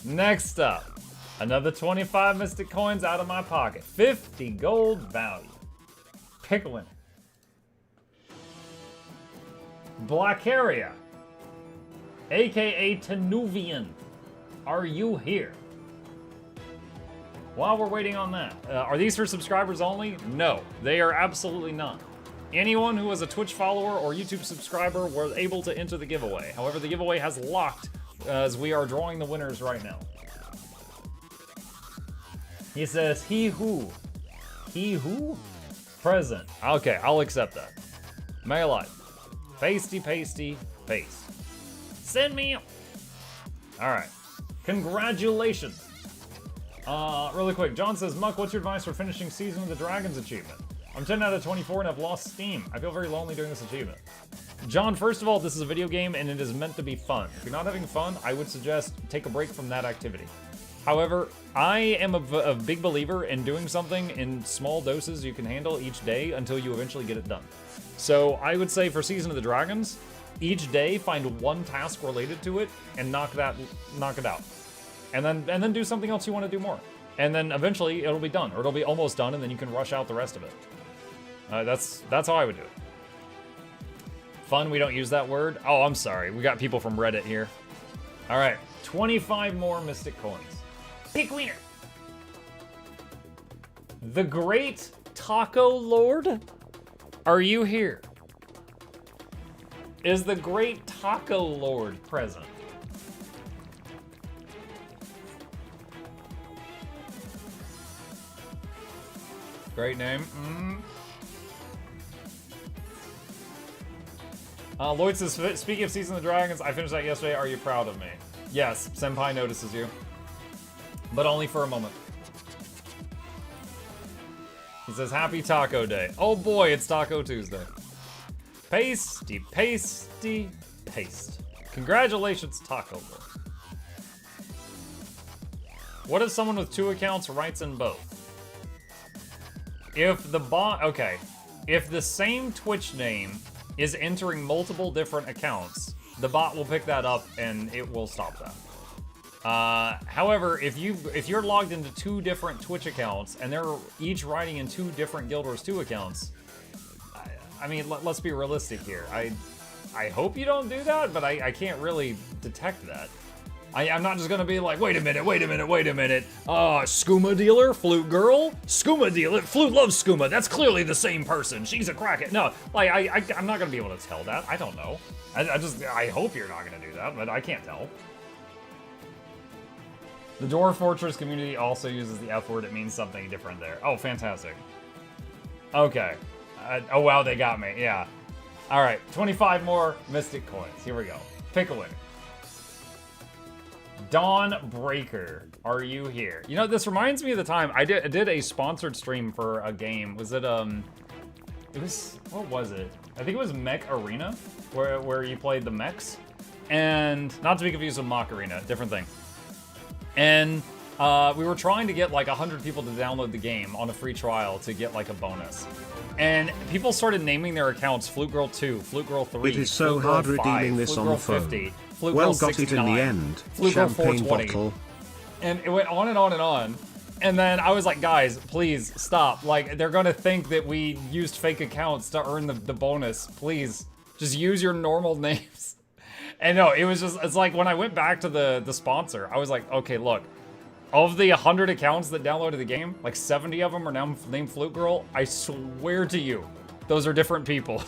Next up, another 25 Mystic coins out of my pocket. 50 gold value. Pick a winner. Blackaria, aka Tenuvian, are you here? While we're waiting on that, are these for subscribers only? No, they are absolutely not. Anyone who is a Twitch follower or YouTube subscriber was able to enter the giveaway. However, the giveaway has locked as we are drawing the winners right now. He says, he who? Present. Okay, I'll accept that. Mail live. Pasty, pasty, paste. Send me. All right. Congratulations. Really quick. John says, Muck, what's your advice for finishing Season of the Dragons achievement? I'm 10 out of 24 and I've lost steam. I feel very lonely doing this achievement. John, first of all, this is a video game and it is meant to be fun. If you're not having fun, I would suggest take a break from that activity. However, I am a big believer in doing something in small doses you can handle each day until you eventually get it done. So I would say for Season of the Dragons, each day find one task related to it and knock it out. And then do something else you want to do more. And then eventually it'll be done, or it'll be almost done, and then you can rush out the rest of it. That's how I would do it. Fun, we don't use that word. Oh, I'm sorry. We got people from Reddit here. All right, 25 more Mystic Coins. Pick winner. The Great Taco Lord, are you here? Is the Great Taco Lord present? Great name. Lloyd says, speaking of Season of the Dragons, I finished that yesterday. Are you proud of me? Yes, Senpai notices you. But only for a moment. He says, happy Taco Day. Oh boy, it's Taco Tuesday. Pasty, pasty, paste. Congratulations, Taco Lord. What if someone with 2 accounts writes in both? If the bot, okay. If the same Twitch name is entering multiple different accounts, the bot will pick that up and it will stop that. However, if you're logged into 2 different Twitch accounts and they're each writing in 2 different Guild Wars 2 accounts, I mean, let's be realistic here. I hope you don't do that, but I can't really detect that. I'm not just gonna be like, wait a minute. Skooma dealer, flute girl, skooma dealer, flute loves skooma. That's clearly the same person. She's a crackhead. No, like I'm not gonna be able to tell that. I don't know. I hope you're not gonna do that, but I can't tell. The Dwarf Fortress community also uses the F word. It means something different there. Oh, fantastic. Okay. Oh wow, they got me. Yeah. All right, 25 more Mystic Coins. Here we go. Pick a winner. Dawn Breaker, are you here? You know, this reminds me of the time I did a sponsored stream for a game. Was it what was it? I think it was Mech Arena, where you played the mechs, and not to be confused with Mock Arena, different thing. And we were trying to get like 100 people to download the game on a free trial to get like a bonus. And people started naming their accounts Flute Girl 2, Flute Girl 3, It is so Flute Girl hard 5, redeeming this Flute on Girl the phone. 50, Flute Well, Girl got it 69, in the end. Flute Girl Champagne 420. bottle. And it went on and on and on. And then I was like, guys, please stop. Like, they're gonna think that we used fake accounts to earn the bonus. Please, just use your normal names. And no, it's like when I went back to the sponsor, I was like, okay, look. Of the 100 accounts that downloaded the game, like 70 of them are now named Flute Girl. I swear to you, those are different people.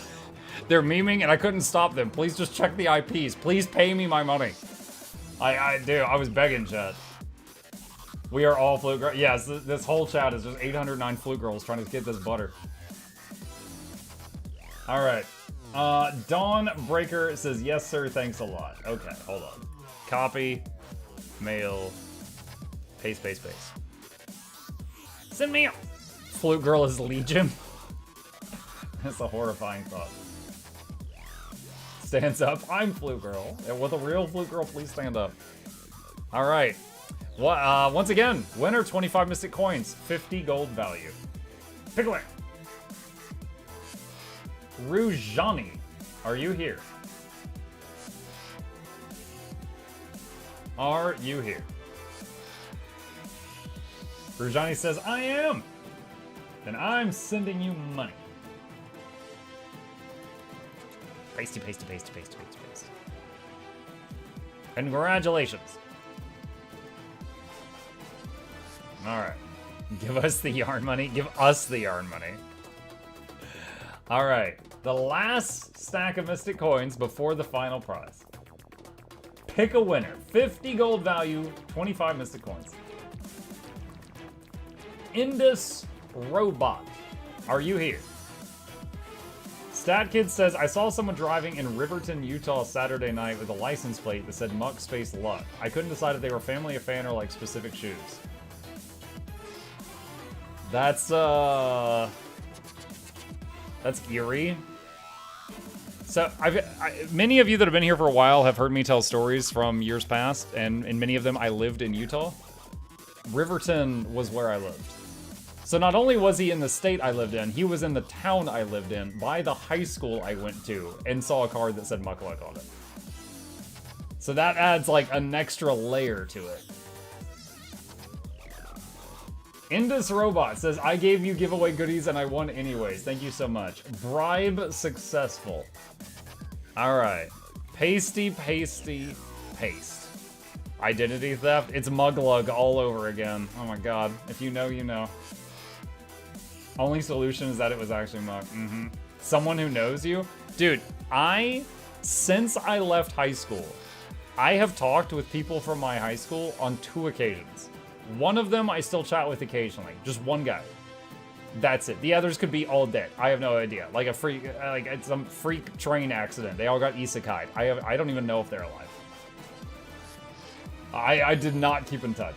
They're memeing and I couldn't stop them. Please just check the IPs. Please pay me my money. I was begging, chat. We are all Flute Girls. Yes, this whole chat is just 809 Flute Girls trying to get this butter. All right. Dawn Breaker says, yes, sir, thanks a lot. Okay, hold on. Copy, mail, paste. Send me a Flute Girl is Legion. That's a horrifying thought. Stands up. I'm Flute Girl. And with a real Flute Girl, please stand up. All right. Well, once again, winner 25 Mystic Coins, 50 gold value. Pick a winner. Rujani, are you here? Are you here? Rujani says, I am. Then I'm sending you money. Pasty. Congratulations. Alright. Give us the yarn money. Give us the yarn money. Alright. The last stack of Mystic Coins before the final prize. Pick a winner. 50 gold value, 25 Mystic Coins. Indus Robot, are you here? Stat Kid says, I saw someone driving in Riverton, Utah Saturday night with a license plate that said Muck Space Luck. I couldn't decide if they were family, a fan, or like specific shoes. That's eerie. So many of you that have been here for a while have heard me tell stories from years past, and in many of them I lived in Utah. Riverton was where I lived. So not only was he in the state I lived in, he was in the town I lived in by the high school I went to and saw a card that said Mukluk on it. So that adds like an extra layer to it. Indus Robot says, I gave you giveaway goodies and I won anyways. Thank you so much. Bribe successful. All right. Pasty, pasty, paste. Identity theft. It's Muglug all over again. Oh my god. If you know, you know. Only solution is that it was actually Mug. Someone who knows you? Dude, since I left high school, I have talked with people from my high school on 2 occasions. One of them I still chat with occasionally. Just one guy. That's it. The others could be all dead. I have no idea. Like a freak, like some freak train accident. They all got isekai'd. I don't even know if they're alive. I did not keep in touch.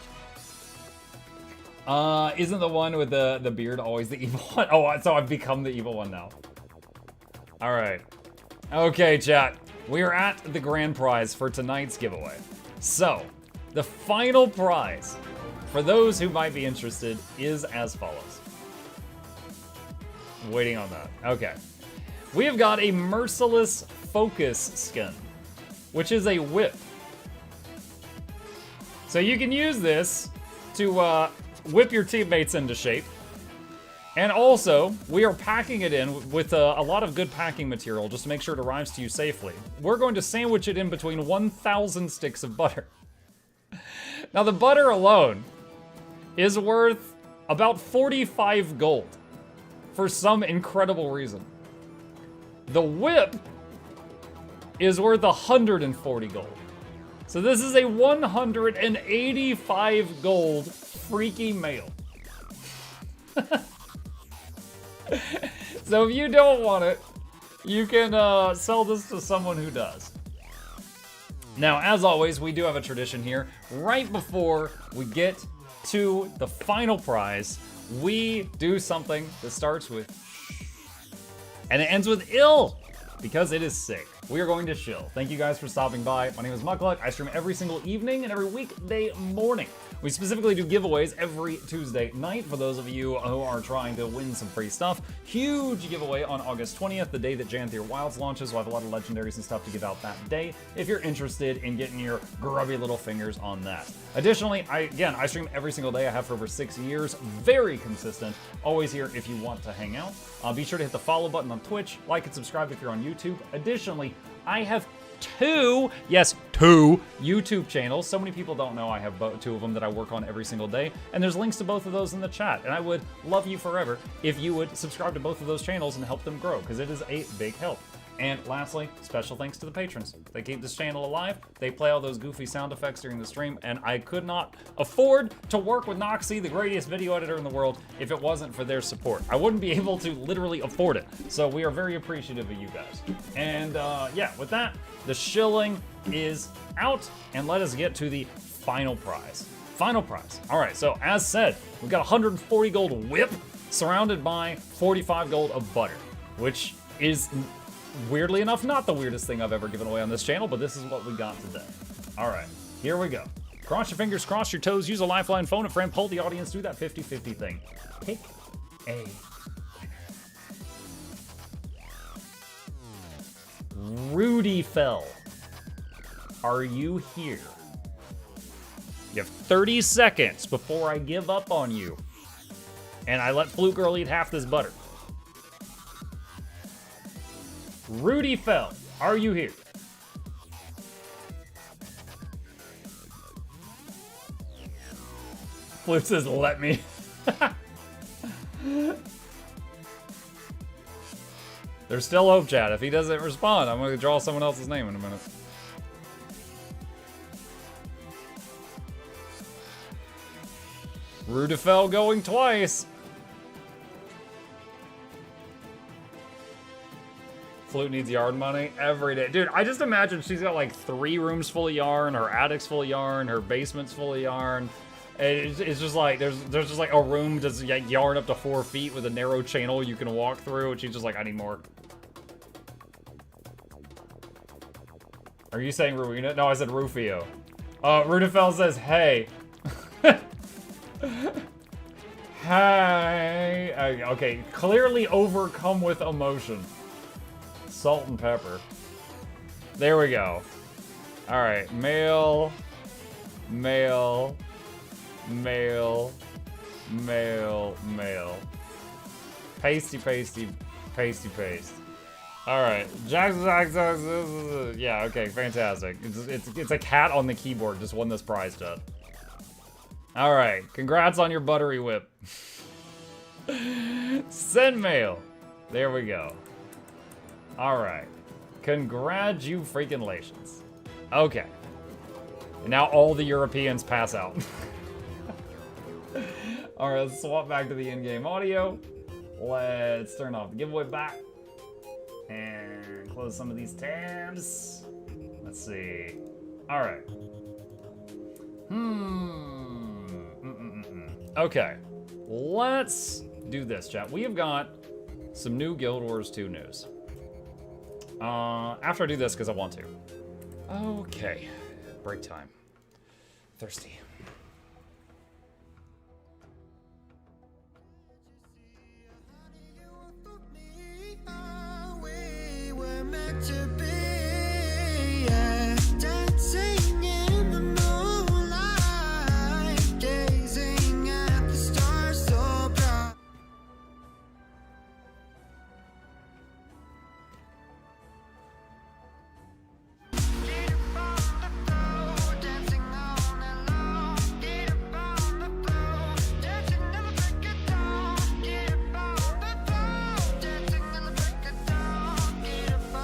Isn't the one with the beard always the evil one? Oh, so I've become the evil one now. All right. Okay, chat. We are at the grand prize for tonight's giveaway. So, the final prize, for those who might be interested, is as follows. Waiting on that. Okay. We have got a Merciless Focus skin, which is a whip. So you can use this to whip your teammates into shape. And also, we are packing it in with a lot of good packing material just to make sure it arrives to you safely. We're going to sandwich it in between 1,000 sticks of butter. Now, the butter alone is worth about 45 gold for some incredible reason. The whip is worth 140 gold. So this is a 185 gold freaky mail. So if you don't want it, you can sell this to someone who does. Now, as always, we do have a tradition here. Right before we get to the final prize, we do something that starts with and it ends with ill, because it is sick. We are going to chill. Thank you guys for stopping by. My name is Mukluk. I stream every single evening and every weekday morning. We specifically do giveaways every Tuesday night for those of you who are trying to win some free stuff. Huge giveaway on August 20th, the day that Janthier Wilds launches. We'll have a lot of legendaries and stuff to give out that day if you're interested in getting your grubby little fingers on that. Additionally, I stream every single day. I have for over 6 years. Very consistent. Always here if you want to hang out. Be sure to hit the follow button on Twitch. Like and subscribe if you're on YouTube. Additionally, I have two YouTube channels. So many people don't know I have 2 of them that I work on every single day, and there's links to both of those in the chat, and I would love you forever if you would subscribe to both of those channels and help them grow, because it is a big help. And lastly, special thanks to the patrons. They keep this channel alive. They play all those goofy sound effects during the stream, and I could not afford to work with Noxxi, the greatest video editor in the world, if it wasn't for their support. I wouldn't be able to literally afford it. So we are very appreciative of you guys. And yeah, with that, the shilling is out, and let us get to the final prize. Final prize. All right, so as said, we've got 140 gold whip surrounded by 45 gold of butter, which is weirdly enough not the weirdest thing I've ever given away on this channel, but this is what we got today. All right, here we go. Cross your fingers, cross your toes, use a lifeline, phone a friend, poll the audience, do that 50-50 thing. Pick a winner. Rudy Fell. Are you here? You have 30 seconds before I give up on you. And I let Flute Girl eat half this butter. Rudy Fell, are you here? Flute says, let me. There's still hope, chat. If he doesn't respond, I'm going to draw someone else's name in a minute. Rudifel going twice. Flute needs yard money every day. Dude, I just imagine she's got like 3 rooms full of yarn, her attic's full of yarn, her basement's full of yarn. It's just like, there's just like a room that's like yarn up to 4 feet with a narrow channel you can walk through, and she's just like, I need more. Are you saying Rowena? No, I said Rufio. Rudifel says, hey. Hey. Okay, clearly overcome with emotion. Salt and pepper. There we go. All right, male, male, male, Mail. Pasty. Alright. Yeah, okay, fantastic. It's a cat on the keyboard, just won this prize, Dad. Alright, congrats on your buttery whip. Send mail. There we go. Alright. Congratulations. Okay. And now all the Europeans pass out. Alright, let's swap back to the in-game audio. Let's turn off the giveaway back. And close some of these tabs. Let's see. Alright. Okay. Let's do this, chat. We have got some new Guild Wars 2 news. After I do this, because I want to. Okay. Break time. Thirsty. To be, yeah, dancing in the moonlight, gazing at the stars so bright. Get up on the floor, dancing all night long. Get up on the floor, dancing in the break of dawn. Get up on the floor, dancing in the break of dawn. Get up on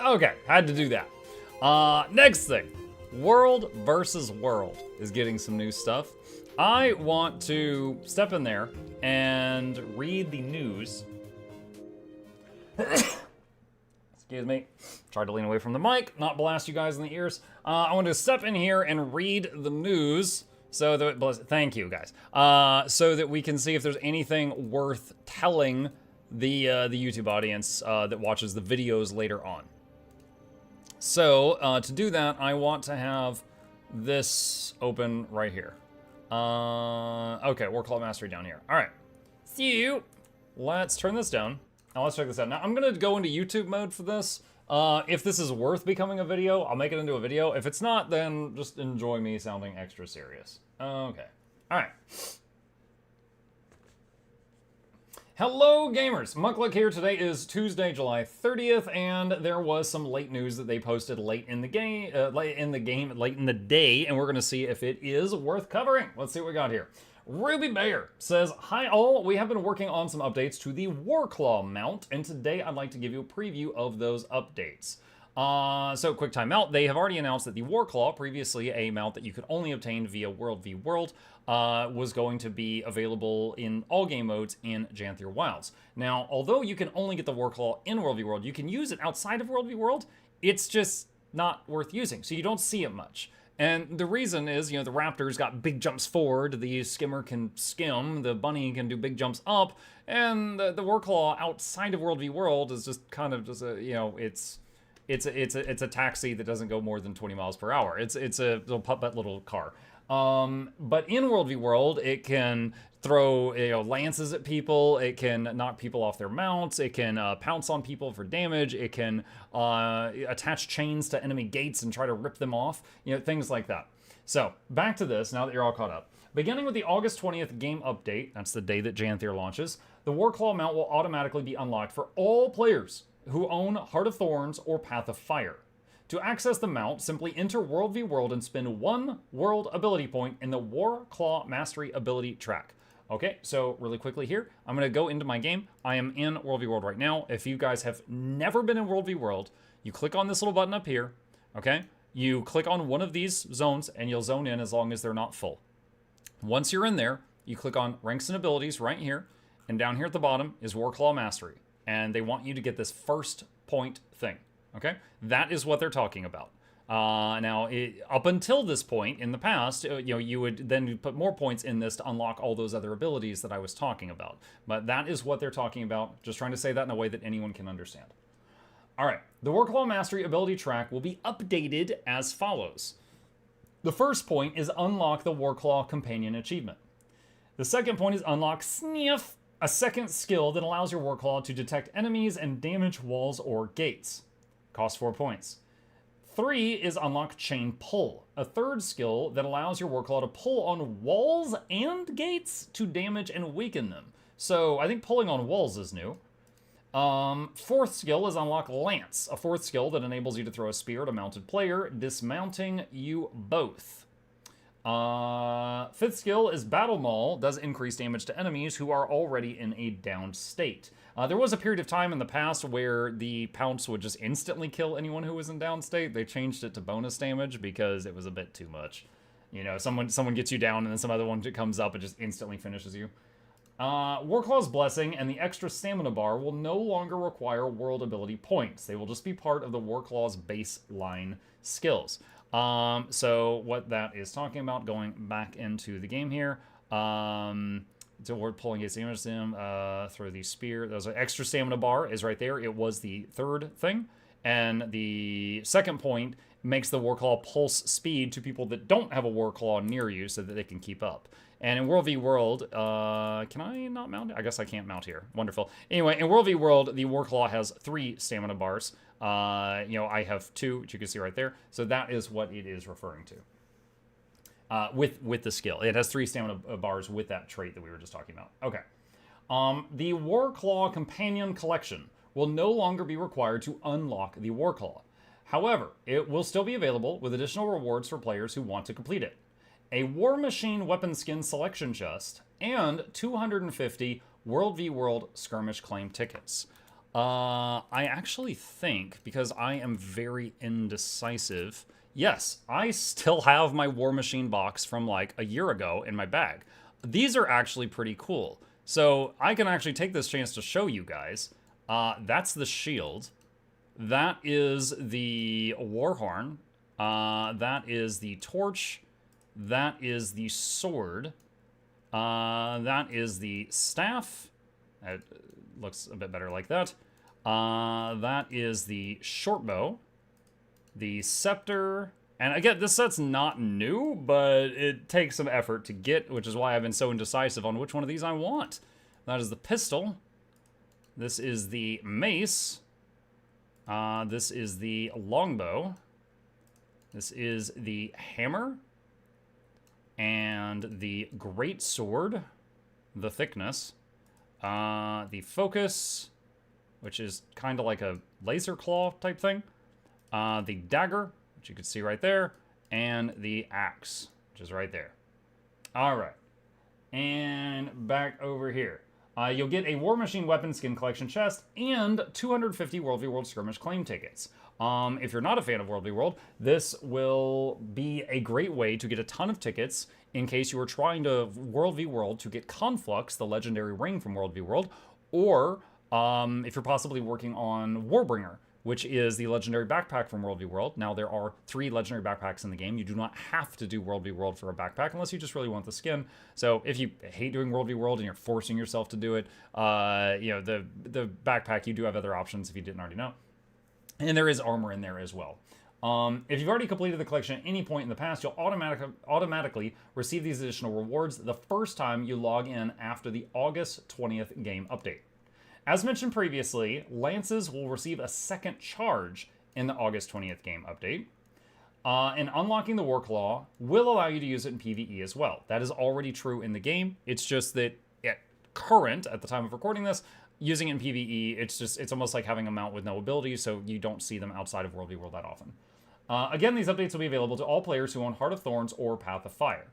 Okay, had to do that. Next thing. World versus World is getting some new stuff. I want to step in there and read the news. Excuse me. Tried to lean away from the mic, not blast you guys in the ears. I want to step in here and read the news so that, thank you guys, so that we can see if there's anything worth telling the YouTube audience that watches the videos later on. So, to do that, I want to have this open right here. Okay, Warclaw Mastery down here. All right. So, let's turn this down. Now, let's check this out. Now, I'm going to go into YouTube mode for this. If this is worth becoming a video, I'll make it into a video. If it's not, then just enjoy me sounding extra serious. Okay. All right. Hello gamers, Mukluk here. Today is Tuesday, July 30th, and there was some late news that they posted late in the day, and we're gonna see if it is worth covering. Let's see what we got here. Ruby Bayer says, hi all, we have been working on some updates to the Warclaw mount, and today I'd like to give you a preview of those updates. So quick time out, they have already announced that the Warclaw, previously a mount that you could only obtain via World v World, was going to be available in all game modes in Janthier Wilds. Now, although you can only get the Warclaw in World v World, you can use it outside of World v World, it's just not worth using, so you don't see it much. And the reason is, you know, the Raptor's got big jumps forward, the Skimmer can skim, the Bunny can do big jumps up, and the Warclaw outside of World v World is just kind of just a, you know, it's a taxi that doesn't go more than 20 miles per hour. It's a little puppet little car. But in World v World, it can throw, you know, lances at people, it can knock people off their mounts, it can pounce on people for damage, it can attach chains to enemy gates and try to rip them off, you know, things like that. So, back to this, now that you're all caught up. Beginning with the August 20th game update, that's the day that Janthier launches, the Warclaw mount will automatically be unlocked for all players who own Heart of Thorns or Path of Fire. To access the mount, simply enter World v World and spend 1 World ability point in the Warclaw Mastery ability track. Okay, so really quickly here, I'm going to go into my game. I am in World v World right now. If you guys have never been in World v World, you click on this little button up here, okay? You click on one of these zones and you'll zone in as long as they're not full. Once you're in there, you click on Ranks and Abilities right here, and down here at the bottom is Warclaw Mastery. And they want you to get this first point thing, okay? That is what they're talking about. Now, up until this point in the past, you know, you would then put more points in this to unlock all those other abilities that I was talking about. But that is what they're talking about. Just trying to say that in a way that anyone can understand. All right, the Warclaw Mastery ability track will be updated as follows. The first point is unlock the Warclaw Companion achievement. The second point is unlock Sniff, a second skill that allows your Warclaw to detect enemies and damage walls or gates. Costs 4 points. 3 is unlock Chain Pull, a third skill that allows your Warclaw to pull on walls and gates to damage and weaken them. So I think pulling on walls is new. Fourth skill is unlock Lance, a fourth skill that enables you to throw a spear at a mounted player, dismounting you both. Fifth skill is Battle Maul, does increase damage to enemies who are already in a downed state. There was a period of time in the past where the Pounce would just instantly kill anyone who was in down state. They changed it to bonus damage because it was a bit too much. You know, someone gets you down and then some other one comes up and just instantly finishes you. Warclaw's Blessing and the extra stamina bar will no longer require world ability points. They will just be part of the Warclaw's baseline skills. So what that is talking about, going back into the game here, so we're pulling against the damage sim, throw the spear. There's an extra stamina bar is right there. It was the third thing. And the second point makes the Warclaw pulse speed to people that don't have a Warclaw near you so that they can keep up. And in World v World, can I not mount it? I guess I can't mount here. Wonderful. Anyway, in World v World, the Warclaw has 3 stamina bars. You know, I have 2, which you can see right there. So that is what it is referring to. With the skill. It has 3 stamina bars with that trait that we were just talking about. Okay. The Warclaw Companion Collection will no longer be required to unlock the Warclaw. However, it will still be available with additional rewards for players who want to complete it. A War Machine weapon skin selection chest, and 250 World v World skirmish claim tickets. I actually think, because I am very indecisive, yes, I still have my War Machine box from like a year ago in my bag. These are actually pretty cool. So I can actually take this chance to show you guys. That's the shield. That is the Warhorn. That is the torch. That is the sword. That is the staff. It looks a bit better like that. That is the short bow. The scepter. And again, this set's not new, but it takes some effort to get, which is why I've been so indecisive on which one of these I want. That is the pistol. This is the mace. This is the longbow. This is the hammer. And the great sword, the thickness. The focus, which is kind of like a laser claw type thing. The dagger, which you can see right there. And the axe, which is right there. All right. And back over here. You'll get a War Machine weapon skin collection chest and 250 World v World skirmish claim tickets. If you're not a fan of World v World, this will be a great way to get a ton of tickets in case you are trying to World v World to get Conflux, the legendary ring from World v World, or if you're possibly working on Warbringer, which is the legendary backpack from World v World. Now, there are 3 legendary backpacks in the game. You do not have to do World v World for a backpack unless you just really want the skin. So if you hate doing World v World and you're forcing yourself to do it, you know, the backpack, you do have other options if you didn't already know. And there is armor in there as well. If you've already completed the collection at any point in the past, you'll automatically receive these additional rewards the first time you log in after the August 20th game update. As mentioned previously, Lances will receive a second charge in the August 20th game update. And unlocking the Warclaw will allow you to use it in PvE as well. That is already true in the game. It's just that at the time of recording this, using it in PvE, it's almost like having a mount with no abilities, so you don't see them outside of World v World that often. Again, these updates will be available to all players who own Heart of Thorns or Path of Fire.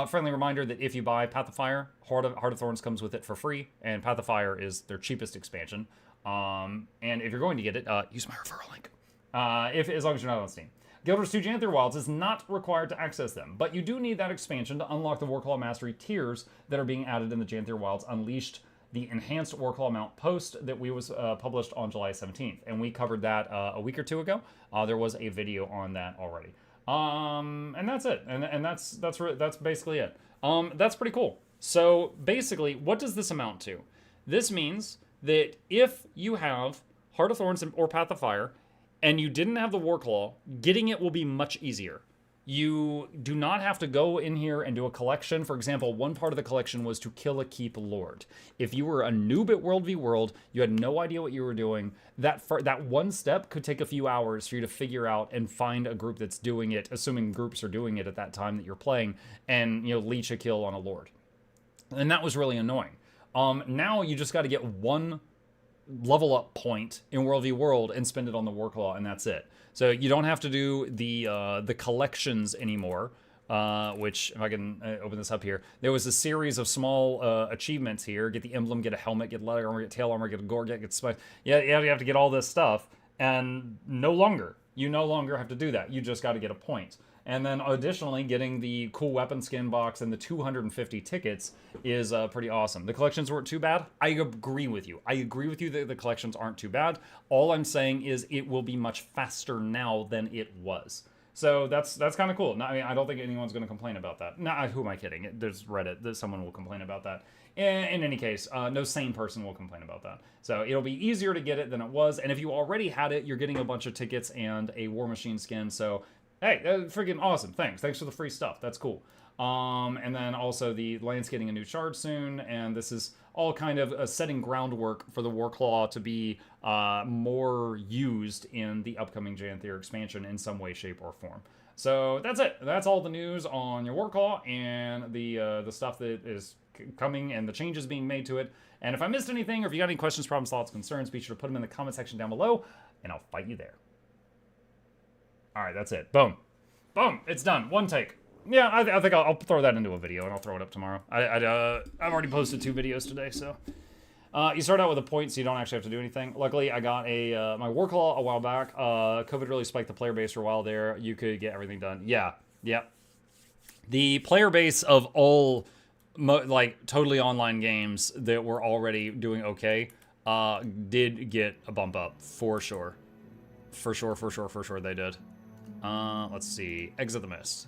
Friendly reminder that if you buy Path of Fire, Heart of Thorns comes with it for free, and Path of Fire is their cheapest expansion. And if you're going to get it, use my referral link. As long as you're not on Steam. Guild Wars 2 Janther Wilds is not required to access them, but you do need that expansion to unlock the Warclaw Mastery tiers that are being added in the Janther Wilds Unleashed, the enhanced Warclaw mount post that was published on July 17th, and we covered that a week or 2 ago. There was a video on that already. And that's it. And that's basically it. That's pretty cool. So basically, what does this amount to? This means that if you have Heart of Thorns or Path of Fire, and you didn't have the Warclaw, getting it will be much easier. You do not have to go in here and do a collection. For example, one part of the collection was to kill a keep lord. If you were a noob at World v World, you had no idea what you were doing, that one step could take a few hours for you to figure out and find a group that's doing it, assuming groups are doing it at that time that you're playing, and, you know, leech a kill on a lord. And that was really annoying. Now you just got to get one level up point in World v World and spend it on the Warclaw, and that's it. So you don't have to do the collections anymore, which, if I can open this up here, there was a series of small achievements here. Get the emblem, get a helmet, get leather armor, get tail armor, get a gorget, get spike. Yeah, you have to get all this stuff, and you no longer have to do that. You just got to get a point. And then additionally, getting the cool weapon skin box and the 250 tickets is pretty awesome. The collections weren't too bad. I agree with you. I agree with you that the collections aren't too bad. All I'm saying is it will be much faster now than it was. So that's kind of cool. I mean, I don't think anyone's going to complain about that. Nah, who am I kidding? There's Reddit. Someone will complain about that. In any case, no sane person will complain about that. So it'll be easier to get it than it was. And if you already had it, you're getting a bunch of tickets and a War Machine skin. So hey, freaking awesome. Thanks for the free stuff. That's cool. And then also the land's getting a new shard soon, and this is all kind of setting groundwork for the Warclaw to be more used in the upcoming Janthir expansion in some way, shape, or form. So that's it. That's all the news on your Warclaw and the stuff that is coming and the changes being made to it. And if I missed anything, or if you got any questions, problems, thoughts, concerns, be sure to put them in the comment section down below, and I'll fight you there. All right, that's it. Boom. Boom. It's done. One take. Yeah, I think I'll throw that into a video, and I'll throw it up tomorrow. I've already posted 2 videos today, so. You start out with a point, so you don't actually have to do anything. Luckily, I got my Warclaw a while back. COVID really spiked the player base for a while there. You could get everything done. Yeah. The player base of all, like, totally online games that were already doing okay did get a bump up, for sure. For sure they did. Let's see. Exit the Mist.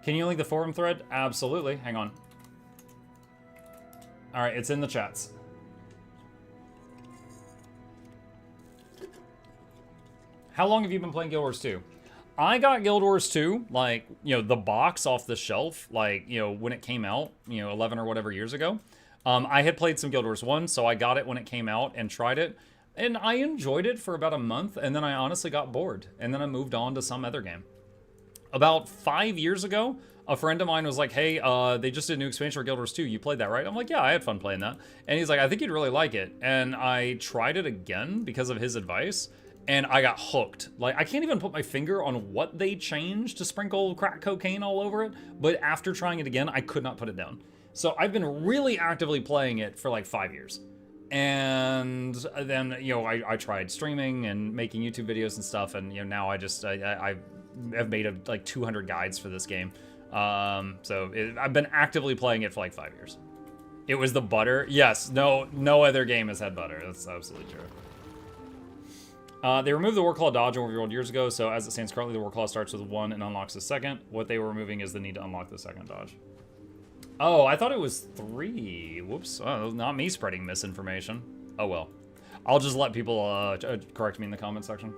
Can you link the forum thread? Absolutely. Hang on. Alright, it's in the chats. How long have you been playing Guild Wars 2? I got Guild Wars 2, like, you know, the box off the shelf, like, you know, when it came out, you know, 11 or whatever years ago. I had played some Guild Wars 1, so I got it when it came out and tried it. And I enjoyed it for about a month, and then I honestly got bored. And then I moved on to some other game. About 5 years ago, a friend of mine was like, hey, they just did a new expansion for Guild Wars 2. You played that, right? I'm like, yeah, I had fun playing that. And he's like, I think you'd really like it. And I tried it again because of his advice, and I got hooked. Like, I can't even put my finger on what they changed to sprinkle crack cocaine all over it, but after trying it again, I could not put it down. So I've been really actively playing it for like 5 years. And then, you know, I tried streaming and making YouTube videos and stuff, and, you know, now I have made like 200 guides for this game. I've been actively playing it for like 5 years. It was the butter. Yes, no other game has had butter. That's absolutely true. They removed the Warclaw dodge over years ago, so as it stands currently, the Warclaw starts with 1 and unlocks the second. What they were removing is the need to unlock the second dodge. Oh, I thought it was 3. Whoops. Oh, not me spreading misinformation. Oh, well. I'll just let people correct me in the comment section.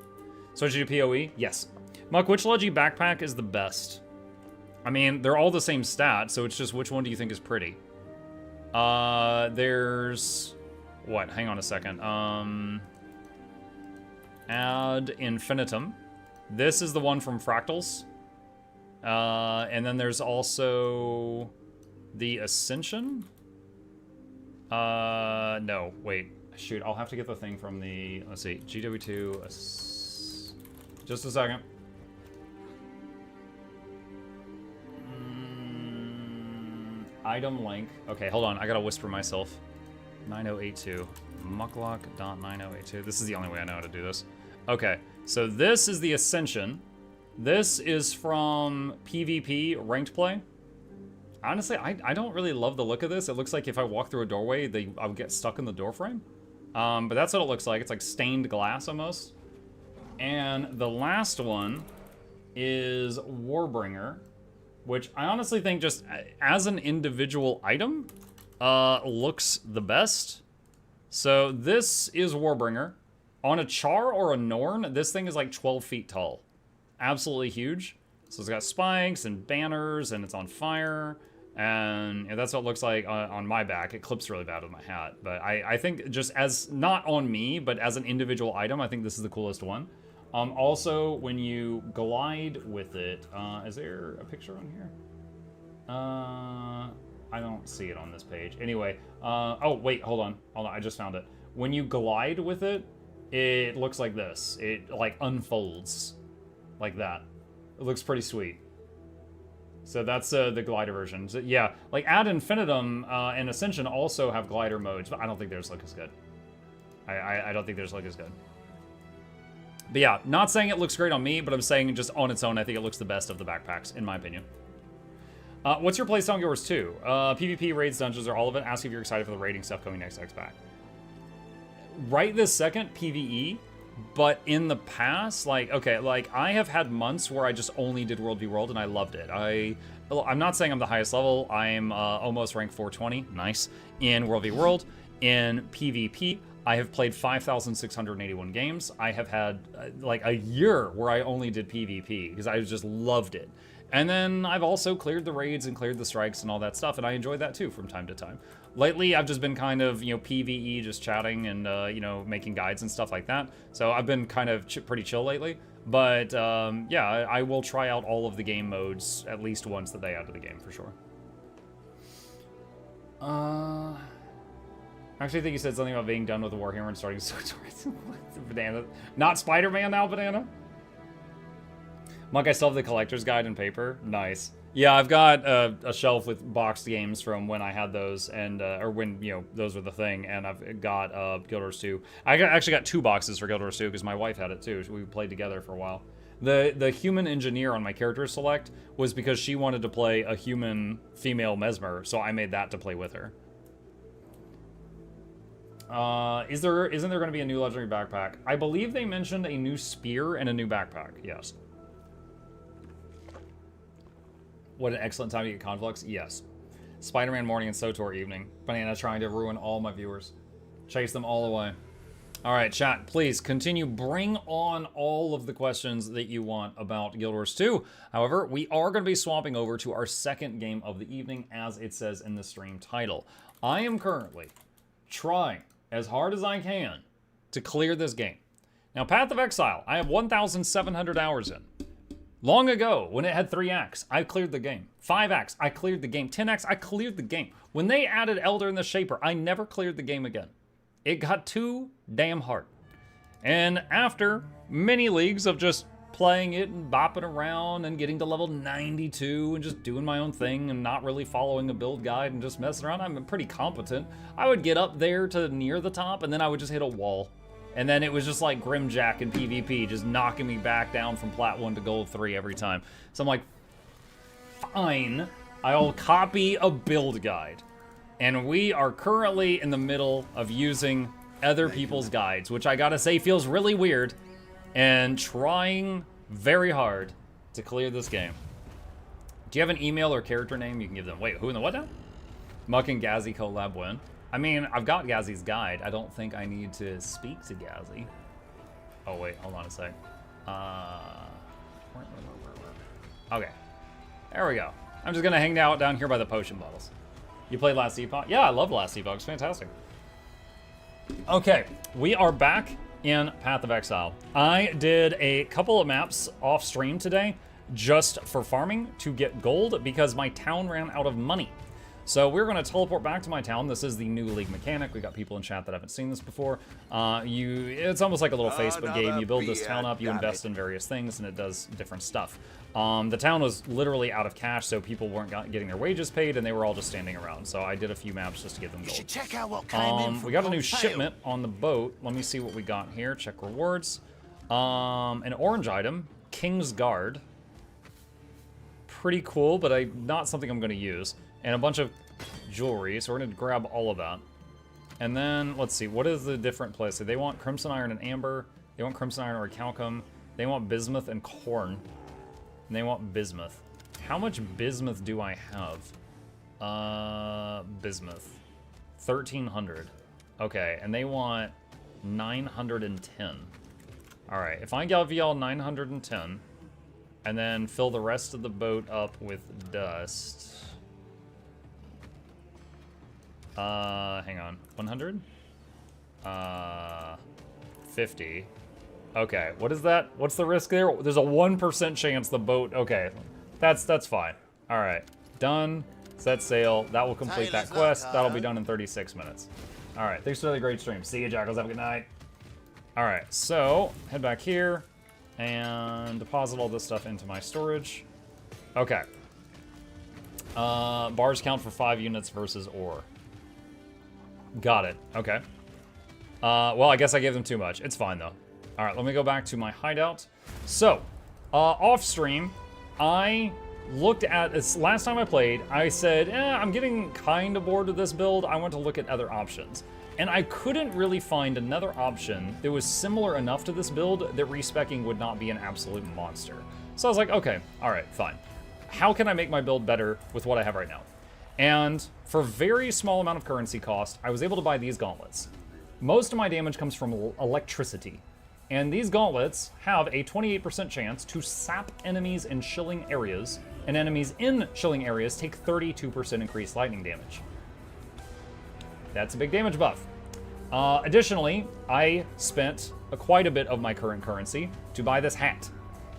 So did you do PoE? Yes. Muck, which Leggy backpack is the best? I mean, they're all the same stat, so it's just which one do you think is pretty? There's... What? Hang on a second. Ad infinitum. This is the one from Fractals. And then there's also... The Ascension? No, wait. Shoot, I'll have to get the thing from the... Let's see. GW2... Just a second. Item link. Okay, hold on. I gotta whisper myself. 9082. Mukluk.9082. This is the only way I know how to do this. Okay, so this is the Ascension. This is from PvP Ranked Play. Honestly, I don't really love the look of this. It looks like if I walk through a doorway, I would get stuck in the doorframe. But that's what it looks like. It's like stained glass almost. And the last one is Warbringer, which I honestly think just as an individual item looks the best. So this is Warbringer. On a Char or a Norn, this thing is like 12 feet tall. Absolutely huge. So it's got spikes and banners, and it's on fire. And that's what it looks like on my back. It clips really bad with my hat. But I think just as, not on me, but as an individual item, I think this is the coolest one. Also, when you glide with it, is there a picture on here? I don't see it on this page. Anyway, oh, wait, hold on. I just found it. When you glide with it, it looks like this. It, like, unfolds like that. It looks pretty sweet. So that's the glider version. So, yeah, like Ad Infinitum and Ascension also have glider modes, but I don't think theirs look as good. I don't think theirs look as good. But yeah, not saying it looks great on me, but I'm saying just on its own, I think it looks the best of the backpacks, in my opinion. What's your playstyle on Guild Wars 2? PvP, raids, dungeons, or all of it? Ask if you're excited for the raiding stuff coming next X-Pack. Right this second, PvE, but in the past, like, okay, like, I have had months where I just only did World v World, and I loved it. I'm not saying I'm the highest level. I'm almost rank 420, nice, in World v World. In PvP, I have played 5,681 games. I have had, like, a year where I only did PvP, because I just loved it. And then I've also cleared the raids and cleared the strikes and all that stuff, and I enjoyed that too from time to time. Lately, I've just been kind of, you know, PvE, just chatting and, you know, making guides and stuff like that. So I've been kind of pretty chill lately. But, yeah, I will try out all of the game modes at least once that they add to the game, for sure. I actually think you said something about being done with the Warhammer and starting Sword Swords. Banana. Not Spider-Man now, Banana? Monk, I still have the collector's guide in paper. Nice. Yeah, I've got a shelf with boxed games from when I had those, and or when, you know, those were the thing, and I've got Guild Wars 2. I actually got 2 boxes for Guild Wars 2 because my wife had it too. We played together for a while. The human engineer on my character select was because she wanted to play a human female Mesmer, so I made that to play with her. Isn't there going to be a new legendary backpack? I believe they mentioned a new spear and a new backpack. Yes. What an excellent time to get Conflux. Yes. Spider-Man morning and SOTOR evening. Banana trying to ruin all my viewers. Chase them all away. All right, chat, please continue. Bring on all of the questions that you want about Guild Wars 2. However, we are going to be swapping over to our second game of the evening, as it says in the stream title. I am currently trying as hard as I can to clear this game. Now, Path of Exile, I have 1,700 hours in. Long ago, when it had 3 acts, I cleared the game. 5 acts, I cleared the game. 10 acts, I cleared the game. When they added Elder and the Shaper, I never cleared the game again. It got too damn hard. And after many leagues of just playing it and bopping around and getting to level 92 and just doing my own thing and not really following a build guide and just messing around, I'm pretty competent. I would get up there to near the top and then I would just hit a wall. And then it was just like Grimjack in PvP, just knocking me back down from Plat 1 to Gold 3 every time. So I'm like, fine, I'll copy a build guide. And we are currently in the middle of using other people's guides, which I gotta say feels really weird, and trying very hard to clear this game. Do you have an email or character name you can give them? Wait, who in the what now? Muck and Gazzy collab win. I mean, I've got Gazzy's guide. I don't think I need to speak to Gazzy. Oh, wait, hold on a sec. Okay, there we go. I'm just gonna hang out down here by the potion bottles. You played Last Epoch? Yeah, I love Last Epoch. It's fantastic. Okay, we are back in Path of Exile. I did a couple of maps off stream today just for farming to get gold because my town ran out of money. So we're going to teleport back to my town. This is the new league mechanic. We got people in chat that haven't seen this before. It's almost like a little Facebook game. You build this town up, you invest in various things, and it does different stuff. The town was literally out of cash, so people weren't getting their wages paid, and they were all just standing around. So I did a few maps just to get them gold. Check out what came in we got a new shipment on the boat. Let me see what we got here. Check rewards. An orange item, King's Guard. Pretty cool, but not something I'm going to use. And a bunch of jewelry, so we're going to grab all of that. And then, let's see, what is the different place? So they want Crimson Iron and Amber. They want Crimson Iron or Calcum. They want Bismuth and Corn. And they want Bismuth. How much Bismuth do I have? Bismuth. 1,300. Okay, and they want 910. All right, if I give y'all 910, and then fill the rest of the boat up with dust. Hang on, 100? 50. Okay, what is that? What's the risk there? There's a 1% chance the boat, okay. That's fine. All right, done, set sail. That will complete that quest. That'll be done in 36 minutes. All right, thanks for the great stream. See you, Jackals, have a good night. All right, so head back here and deposit all this stuff into my storage. Okay. Bars count for 5 units versus ore. Got it, okay. Well, I guess I gave them too much. It's fine, though. All right, let me go back to my hideout. So, off stream, I looked at this. Last time I played, I said, I'm getting kind of bored with this build. I want to look at other options. And I couldn't really find another option that was similar enough to this build that respecking would not be an absolute monster. So I was like, okay, all right, fine. How can I make my build better with what I have right now? And for a very small amount of currency cost, I was able to buy these gauntlets. Most of my damage comes from electricity. And these gauntlets have a 28% chance to sap enemies in shilling areas, and enemies in shilling areas take 32% increased lightning damage. That's a big damage buff. Additionally, I spent quite a bit of my current currency to buy this hat.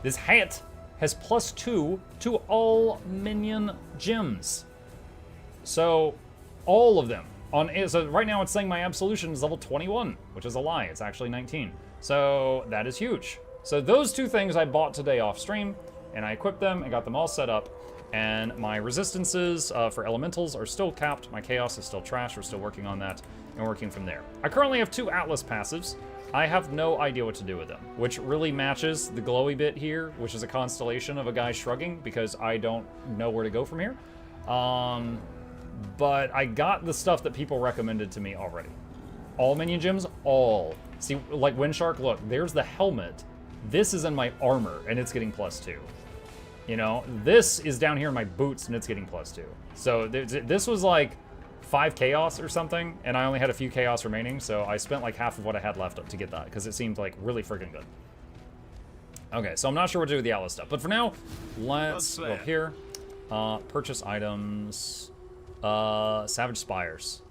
This hat has +2 to all minion gems. So, all of them. So right now it's saying my absolution is level 21, which is a lie. It's actually 19. So that is huge. So those two things I bought today off stream, and I equipped them and got them all set up. And my resistances for elementals are still capped. My chaos is still trash. We're still working on that and working from there. I currently have 2 Atlas passives. I have no idea what to do with them, which really matches the glowy bit here, which is a constellation of a guy shrugging because I don't know where to go from here. But I got the stuff that people recommended to me already. All minion gems, all. See, like Windshark, look, there's the helmet. This is in my armor, and it's getting +2. You know, this is down here in my boots, and it's getting +2. So this was like 5 chaos or something, and I only had a few chaos remaining, so I spent like half of what I had left to get that, because it seemed like really freaking good. Okay, so I'm not sure what to do with the Atlas stuff, but for now, let's go up here. Purchase items. Savage Spires.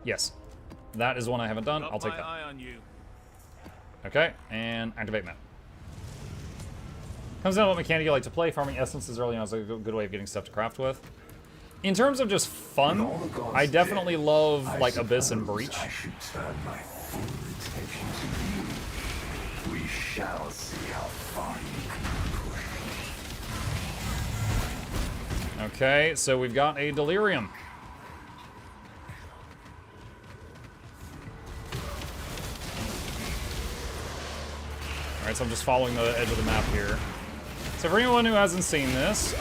Yes. That is one I haven't done. I'll take that. Okay, and activate map. Comes down to what mechanic you like to play. Farming essences early on is a good way of getting stuff to craft with. In terms of just fun, I definitely love like Abyss and Breach. I should turn my full attention to you. We shall see how far you can push. Okay, so we've got a Delirium. Alright, so I'm just following the edge of the map here. So for anyone who hasn't seen this,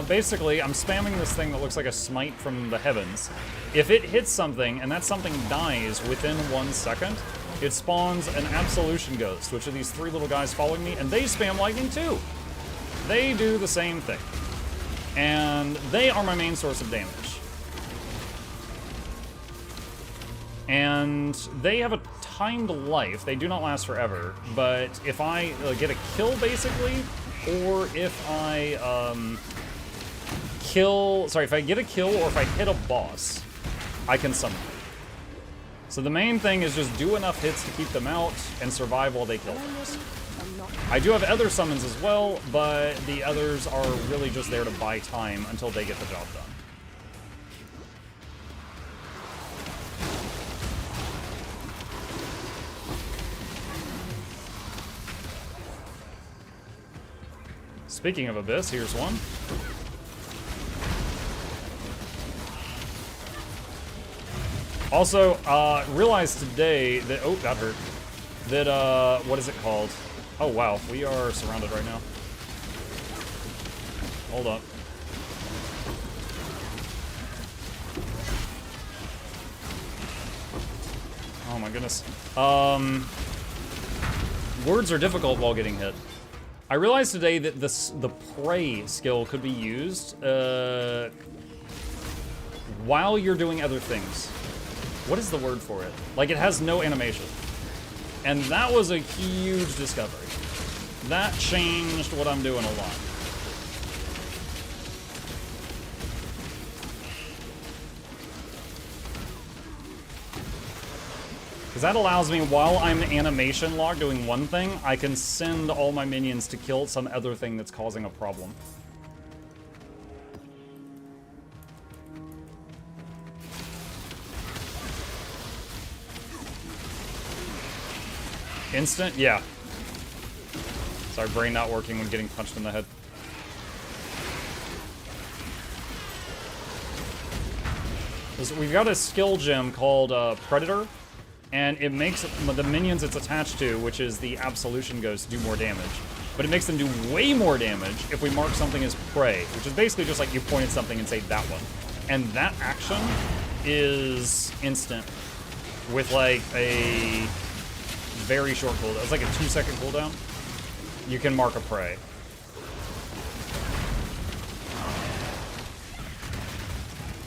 basically I'm spamming this thing that looks like a smite from the heavens. If it hits something and that something dies within 1 second, it spawns an Absolution Ghost, which are these 3 little guys following me, and they spam lightning too. They do the same thing. And they are my main source of damage. And they have a timed life. They do not last forever, but if I get a kill, basically, or if I if I get a kill or if I hit a boss, I can summon them. So the main thing is just do enough hits to keep them out and survive while they kill things. I do have other summons as well, but the others are really just there to buy time until they get the job done. Speaking of Abyss, here's one. Also, realized today that, oh, that hurt. That, what is it called? Oh, wow, we are surrounded right now. Hold up. Oh my goodness. Words are difficult while getting hit. I realized today that the Prey skill could be used while you're doing other things. what is the word for it? Like, it has no animation. And that was a huge discovery. That changed what I'm doing a lot. Because that allows me, while I'm animation locked doing one thing, I can send all my minions to kill some other thing that's causing a problem. Instant? Yeah. Sorry, brain not working when getting punched in the head. We've got a skill gem called Predator, and it makes the minions it's attached to, which is the Absolution Ghost, do more damage. But it makes them do way more damage if we mark something as prey, which is basically just like you point at something and say that one. And that action is instant with like a very short cooldown. It's like a 2-second cooldown. You can mark a prey.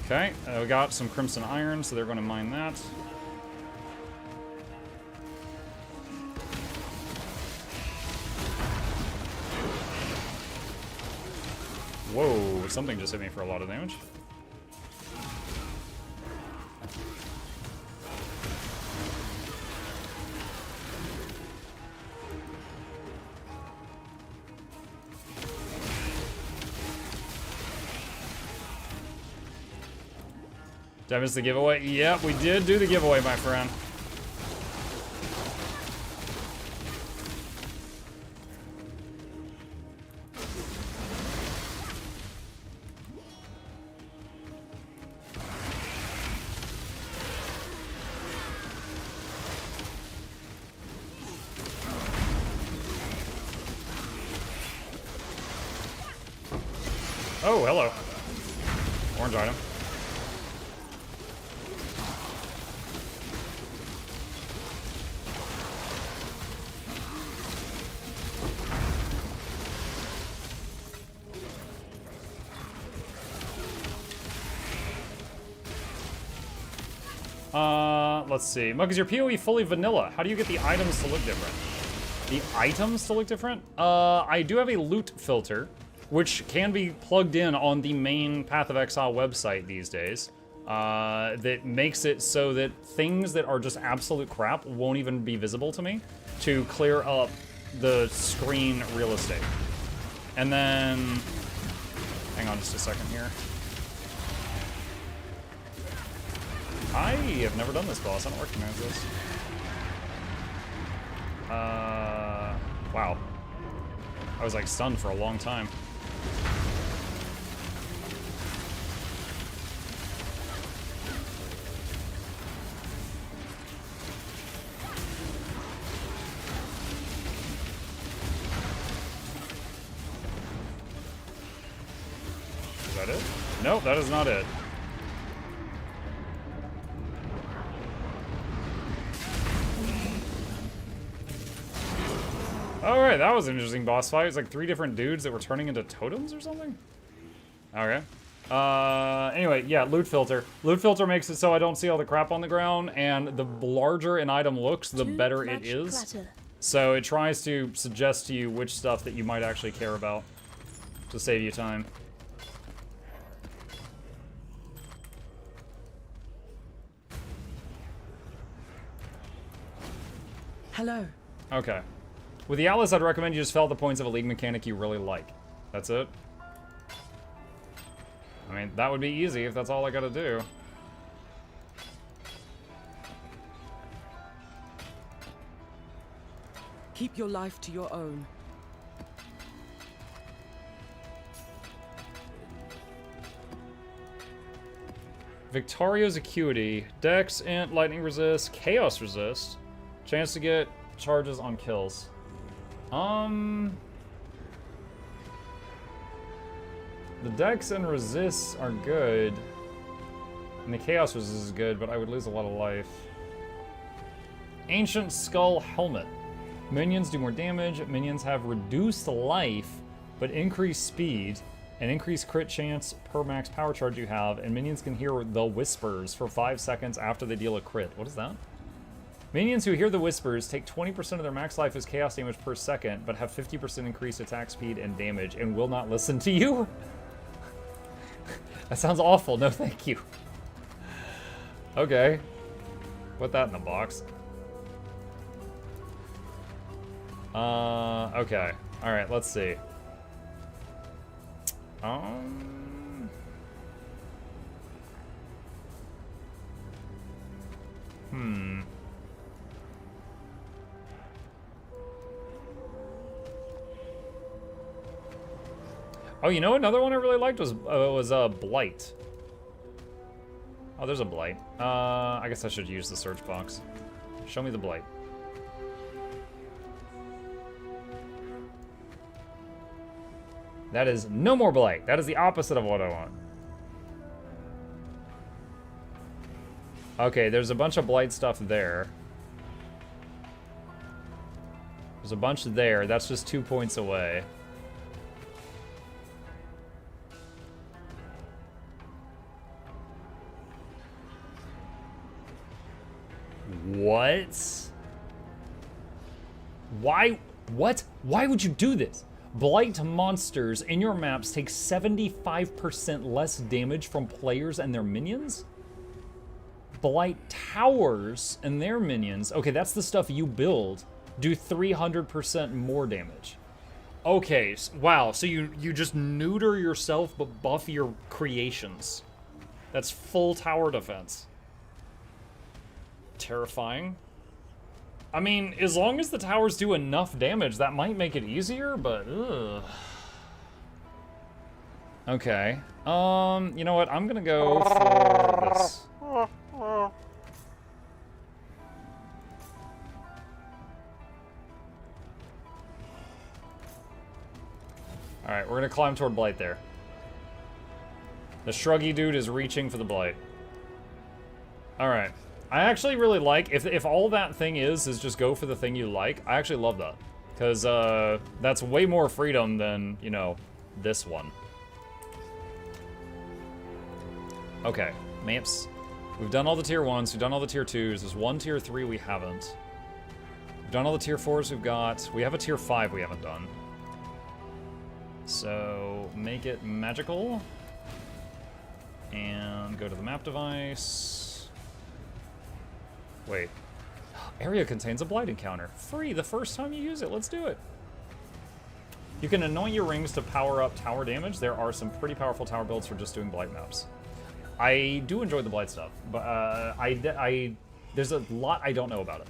Okay, we got some Crimson Iron, so they're going to mine that. Whoa, something just hit me for a lot of damage. Did I miss the giveaway? Yep, we did do the giveaway, my friend. Oh, hello. Orange item. Let's see. Mug, is your PoE fully vanilla? How do you get the items to look different? The items to look different? I do have a loot filter, which can be plugged in on the main Path of Exile website these days, that makes it so that things that are just absolute crap won't even be visible to me to clear up the screen real estate. And then, hang on just a second here. I have never done this boss. I don't recognize this. Wow. I was like stunned for a long time. Is that it? Nope, that is not it. Alright, that was an interesting boss fight. It's like 3 different dudes that were turning into totems or something? Okay. Anyway, yeah, loot filter. Loot filter makes it so I don't see all the crap on the ground, and the larger an item looks, the better it is. So it tries to suggest to you which stuff that you might actually care about to save you time. Hello. Okay. With the Atlas, I'd recommend you just fill out the points of a league mechanic you really like. That's it. I mean, that would be easy if that's all I gotta do. Keep your life to your own. Victorio's Acuity. Dex, Int, Lightning Resist, Chaos Resist. Chance to get charges on kills. The Dex and Resists are good. And the Chaos Resist is good, but I would lose a lot of life. Ancient Skull Helmet. Minions do more damage. Minions have reduced life, but increased speed. An increased crit chance per max power charge you have, and minions can hear the whispers for 5 seconds after they deal a crit. What is that? Minions who hear the whispers take 20% of their max life as chaos damage per second, but have 50% increased attack speed and damage, and will not listen to you? That sounds awful. No, thank you. Okay. Put that in the box. Okay. Alright, let's see. Oh, you know, another one I really liked was Blight. Oh, there's a Blight. I guess I should use the search box. Show me the Blight. That is no more Blight. That is the opposite of what I want. Okay, there's a bunch of Blight stuff there. There's a bunch there. That's just 2 points away. What? Why? What? Why would you do this? Blight monsters in your maps take 75% less damage from players and their minions? Blight towers and their minions, okay, that's the stuff you build, do 300% more damage. Okay, wow, so you just neuter yourself but buff your creations. That's full tower defense. Terrifying. I mean, as long as the towers do enough damage, that might make it easier, but ugh. Okay. You know what? I'm gonna go for this. Alright, we're gonna climb toward Blight there. The shruggy dude is reaching for the Blight. Alright. I actually really like, if all that thing is just go for the thing you like, I actually love that. Because, that's way more freedom than, you know, this one. Okay, maps. We've done all the tier 1s, we've done all the tier 2s, there's one tier 3 we haven't. We've done all the tier 4s we've got, we have a tier 5 we haven't done. So, make it magical. And go to the map device. Wait. Area contains a Blight encounter. Free the first time you use it. Let's do it. You can anoint your rings to power up tower damage. There are some pretty powerful tower builds for just doing Blight maps. I do enjoy the Blight stuff, but there's a lot I don't know about it.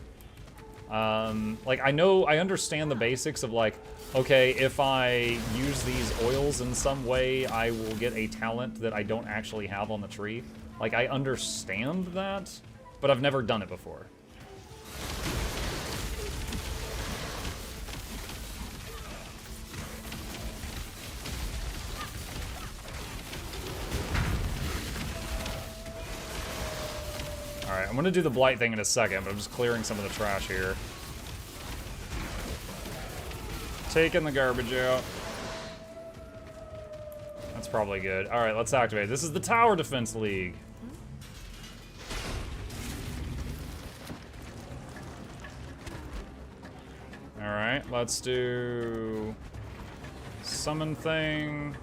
Like, I understand the basics of, like, okay, if I use these oils in some way, I will get a talent that I don't actually have on the tree. Like, I understand that, but I've never done it before. Alright, I'm gonna do the Blight thing in a second, but I'm just clearing some of the trash here. Taking the garbage out. That's probably good. Alright, let's activate. This is the Tower Defense League. Alright, let's do summon thing.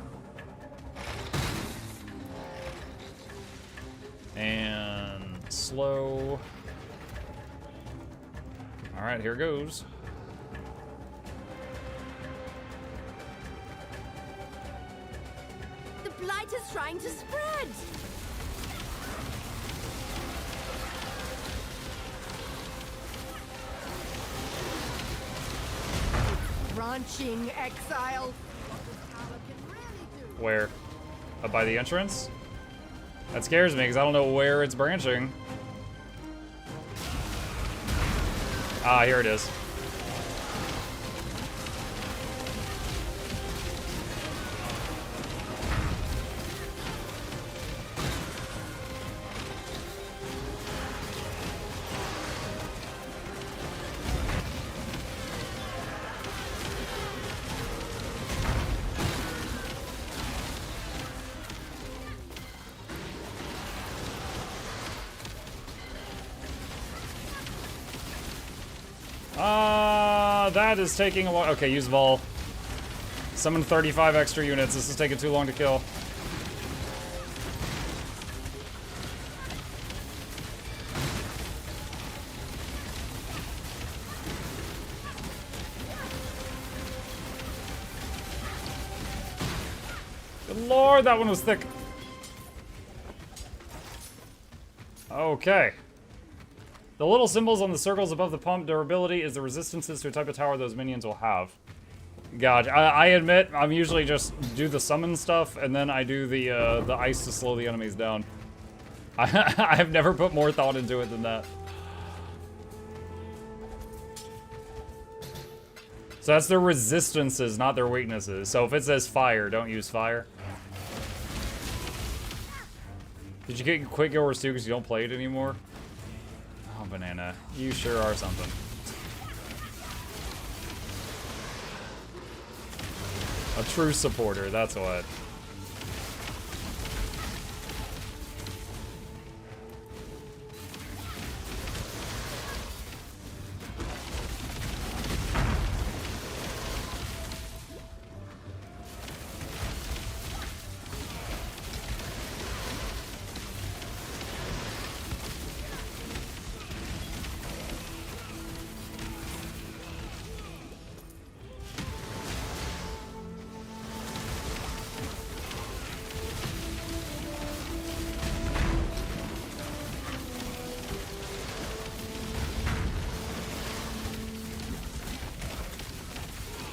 And slow. Alright, here goes. The blight is trying to spread! Branching Exile. Where? Up by the entrance? That scares me because I don't know where it's branching. Ah, here it is. That is taking a while. Okay, use Vol. Summon 35 extra units. This is taking too long to kill. Good lord, that one was thick. Okay. The little symbols on the circles above the pump durability is the resistances to a type of tower those minions will have. God, I admit, I'm usually just do the summon stuff, and then I do the ice to slow the enemies down. I have never put more thought into it than that. So that's their resistances, not their weaknesses. So if it says fire, don't use fire. Did you get Quick Goers too because you don't play it anymore? Oh, Banana. You sure are something. A true supporter, that's what.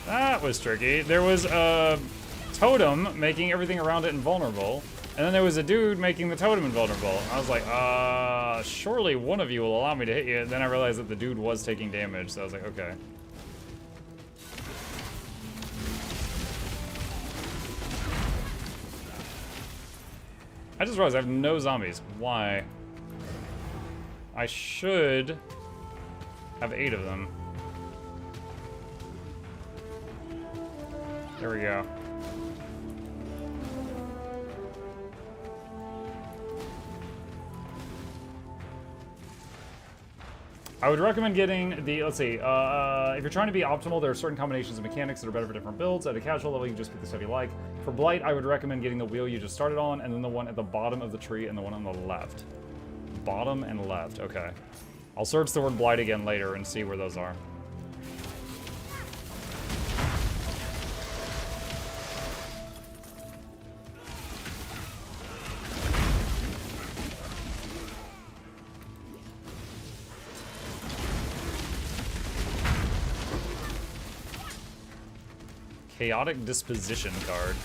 That was tricky. There was a totem making everything around it invulnerable, and then there was a dude making the totem invulnerable. I was like, surely one of you will allow me to hit you. And then I realized that the dude was taking damage, so I was like, okay. I just realized I have no zombies. Why? I should have 8 of them. There we go. I would recommend getting the, let's see, if you're trying to be optimal, there are certain combinations of mechanics that are better for different builds. At a casual level, you can just pick the stuff you like. For Blight, I would recommend getting the wheel you just started on, and then the one at the bottom of the tree and the one on the left. Bottom and left, okay. I'll search the word Blight again later and see where those are. Chaotic Disposition card.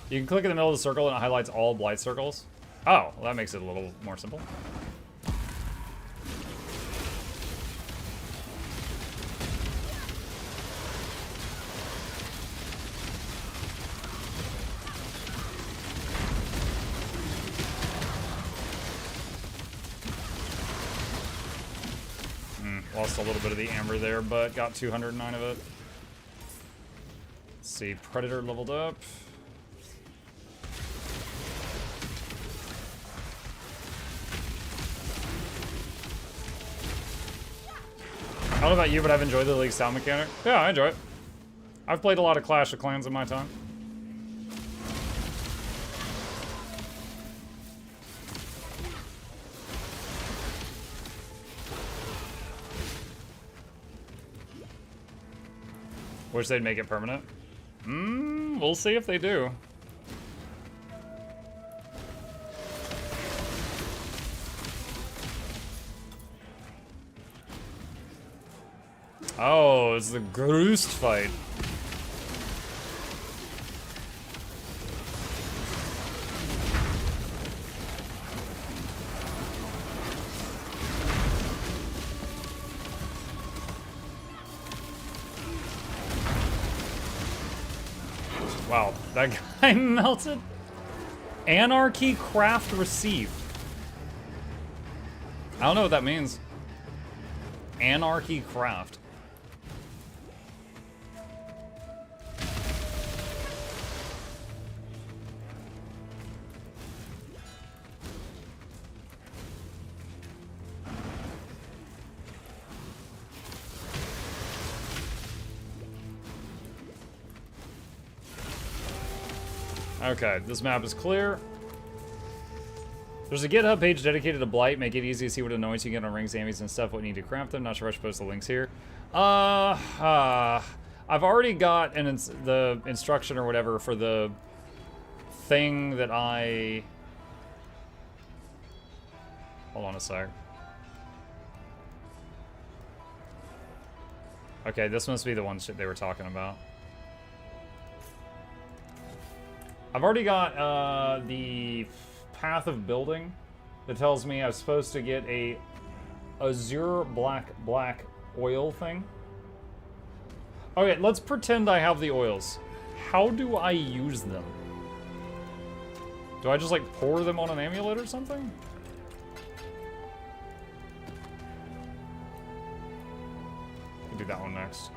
You can click in the middle of the circle and it highlights all Blight circles. Oh, well, that makes it a little more simple. Lost a little bit of the amber there, but got 209 of it. Let's see, Predator leveled up. I don't know about you, but I've enjoyed the League style mechanic. Yeah, I enjoy it. I've played a lot of Clash of Clans in my time. Wish they'd make it permanent. We'll see if they do. Oh, it's the Groost fight. Wow, that guy melted. Anarchy craft received. I don't know what that means. Anarchy craft. Okay, this map is clear. There's a GitHub page dedicated to Blight. Make it easy to see what annoyance you get on rings, amies, and stuff. What you need to craft them. Not sure I should post the links here. I've already got the instruction or whatever for the thing that I... Hold on a sec. Okay, this must be the one shit they were talking about. I've already got the path of building that tells me I'm supposed to get a azure black oil thing. Okay, let's pretend I have the oils. How do I use them? Do I just like pour them on an amulet or something? I'll do that one next.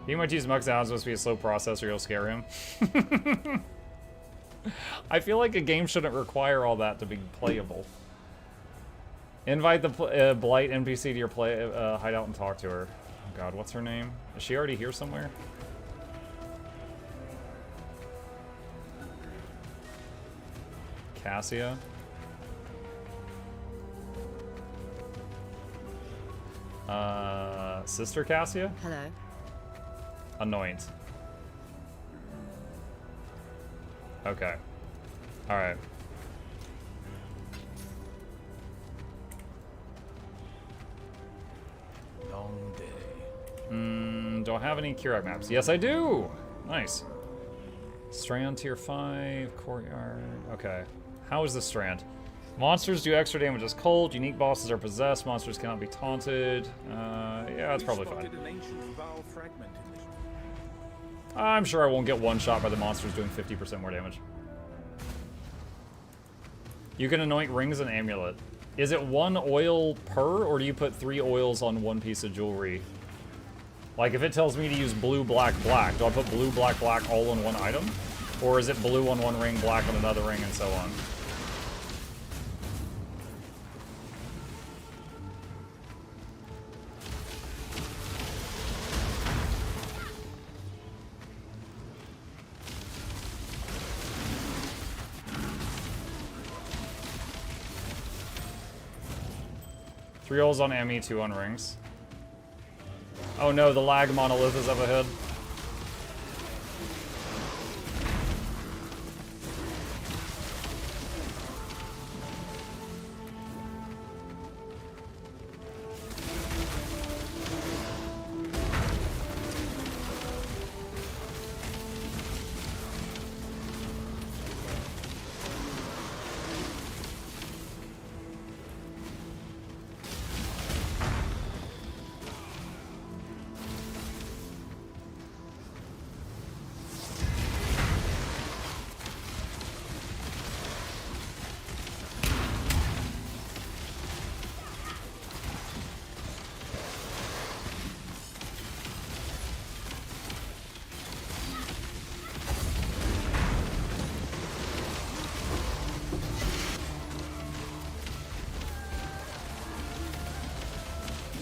He might use Mux out, supposed to be a slow process or you'll scare him. I feel like a game shouldn't require all that to be playable. Invite the Blight NPC to your hideout and talk to her. Oh god, what's her name? Is she already here somewhere? Cassia? Sister Cassia? Hello. Anoint. Okay. Alright. Long day. Do I have any Keurig maps? Yes, I do! Nice. Strand tier 5, courtyard. Okay. How is this strand? Monsters do extra damage as cold. Unique bosses are possessed. Monsters cannot be taunted. Yeah, that's probably fine. I'm sure I won't get one shot by the monsters doing 50% more damage. You can anoint rings and amulet. Is it one oil per, or do you put 3 oils on one piece of jewelry? Like, if it tells me to use blue, black, black, do I put blue, black, black all in one item? Or is it blue on one ring, black on another ring, and so on? Three oils on Emmy, 2 on rings. Oh no, the lag monolith is up ahead.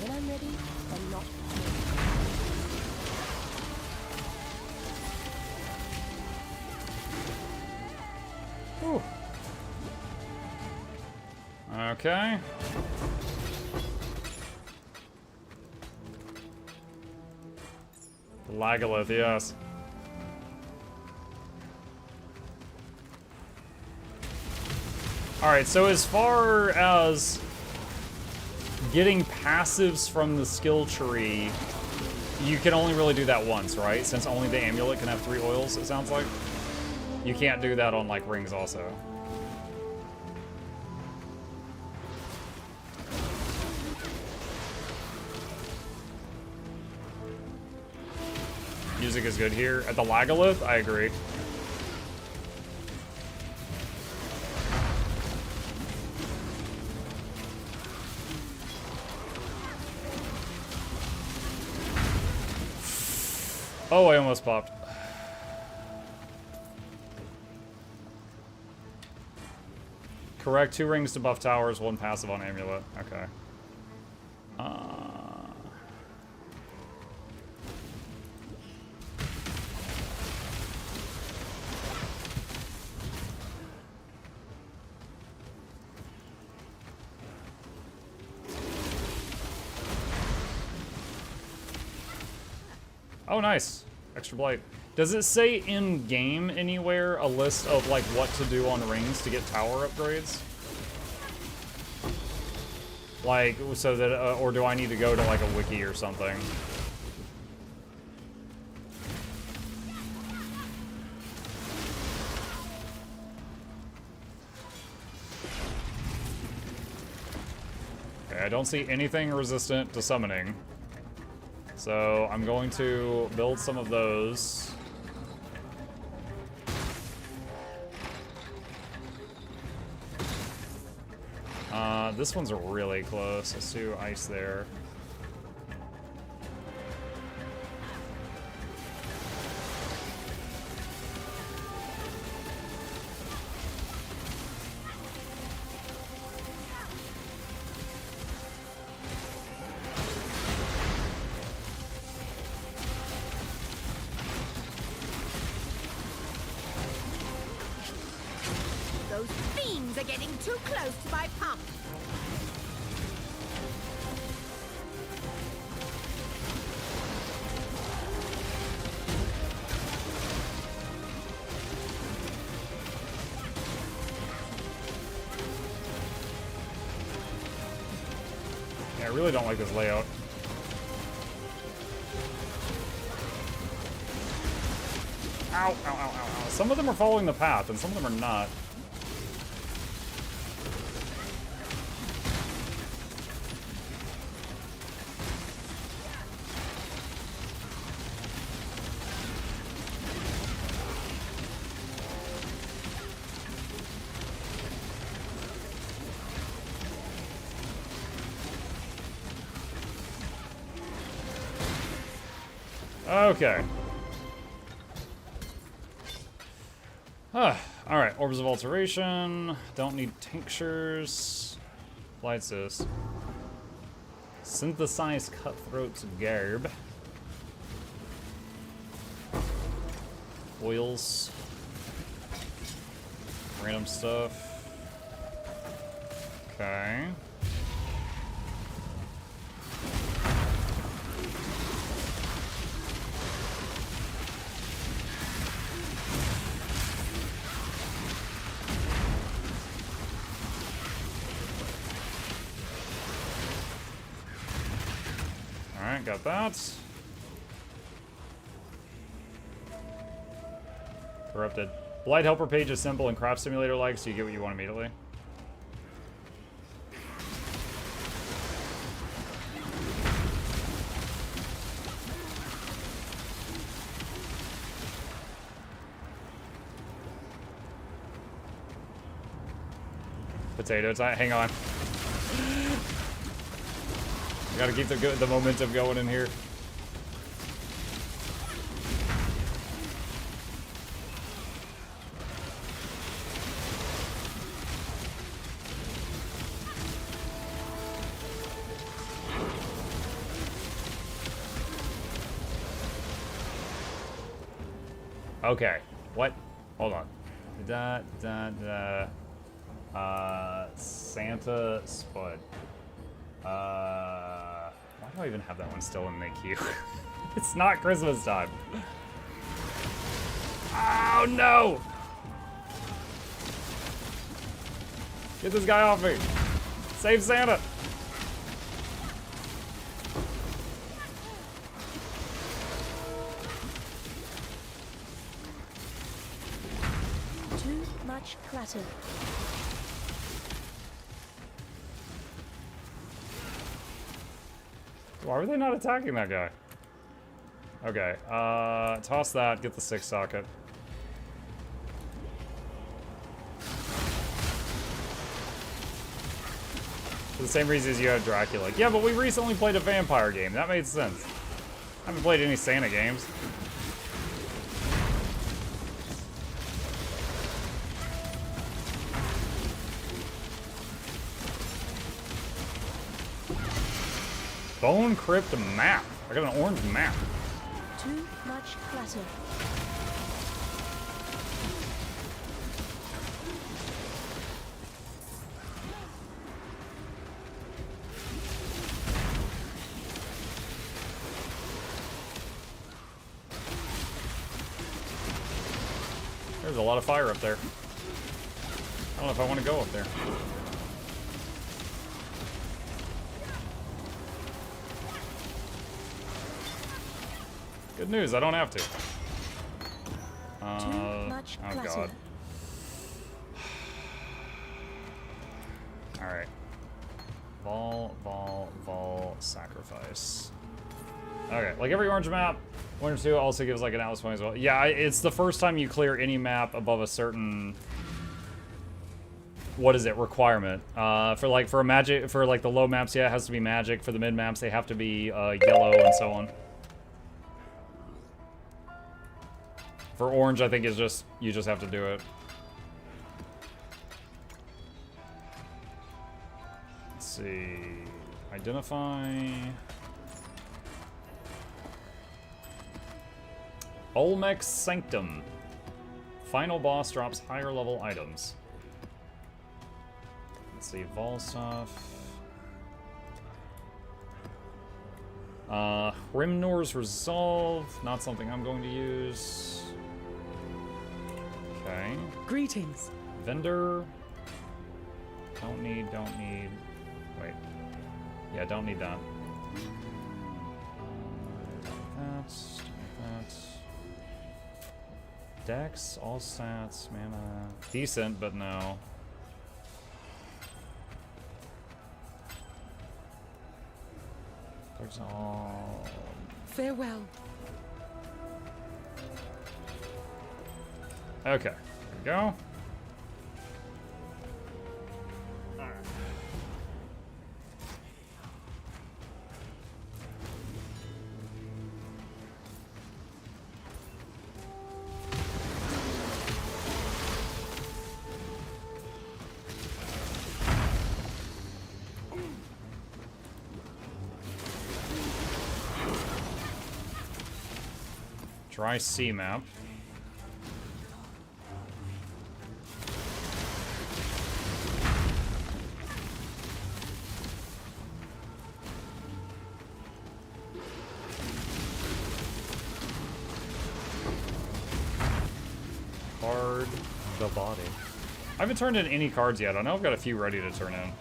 When I'm ready, I'm not. Ooh. Okay. Lagalith, yes. Alright, so as far as getting passives from the skill tree, you can only really do that once, right? Since only the amulet can have 3 oils, it sounds like. You can't do that on, like, rings also. Music is good here. At the Lagalith, I agree. Oh, I almost popped. Correct, 2 rings to buff towers, 1 passive on amulet. Okay. Oh, nice. Extra blight. Does it say in-game anywhere a list of, like, what to do on rings to get tower upgrades? Like, so that, or do I need to go to, like, a wiki or something? Okay, I don't see anything resistant to summoning. So I'm going to build some of those. This one's really close. Let's do ice there. Those fiends are getting too close to my pump. Yeah, I really don't like this layout. Ow, ow, ow, ow, ow. Some of them are following the path, and some of them are not. Okay. Alright, Orbs of Alteration. Don't need tinctures. Lights this. Synthesize Cutthroat's Garb. Oils. Random stuff. Okay. Alright, got that. Corrupted. Blight Helper page is simple and Craft Simulator-like, so you get what you want immediately. Potato time. Hang on. I gotta keep the momentum going in here. Okay. What? Hold on. Santa Spud. Why do I even have that one still in the queue? It's not Christmas time. Oh no! Get this guy off me. Save Santa. Too much clutter. Why were they not attacking that guy? Okay, toss that, get the 6 socket. For the same reason as you had Dracula. Yeah, but we recently played a vampire game. That made sense. I haven't played any Santa games. Bone Crypt map. I got an orange map. Too much clutter. There's a lot of fire up there. I don't know if I want to go up there. Good news, I don't have to. Too much oh clutter. god. Alright. Vol, sacrifice. Okay, like every orange map, 1 or 2 also gives like an Alice point as well. Yeah, it's the first time you clear any map above a certain, what is it, requirement. For like the low maps, yeah, it has to be magic. For the mid maps, they have to be yellow and so on. For orange, I think it's just, you just have to do it. Let's see, identify. Olmec's Sanctum. Final boss drops higher level items. Let's see, Vol stuff. Hrimnor's Resolve. Not something I'm going to use. Okay. Greetings. Vendor. Don't need. Wait. Yeah, don't need that. That's. Dex, all stats, mana. Decent, but no. There's all. Farewell. Okay, there we go. Dry sea map. Card the body. I haven't turned in any cards yet. I know I've got a few ready to turn in.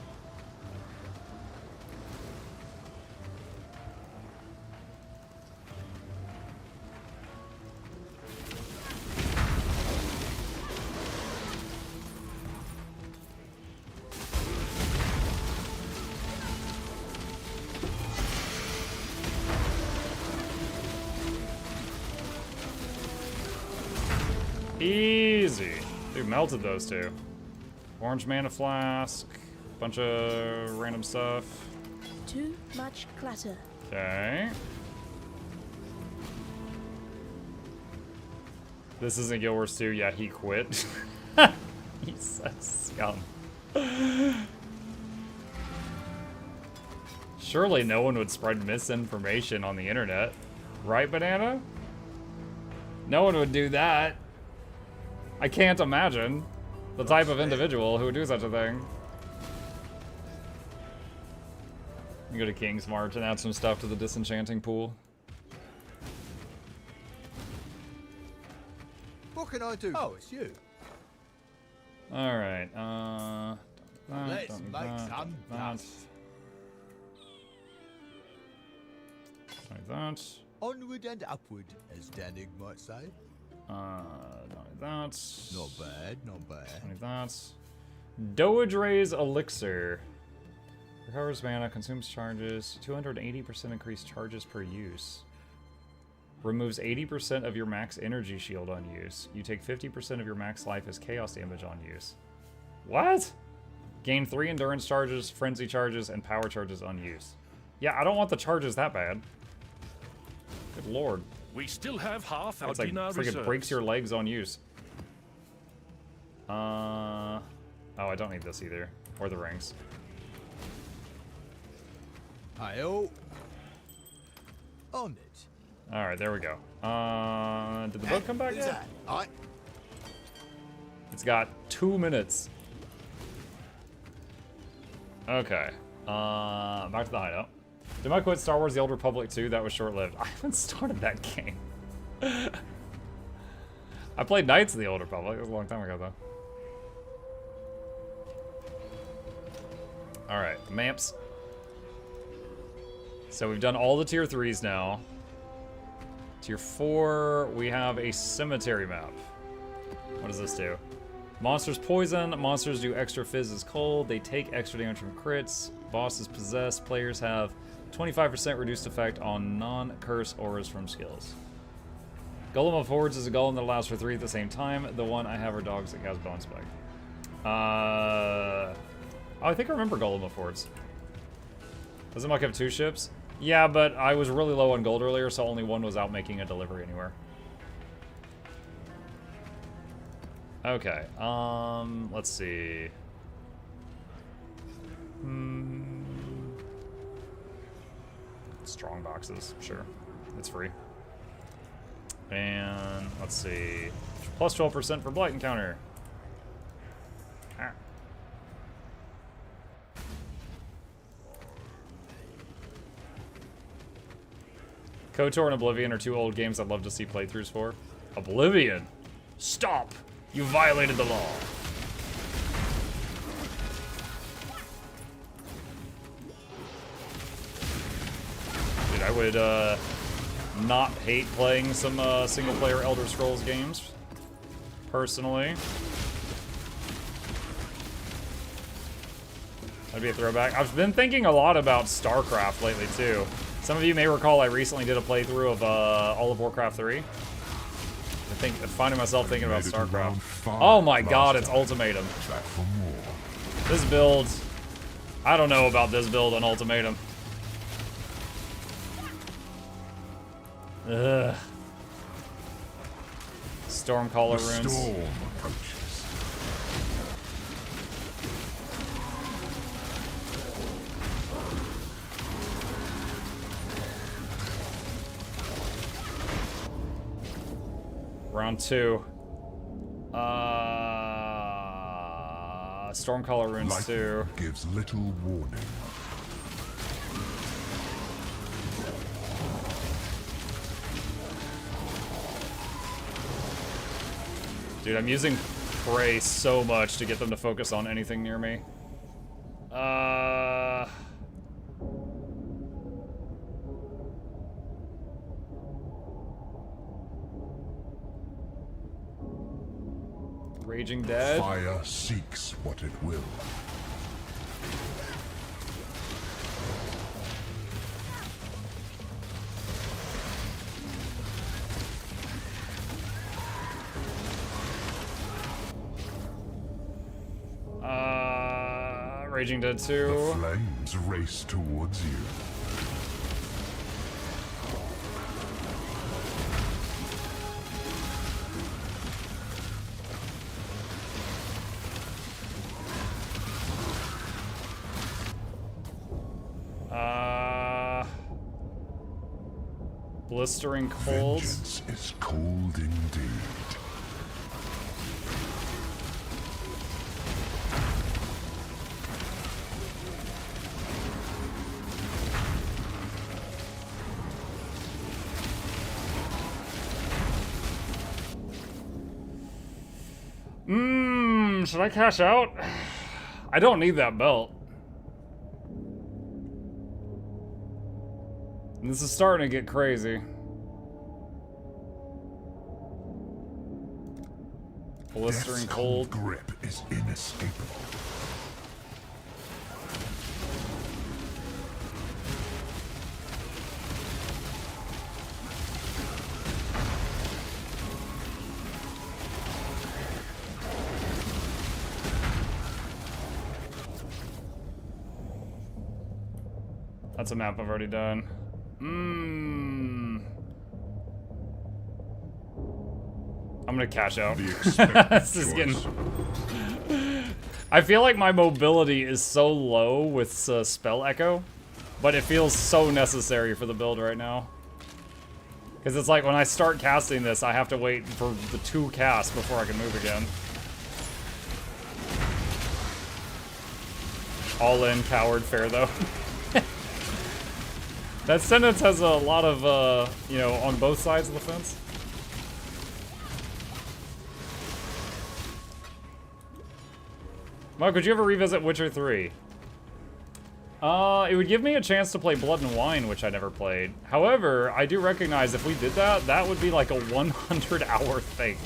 Easy. Dude, melted those two. Orange mana flask. Bunch of random stuff. Too much clutter. Okay. This isn't Guild Wars 2. Yeah, he quit. He's a scum. Surely no one would spread misinformation on the internet. Right, Banana? No one would do that. I can't imagine the type of individual who would do such a thing. You go to King's March and add some stuff to the disenchanting pool. What can I do? Oh, it's you. Alright, Let's make some dust. Like that. Onward and upward, as Danig might say. Not like that. Not bad, not bad. Like that. Doge Ray's Elixir. Recovers mana, consumes charges, 280% increased charges per use. Removes 80% of your max energy shield on use. You take 50% of your max life as chaos damage on use. What? Gain 3 endurance charges, frenzy charges, and power charges on use. Yeah, I don't want the charges that bad. Good lord. We still have half our It's like dinner freaking reserves. breaks your legs on use. Oh, I don't need this either. Or the rings. Hi-oh. On it. Alright, there we go. Did the boat come back yet? It's got 2 minutes. Okay. Back to the hideout. Did I quit Star Wars The Old Republic 2? That was short-lived. I haven't started that game. I played Knights of the Old Republic. It was a long time ago, though. Alright, the maps. So we've done all the tier 3s now. Tier 4, we have a cemetery map. What does this do? Monsters poison. Monsters do extra fizz as cold. They take extra damage from crits. Bosses possessed. Players have 25% reduced effect on non-curse auras from skills. Golem of Hordes is a golem that allows for 3 at the same time. The one I have are dogs that has bone spike. Oh, I think I remember Golem of Hordes. Doesn't Muck have 2 ships? Yeah, but I was really low on gold earlier, so only one was out making a delivery anywhere. Okay, let's see. Strong boxes, sure. It's free. And let's see. Plus 12% for Blight Encounter. Ah. KOTOR and Oblivion are 2 old games I'd love to see playthroughs for. Oblivion! Stop! You violated the law. Dude, I would not hate playing some single-player Elder Scrolls games, personally. That'd be a throwback. I've been thinking a lot about StarCraft lately, too. Some of you may recall I recently did a playthrough of all of Warcraft 3. Finding myself thinking about StarCraft. Oh my god, it's Ultimatum. This build... I don't know about this build on Ultimatum. Ugh. Stormcaller runes. Storm approaches. Round 2. Stormcaller runes 2. Gives little warning. Dude, I'm using Prey so much to get them to focus on anything near me. Raging Dead. Fire seeks what it will. Raging Dead 2. The flames race towards you. Blistering cold. Vengeance is cold indeed. Should I cash out? I don't need that belt. And this is starting to get crazy. Blistering cold. Grip is inescapable. That's a map I've already done. I'm gonna cash out. This is getting... I feel like my mobility is so low with Spell Echo, but it feels so necessary for the build right now. Because it's like when I start casting this, I have to wait for the 2 casts before I can move again. All in, coward, fair though. That sentence has a lot of, you know, on both sides of the fence. Mike, would you ever revisit Witcher 3? It would give me a chance to play Blood and Wine, which I never played. However, I do recognize if we did that, that would be like a 100-hour thing.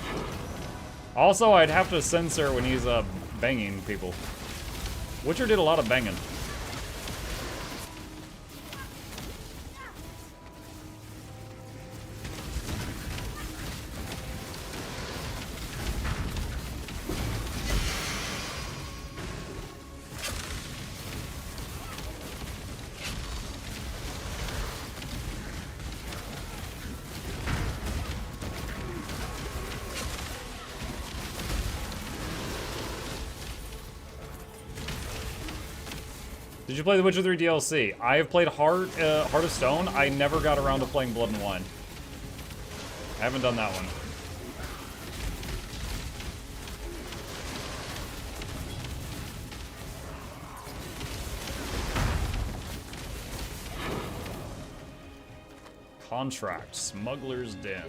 Also, I'd have to censor when he's banging people. Witcher did a lot of banging. Did you play the Witcher 3 DLC? I have played Heart of Stone. I never got around to playing Blood and Wine. I haven't done that one. Contract, Smuggler's Den.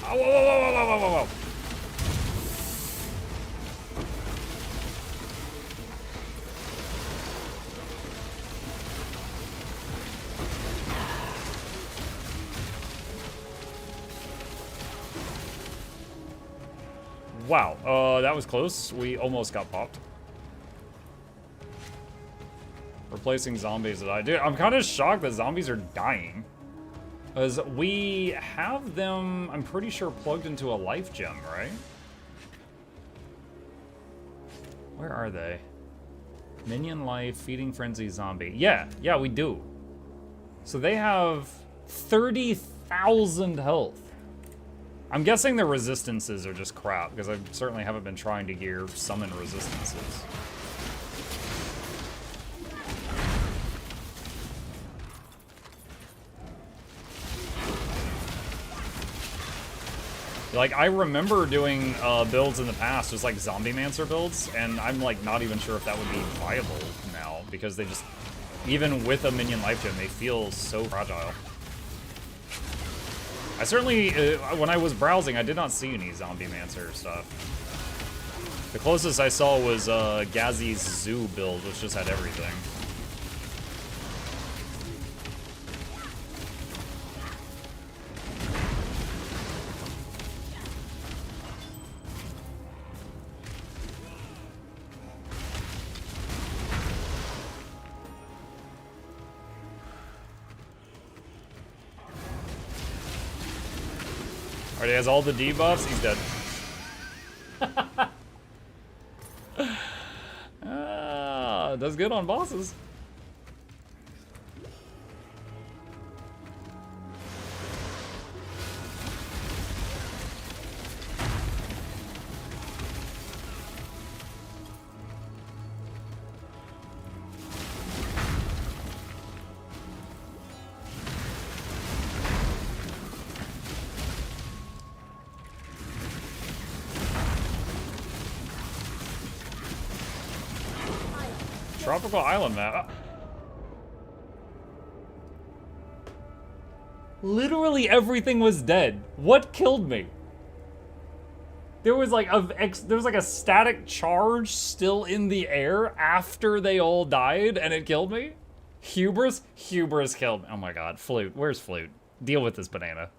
Whoa, whoa, whoa, whoa, whoa, whoa, whoa. Wow, that was close. We almost got popped. Replacing zombies that I do. I'm kind of shocked that zombies are dying. Because we have them, I'm pretty sure, plugged into a life gem, right? Where are they? Minion life, feeding frenzy, zombie. Yeah, we do. So they have 30,000 health. I'm guessing their resistances are just crap, because I certainly haven't been trying to gear summon resistances. Like, I remember doing builds in the past, just like Zombie-Mancer builds, and I'm like not even sure if that would be viable now, because they just, even with a minion life gem, they feel so fragile. I certainly, when I was browsing, I did not see any Zombie-Mancer stuff. The closest I saw was Gazzy's Zoo build, which just had everything. Alright, he has all the debuffs, he's dead. Does good on bosses. Tropical island map. Literally everything was dead. What killed me? There was like a static charge still in the air after they all died, and it killed me. Hubris killed me. Oh my god, Flute. Where's Flute? Deal with this banana.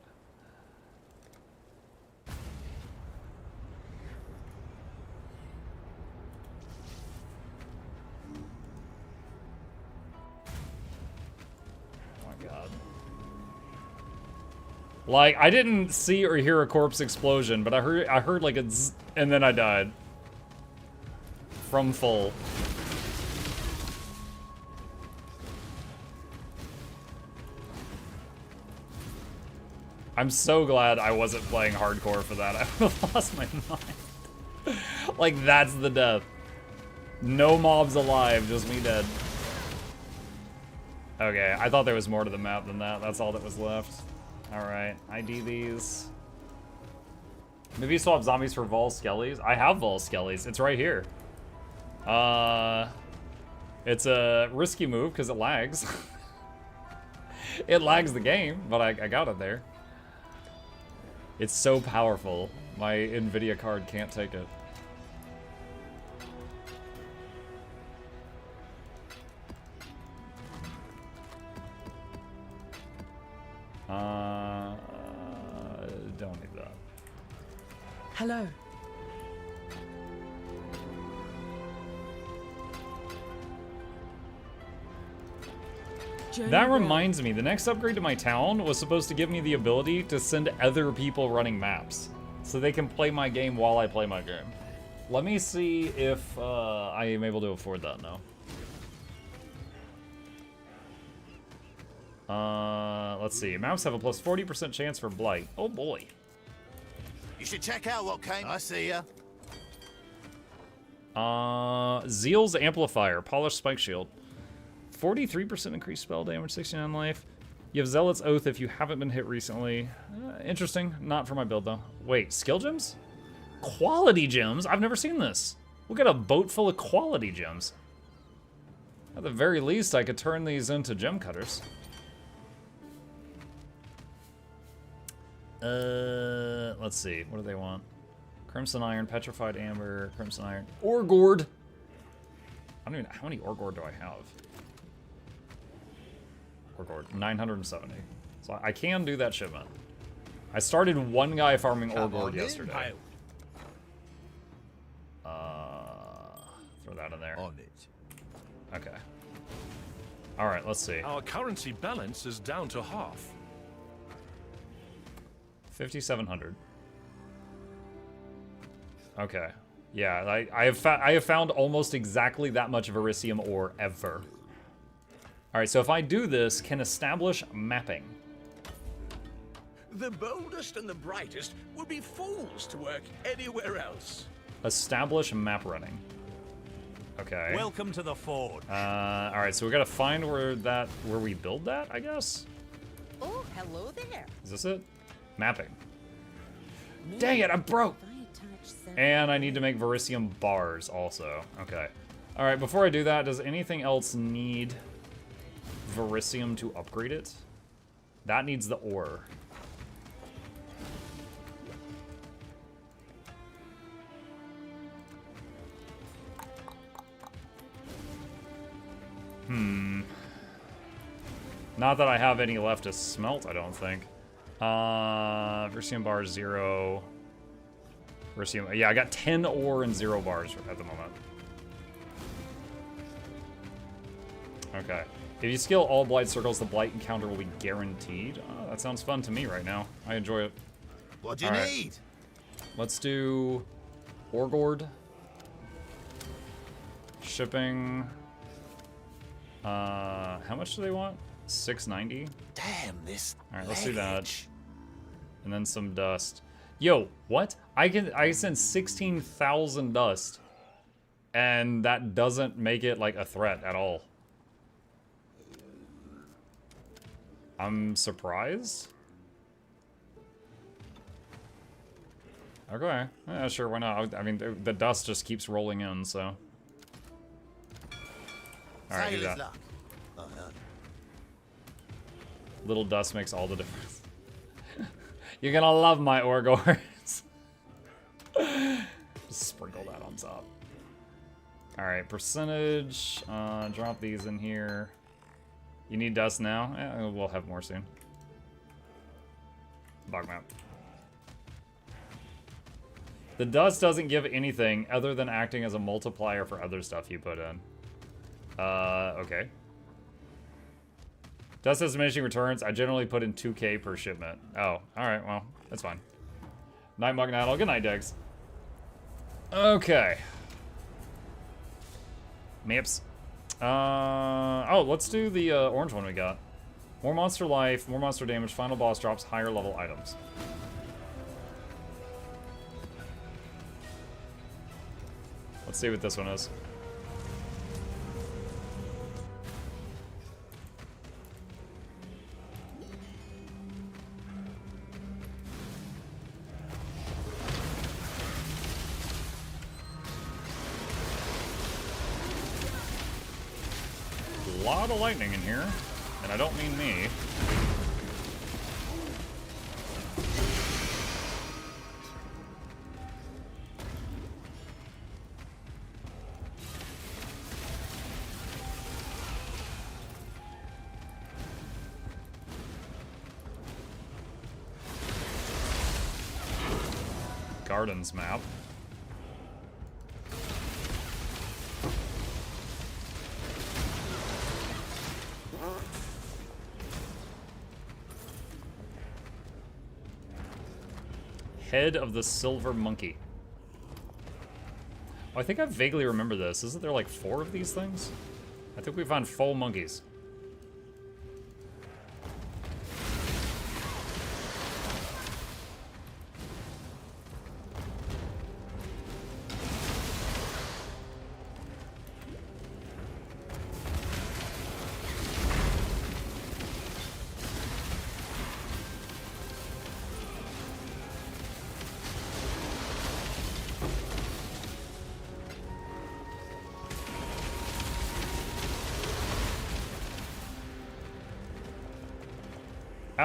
Like, I didn't see or hear a corpse explosion, but I heard like a zzz, and then I died. From full. I'm so glad I wasn't playing hardcore for that. I would have lost my mind. Like, that's the death. No mobs alive, just me dead. Okay, I thought there was more to the map than that. That's all that was left. Alright, ID these. Maybe swap zombies for Vol Skellies. I have Vol Skellies. It's right here. It's a risky move because it lags. It lags the game, but I got it there. It's so powerful. My Nvidia card can't take it. Don't need that. Hello. That reminds me, the next upgrade to my town was supposed to give me the ability to send other people running maps. So they can play my game while I play my game. Let me see if I am able to afford that now. Let's see. Maps have a plus 40% chance for blight. Oh boy. You should check out what came. I see ya. Zeal's Amplifier, Polished Spike Shield. 43% increased spell damage, 69 life. You have Zealot's Oath if you haven't been hit recently. Interesting. Not for my build, though. Wait, skill gems? Quality gems? I've never seen this. We'll get a boat full of quality gems. At the very least, I could turn these into gem cutters. Let's see. What do they want? Crimson Iron, Petrified Amber, Crimson Iron. Orgord! I don't even know. How many Orgord do I have? Orgord, 970. So I can do that shipment. I started one guy farming Orgord yesterday. Throw that in there. On it. Okay. Alright, let's see. Our currency balance is down to half. 5,700. Okay. Yeah, I have found almost exactly that much Verisium ore ever. Alright, so if I do this, can establish mapping. The boldest and the brightest would be fools to work anywhere else. Establish map running. Okay. Welcome to the forge. Alright, so we gotta find where we build that, I guess? Oh, hello there. Is this it? Mapping. Dang it, I'm broke! And I need to make Verisium bars also. Okay. Alright, before I do that, does anything else need Verisium to upgrade it? That needs the ore. Not that I have any left to smelt, I don't think. Verisium bar 0. Verisium, yeah, I got 10 ore and 0 bars at the moment. Okay. If you skill all blight circles, the blight encounter will be guaranteed. Oh, that sounds fun to me right now. I enjoy it. What do you need? Let's do Orgord. Shipping. How much do they want? 690? Damn, this. Alright, let's do that. And then some dust. Yo, what? I send 16,000 dust. And that doesn't make it like a threat at all. I'm surprised. Okay. Yeah, sure, why not? I mean, the dust just keeps rolling in, so. Alright, do that. Little dust makes all the difference. You're gonna love my Orgords. Just sprinkle that on top. Alright, percentage. Drop these in here. You need dust now? Yeah, we'll have more soon. Bog map. The dust doesn't give anything other than acting as a multiplier for other stuff you put in. Okay. Dust has diminishing returns. I generally put in 2k per shipment. Oh, alright, well, that's fine. Night Mugnaddle. Good night, Degs. Okay. Maps. Oh, let's do the orange one we got. More monster life, more monster damage, final boss drops higher level items. Let's see what this one is. lot of lightning in here, and I don't mean me. Gardens map. Head of the Silver Monkey. Oh, I think I vaguely remember this. Isn't there like 4 of these things? I think we found full monkeys.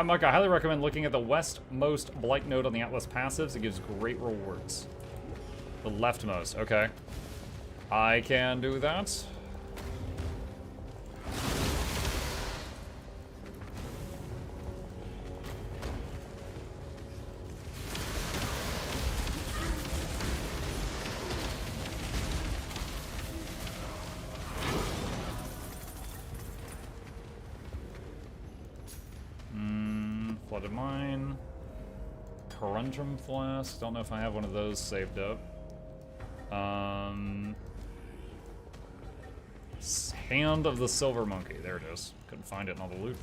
Muck, I highly recommend looking at the westmost Blight node on the Atlas passives. It gives great rewards. The leftmost, okay. I can do that. Flooded Mine. Corundrum Flask. Don't know if I have one of those saved up. Hand of the Silver Monkey. There it is. Couldn't find it in all the loot.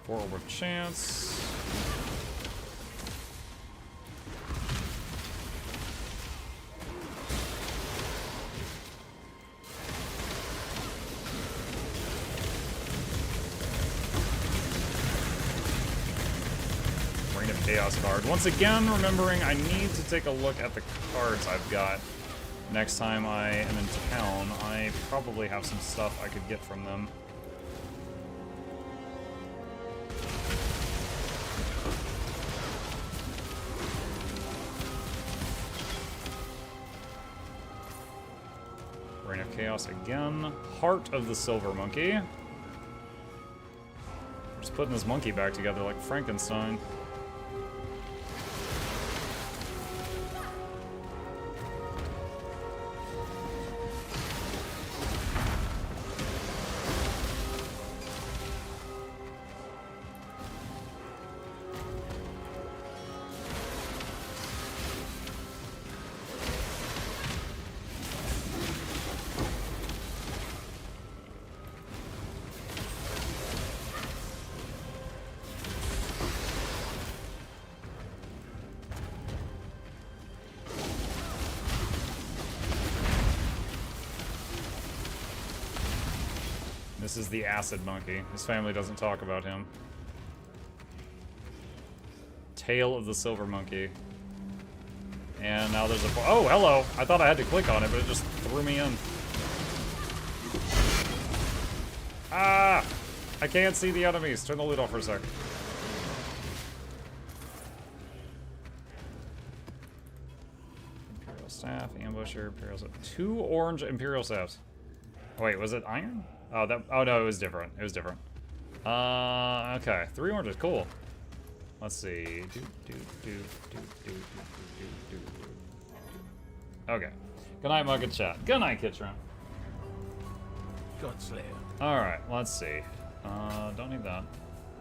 Forward chance. Reign of Chaos card. Once again, remembering I need to take a look at the cards I've got. Next time I am in town, I probably have some stuff I could get from them. Reign of Chaos again. Heart of the Silver Monkey. We're just putting this monkey back together like Frankenstein. This is the Acid Monkey. His family doesn't talk about him. Tail of the Silver Monkey. And now there's a... Oh, hello! I thought I had to click on it, but it just threw me in. Ah! I can't see the enemies. Turn the loot off for a sec. Imperial Staff, Ambusher, Imperial Staff. 2 orange Imperial Staffs. Oh, wait, was it iron? Oh, that. Oh no, it was different. It was different. Okay, 3 oranges, cool. Let's see. Okay. Good night, Mugget Chat. Good night, Kitron. Godslayer. All right, let's see. Don't need that.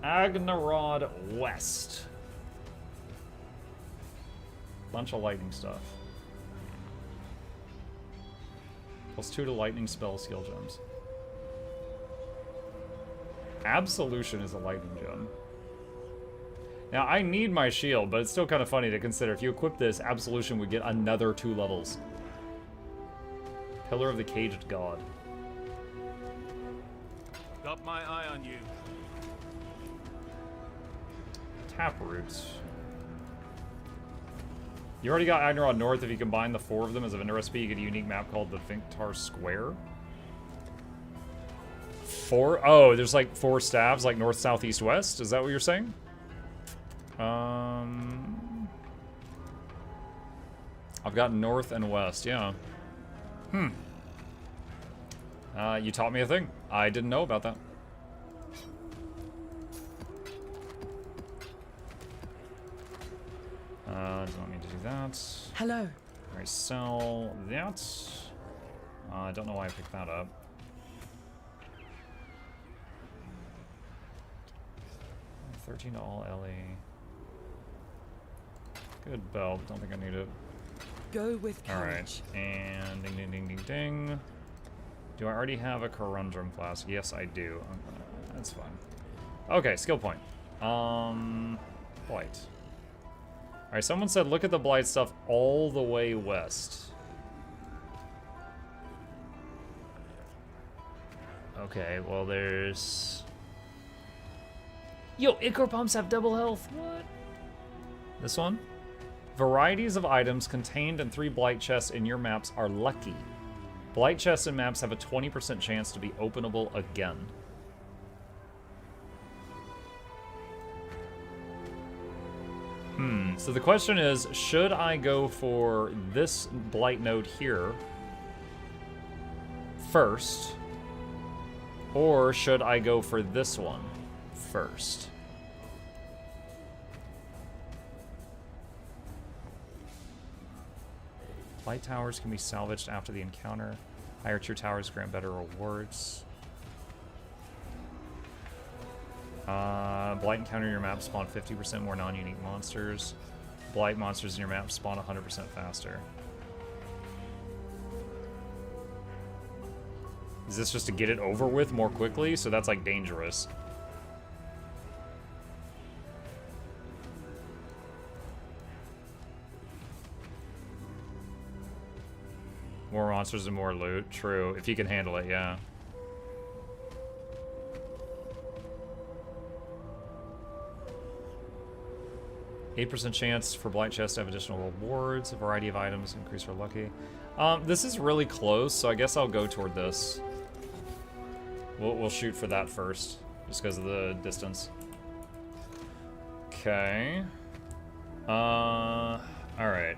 Agnerod West. Bunch of lightning stuff. +2 to lightning spell skill gems. Absolution is a lightning gem. Now, I need my shield, but it's still kind of funny to consider. If you equip this, Absolution would get another 2 levels. Pillar of the Caged God. Got my eye on you. Taproot. You already got Agnerod North. If you combine the 4 of them as a vendor recipe, you get a unique map called the Vinctar Square. 4? Oh, there's like 4 staves, like north, south, east, west? Is that what you're saying? I've got north and west, yeah. You taught me a thing. I didn't know about that. Don't want me to do that. Hello. I sell that. I don't know why I picked that up. 13 to all LE. Good belt. Don't think I need it. Go with courage. Alright. And ding ding ding ding ding. Do I already have a Corundrum Flask? Yes, I do. That's fine. Okay, skill point. Blight. Alright, someone said look at the Blight stuff all the way west. Okay, well there's... Yo, Ichor Pumps have double health. What? This one? Varieties of items contained in 3 Blight chests in your maps are lucky. Blight chests and maps have a 20% chance to be openable again. So the question is, should I go for this Blight node here first? Or should I go for this one first? Blight towers can be salvaged after the encounter. Higher tier towers grant better rewards. Blight encounter in your map spawn 50% more non-unique monsters. Blight monsters in your map spawn 100% faster. Is this just to get it over with more quickly? So that's like dangerous. More monsters and more loot. True. If you can handle it, yeah. %8 chance for Blight Chest to have additional rewards. A variety of items increase for lucky. This is really close, so I guess I'll go toward this. We'll shoot for that first, just because of the distance. Okay. Alright.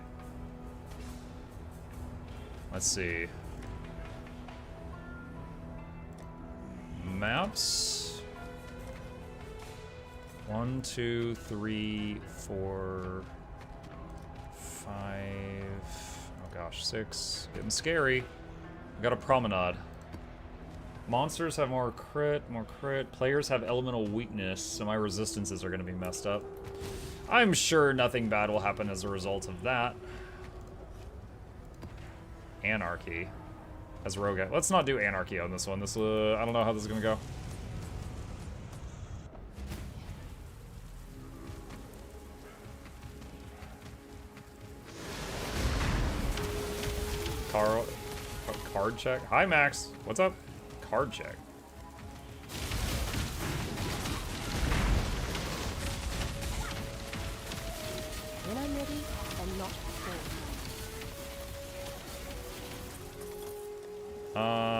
Let's see. Maps. 1, 2, 3, 4, 5. Oh gosh, 6. Getting scary. We got a promenade. Monsters have more crit, Players have elemental weakness, so my resistances are going to be messed up. I'm sure nothing bad will happen as a result of that. Anarchy. As rogue. Let's not do anarchy on this one. This I don't know how this is going to go. Card check. Hi, Max. What's up? Card check. When I'm ready, I'm not before.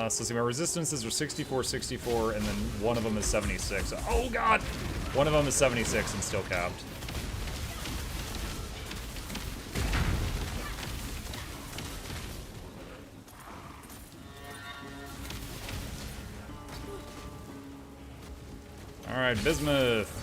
So see, my resistances are 64, 64, and then one of them is 76. Oh, God! One of them is 76 and still capped. Alright, Bismuth.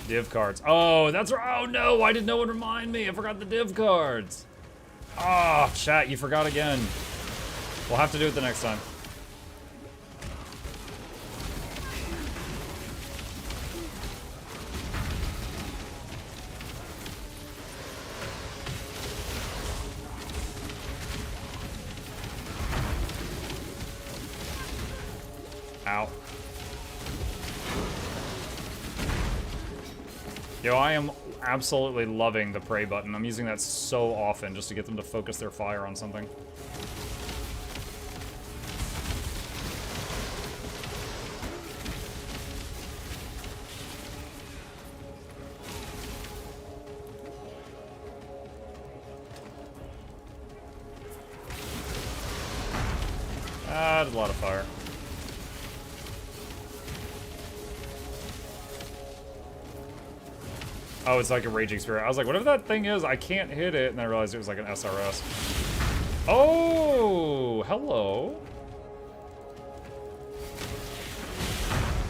Div cards. Oh, that's right. Oh no, why did no one remind me? I forgot the div cards. Ah, chat, you forgot again. We'll have to do it the next time. Ow. Yo, I am absolutely loving the pray button. I'm using that so often just to get them to focus their fire on something. Ah, did a lot of fire. Oh, it's like a Raging Spirit. I was like, whatever that thing is, I can't hit it. And then I realized it was like an SRS. Oh, hello.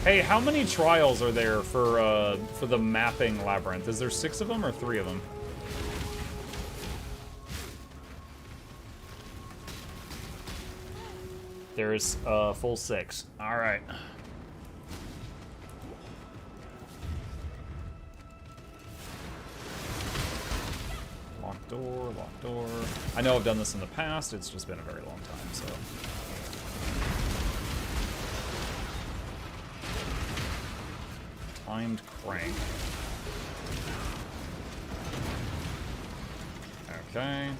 Hey, how many trials are there for the mapping labyrinth? Is there 6 of them or 3 of them? There's a full 6. All right. Locked door, locked door. I know I've done this in the past, it's just been a very long time, so. Timed crank. Okay.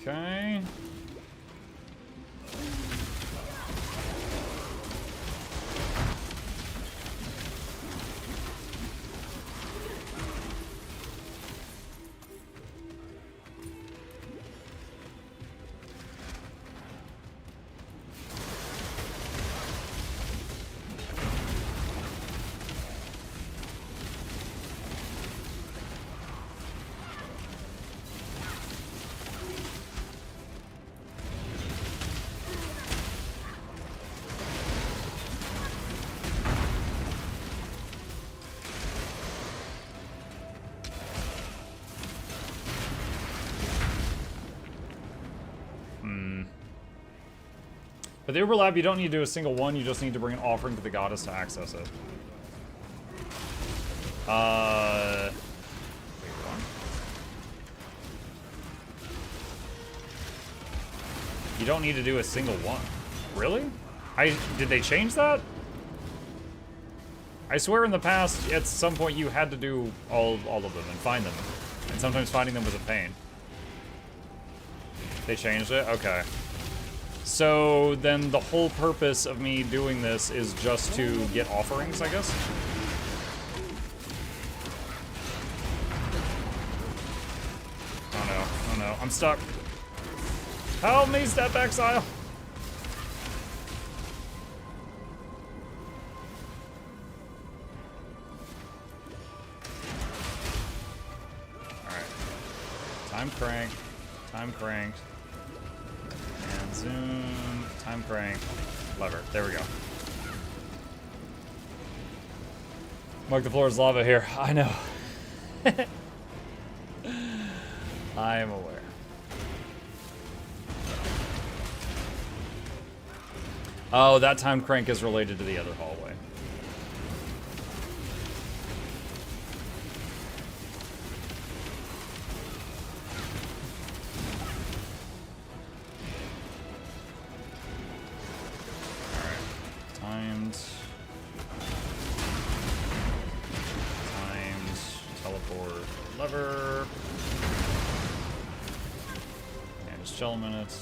Okay. But the overlap, you don't need to do a single one, you just need to bring an offering to the goddess to access it. Wait, what? You don't need to do a single one. Really? Did they change that? I swear in the past, at some point you had to do all of them and find them. And sometimes finding them was a pain. They changed it? Okay. So then the whole purpose of me doing this is just to get offerings, I guess? Oh no, oh no, I'm stuck. Help me, Step Exile! Alright. Time crank. Time cranked. And zoom. Time crank. Lever. There we go. Mark, the floor is lava here. I know. I am aware. Oh, that time crank is related to the other hallway. Alright. Timed. Teleport. Lever. And just chill a minute.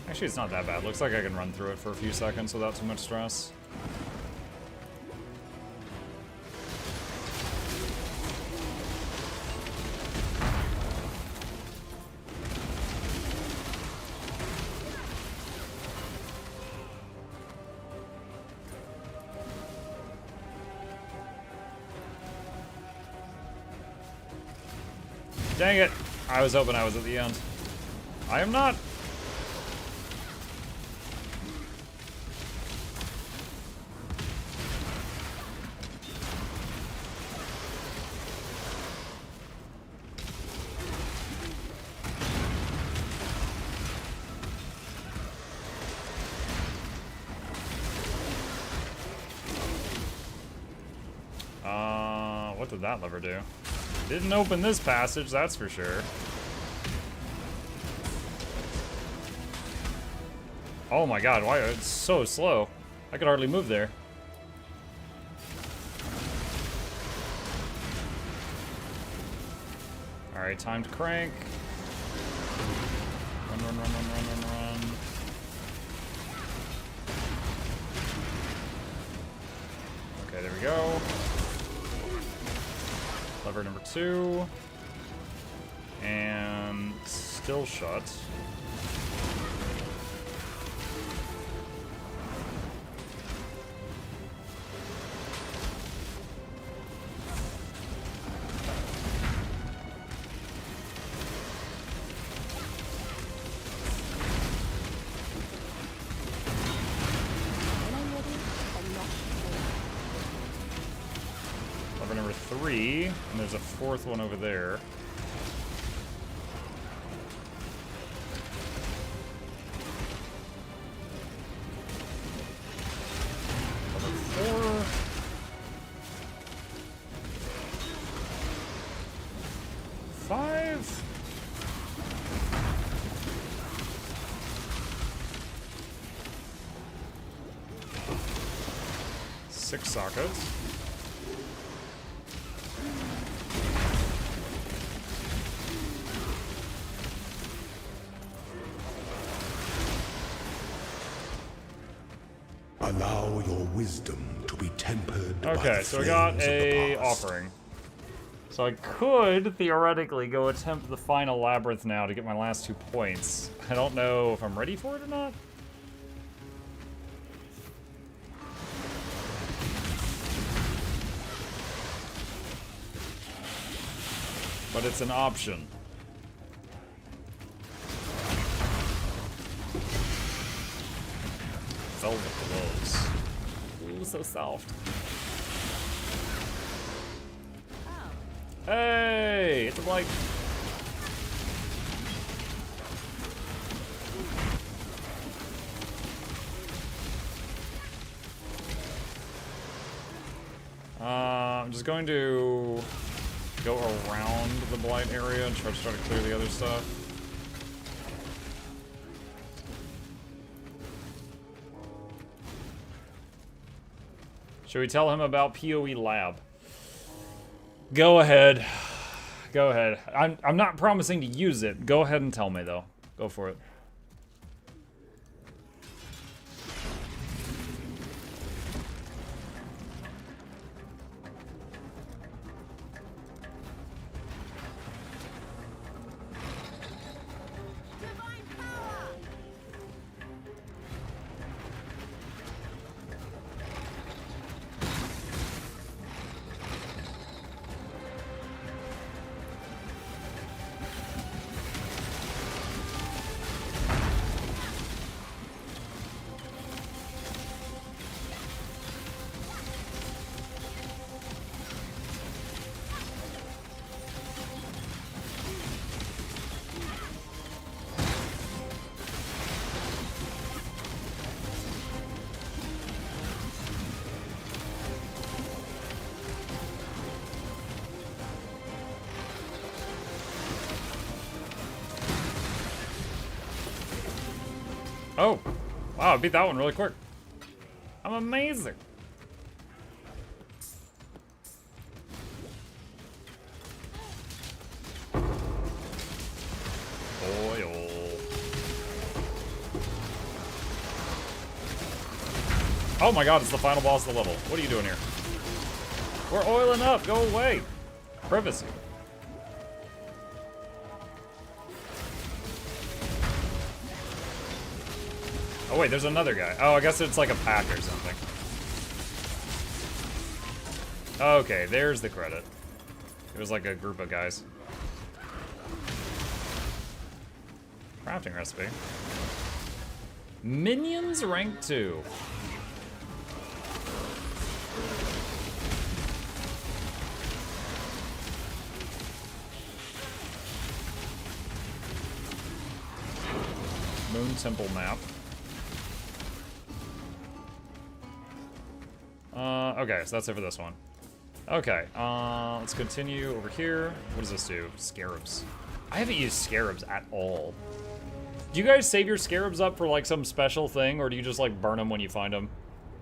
Actually, it's not that bad. Looks like I can run through it for a few seconds without too much stress. Dang it! I was hoping I was at the end. I am not. What did that lever do? Didn't open this passage, that's for sure. Oh my god, why? It's so slow. I could hardly move there. Alright, time to crank. Run, run, run, run, run, run, run. Okay, there we go. Lever number 2. And still shut. Lever number 3, and there's a 4th one over there. Lever 4. 5. 6 sockets. Allow your wisdom to be tempered by Okay, the so I got flames of a the past. offering. So I could theoretically go attempt the final labyrinth now to get my last 2 points. I don't know if I'm ready for it or not. But it's an option. Velvet gloves. Ooh, so soft. Hey, it's a blight. I'm just going to go around the blight area and try to clear the other stuff. Should we tell him about PoE Lab? Go ahead. Go ahead. I'm not promising to use it. Go ahead and tell me, though. Go for it. Oh, wow, I beat that one really quick. I'm amazing. Oil. Oh my god, it's the final boss of the level. What are you doing here? We're oiling up, go away. Privacy. Oh wait, there's another guy. Oh, I guess it's like a pack or something. Okay, there's the credit. It was like a group of guys. crafting recipe. Minions rank 2. Moon Temple map. Okay, so that's it for this one. Okay, let's continue over here. What does this do? Scarabs. I haven't used scarabs at all. Do you guys save your scarabs up for like some special thing, or do you just like burn them when you find them?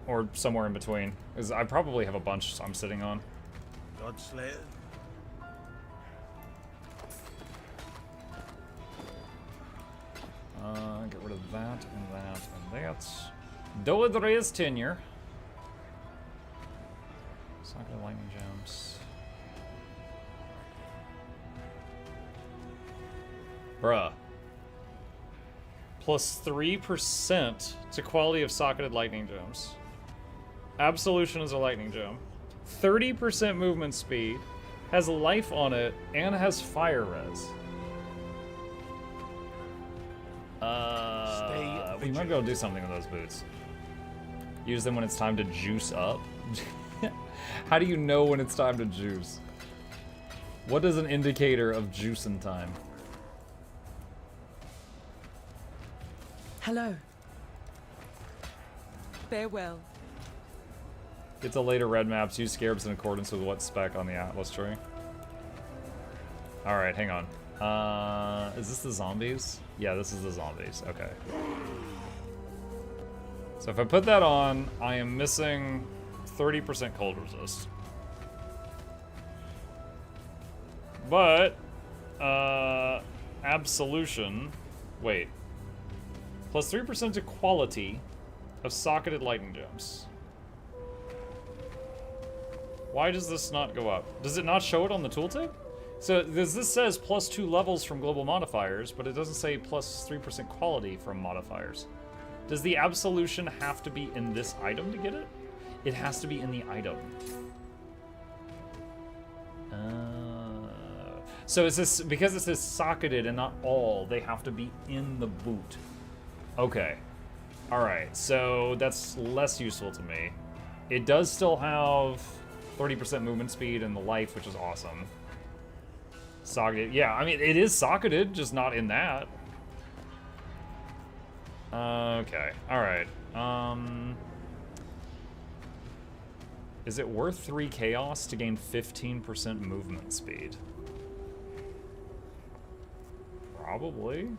Or somewhere in between? Because I probably have a bunch I'm sitting on. Godslayer. Get rid of that and that and that. Doedre's tenure. Socket of lightning gems. Bruh. Plus 3% to quality of socketed lightning gems. Absolution is a lightning gem. 30% movement speed. Has life on it and has fire res. We might be able to do something with those boots. Use them when it's time to juice up. How do you know when it's time to juice? What is an indicator of juicing time? Hello. Farewell. Get to later red maps. Use scarabs in accordance with what spec on the Atlas tree. Alright, hang on. Is this the zombies? Yeah, this is the zombies. Okay. So if I put that on, I am missing 30% cold resist. But, absolution, wait. Plus 3% to quality of socketed lightning gems. Why does this not go up? Does it not show it on the tooltip? So this says plus 2 levels from global modifiers, but it doesn't say plus 3% quality from modifiers. Does the absolution have to be in this item to get it? It has to be in the item. So is this, because it says socketed and not all, they have to be in the boot. Okay. Alright, so that's less useful to me. It does still have 30% movement speed and the life, which is awesome. Socketed, yeah, I mean, it is socketed, just not in that. Okay, alright. Is it worth 3 chaos to gain 15% movement speed? Probably.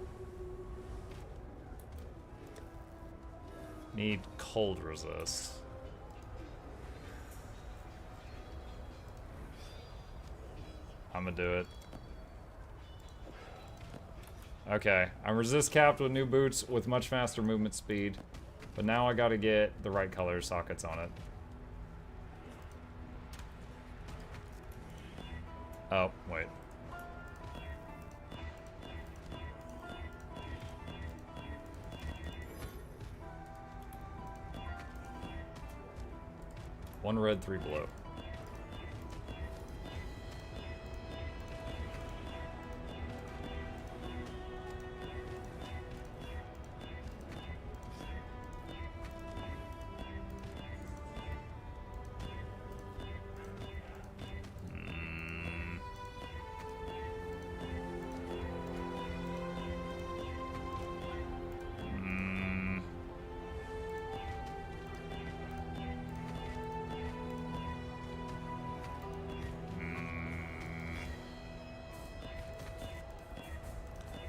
Need cold resist. I'm gonna do it. Okay, I'm resist capped with new boots with much faster movement speed, but now I gotta get the right color sockets on it. Oh, wait. One red, 3 blue.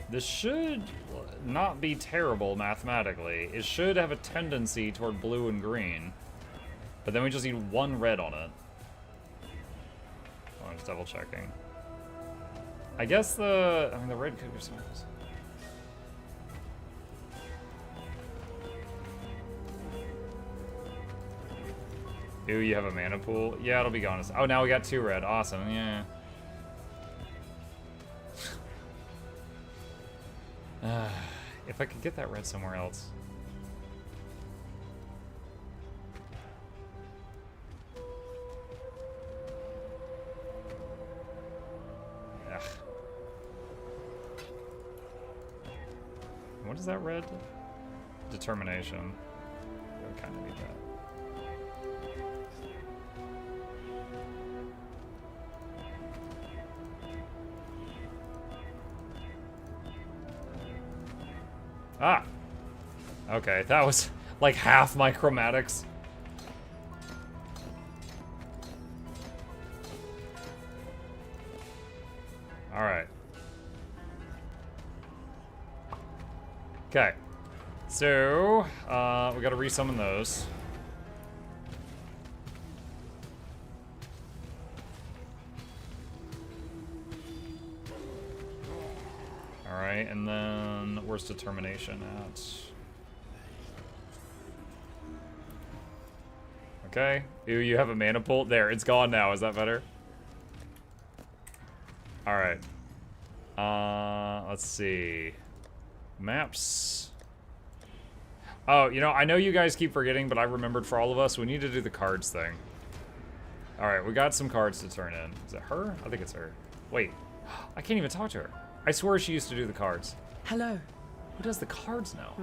This should not be terrible mathematically. It should have a tendency toward blue and green. But then we just need 1 red on it. I'm just double checking. I guess the red could be something else. Ooh, you have a mana pool? Yeah, it'll be gone. Oh, now we got 2 red. Awesome, yeah. If I could get that red somewhere else. Ugh. What is that red? Determination. I kind of need that. Ah! Okay, that was like half my chromatics. Alright. Okay. So, we gotta resummon those. Alright, and then where's determination at? Okay. Ooh, you have a mana pool? There, it's gone now. Is that better? Alright. Let's see. Maps. Oh, you know, I know you guys keep forgetting, but I remembered for all of us, we need to do the cards thing. Alright, we got some cards to turn in. Is it her? I think it's her. Wait. I can't even talk to her. I swear she used to do the cards. Hello. Who does the cards now?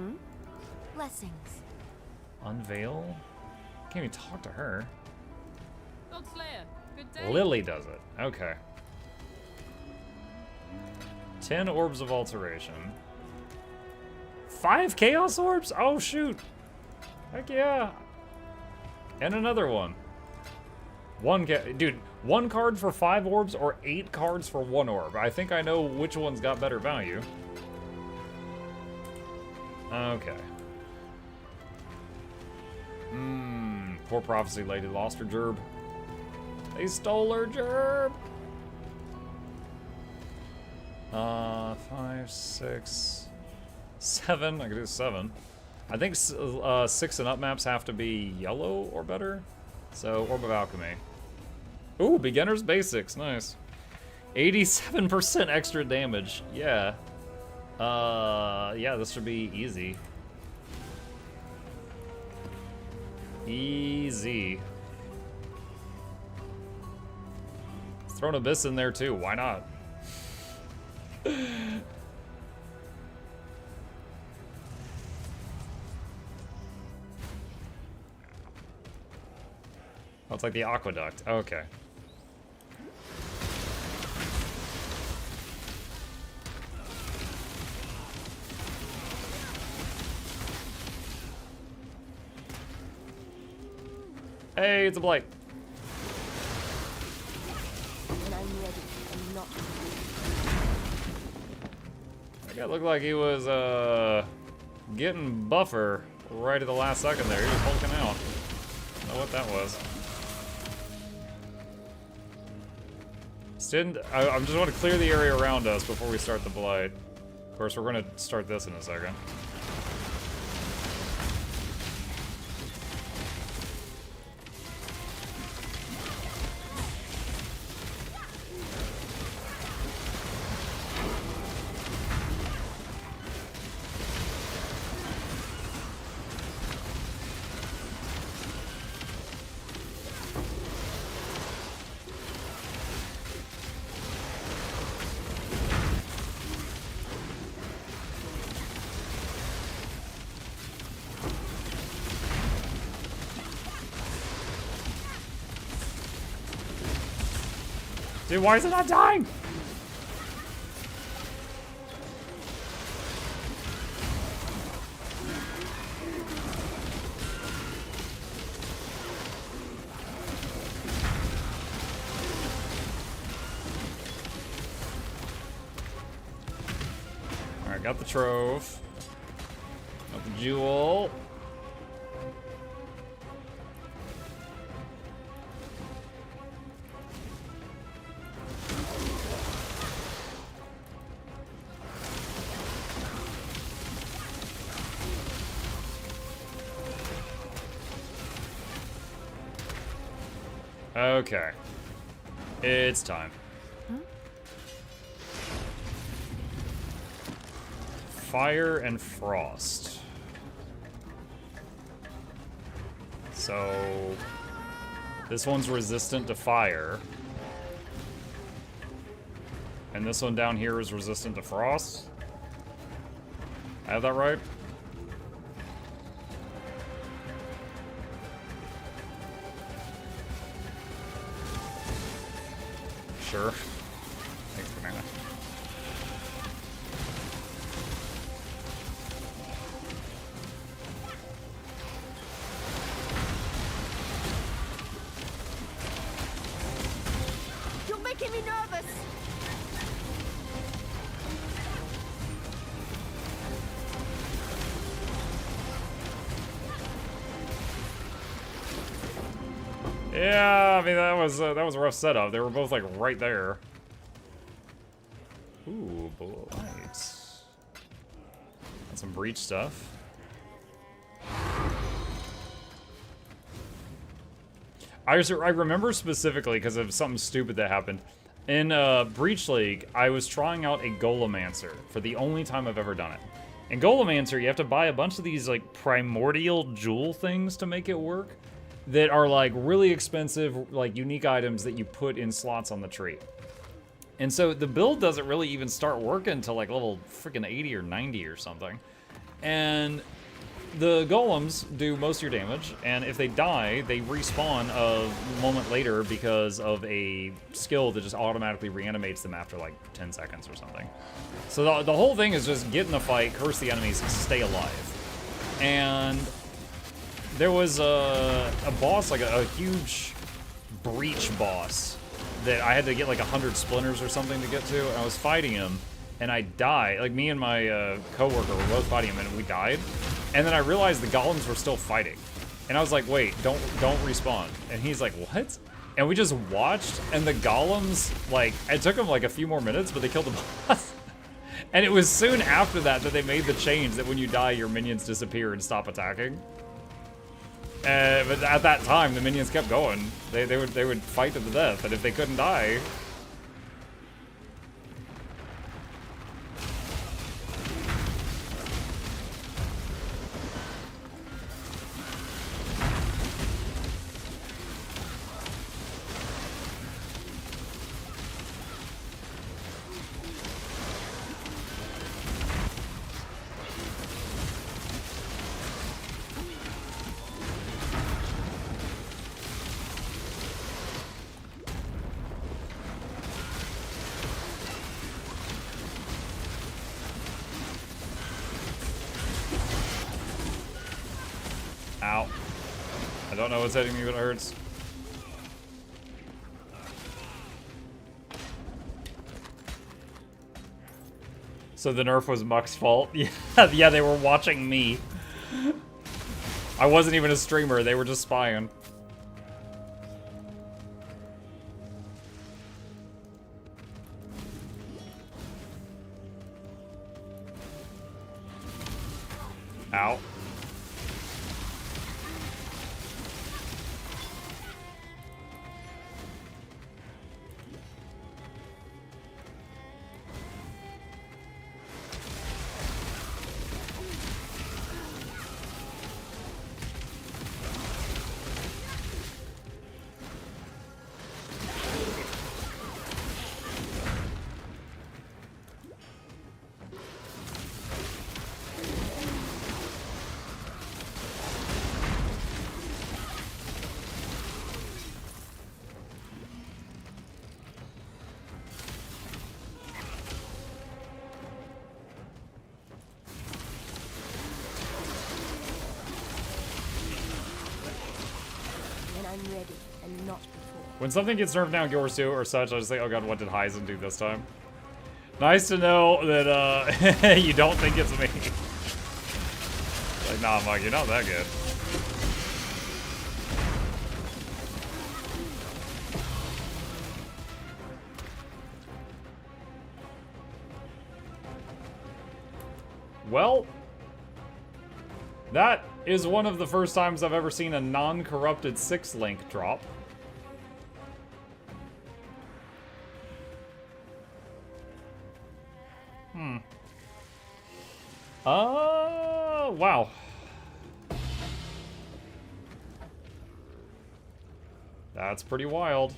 Blessings. Unveil? Can't even talk to her. Lord Slayer, good day. Lily does it. Okay. 10 orbs of alteration. 5 chaos orbs? Oh shoot. Heck yeah. And another one. Dude, 1 card for 5 orbs or 8 cards for 1 orb. I think I know which one's got better value. Okay. Poor Prophecy Lady lost her gerb. They stole her gerb. 5, 6, 7. I could do 7. I think 6 and up maps have to be yellow or better. So, Orb of Alchemy. Ooh, beginner's basics. Nice. 87% extra damage. Yeah. Yeah, this should be easy. Easy. Throw an Abyss in there too. Why not? Oh, it's like the aqueduct. Okay. Hey, it's a blight. When I'm ready, I'm not. That guy looked like he was getting buffer right at the last second there. He was hulking out. I don't know what that was. I just want to clear the area around us before we start the blight. Of course, we're going to start this in a second. Dude, why is it not dying? Alright, got the trove. Got the jewel. Okay. It's time. Fire and frost. So this one's resistant to fire. And this one down here is resistant to frost. I have that right? Sure. Thanks, banana. You're making me nervous. Yeah, I mean that was a rough setup. They were both like right there. Ooh, bullet lights. Got some breach stuff. I remember specifically because of something stupid that happened. In Breach League, I was trying out a Golemancer for the only time I've ever done it. In Golemancer, you have to buy a bunch of these like primordial jewel things to make it work that are like really expensive, like unique items that you put in slots on the tree. And so the build doesn't really even start working until like level freaking 80 or 90 or something. And the golems do most of your damage, and if they die, they respawn a moment later because of a skill that just automatically reanimates them after like 10 seconds or something. So the whole thing is just get in a fight, curse the enemies, stay alive. And there was a boss, like a huge breach boss, that I had to get like 100 splinters or something to get to, and I was fighting him, and I died. Like, me and my coworker were both fighting him, and we died. And then I realized the golems were still fighting. And I was like, wait, don't respawn. And he's like, what? And we just watched, and the golems, like, it took them like a few more minutes, but they killed the boss. And it was soon after that that they made the change that when you die, your minions disappear and stop attacking. But at that time, the minions kept going. They would fight to the death, and if they couldn't die... Ow. I don't know what's hitting me, but it hurts. So the nerf was Muck's fault? Yeah, they were watching me. I wasn't even a streamer, they were just spying. Ow. When something gets nerfed down Guild Wars 2 or such, I just think, oh god, what did Heisen do this time? Nice to know that you don't think it's me. Like, nah, Mike, you're not that good. Well, that is one of the first times I've ever seen a non-corrupted 6-link drop. Wow. That's pretty wild.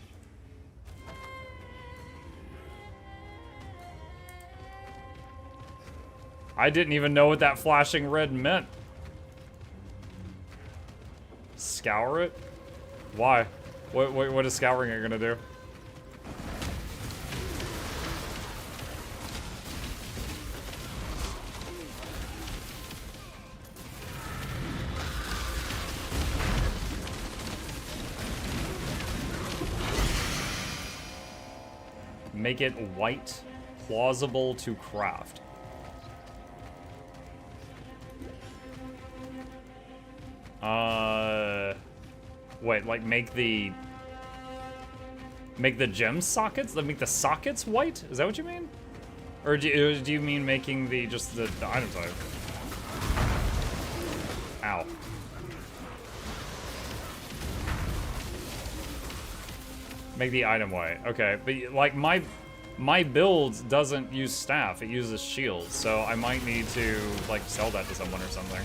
I didn't even know what that flashing red meant. Scour it? Why? What is scouring it gonna do? Make it white, plausible to craft. Wait, like make the gem sockets? Like make the sockets white? Is that what you mean? Or do you mean making just the item type? Ow. Make the item white. Okay, but like my build doesn't use staff, it uses shield, so I might need to like sell that to someone or something.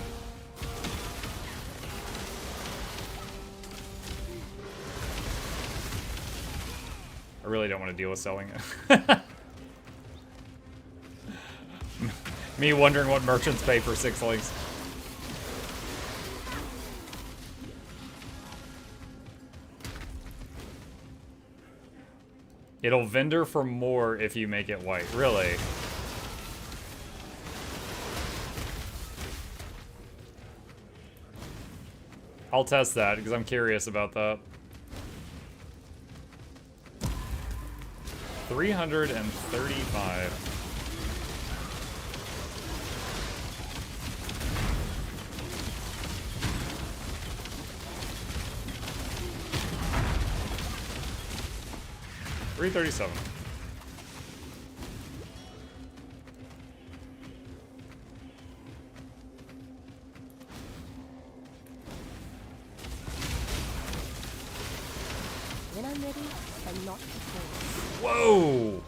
I really don't want to deal with selling it. Me wondering what merchants pay for 6 links. It'll vendor for more if you make it white. Really? I'll test that because I'm curious about that. 335. $337. When I'm ready, and not before. Whoa!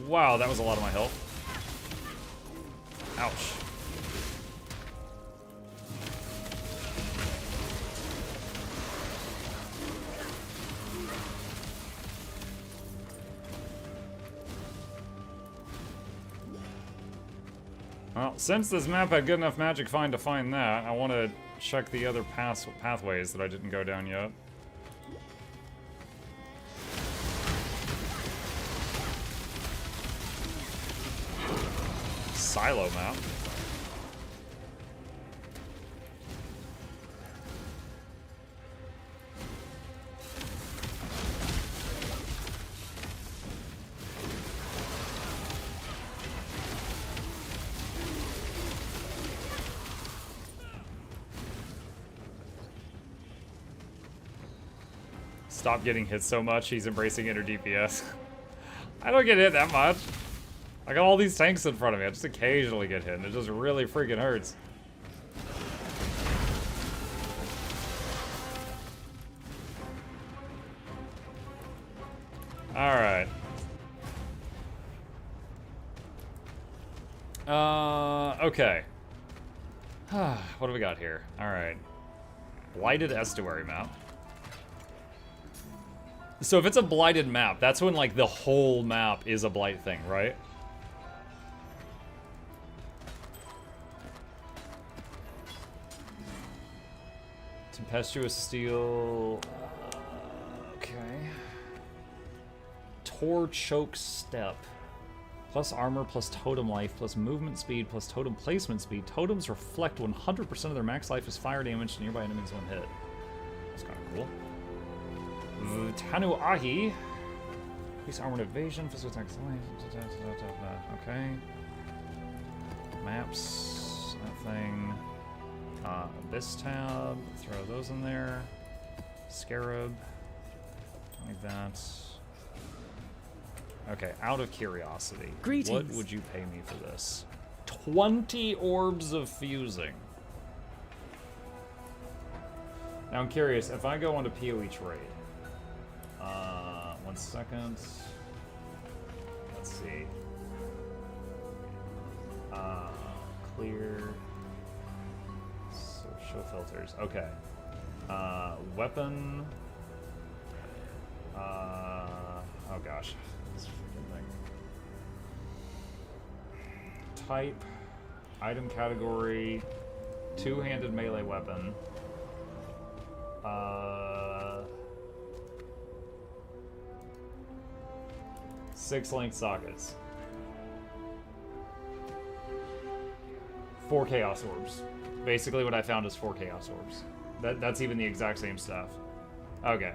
Wow, that was a lot of my health. Ouch. Well, since this map had good enough magic find to find that, I want to check the other pathways that I didn't go down yet. Silo map. Stop getting hit so much, he's embracing inner DPS. I don't get hit that much. I got all these tanks in front of me, I just occasionally get hit, and it just really freaking hurts. Alright. Okay. What do we got here? Alright. Blighted Estuary map. So if it's a blighted map, that's when like the whole map is a blight thing, right? Tempestuous Steel. Okay. Tor Choke Step. Plus armor, plus totem life, plus movement speed, plus totem placement speed. Totems reflect 100% of their max life as fire damage to nearby enemies when hit. That's kind of cool. Tanu Ahi. Increase armored evasion, physical attack. Okay. Maps. That thing. This tab. Throw those in there. Scarab. Like that. Okay, out of curiosity. Greetings. What would you pay me for this? 20 orbs of fusing. Now I'm curious, if I go onto PoE trade. 1 second. Let's see. Clear. So show filters. Okay. Weapon. Oh gosh. This freaking thing. Type. Item category, two-handed melee weapon. 6 link sockets. 4 chaos orbs. Basically what I found is 4 chaos orbs. That's even the exact same stuff. Okay.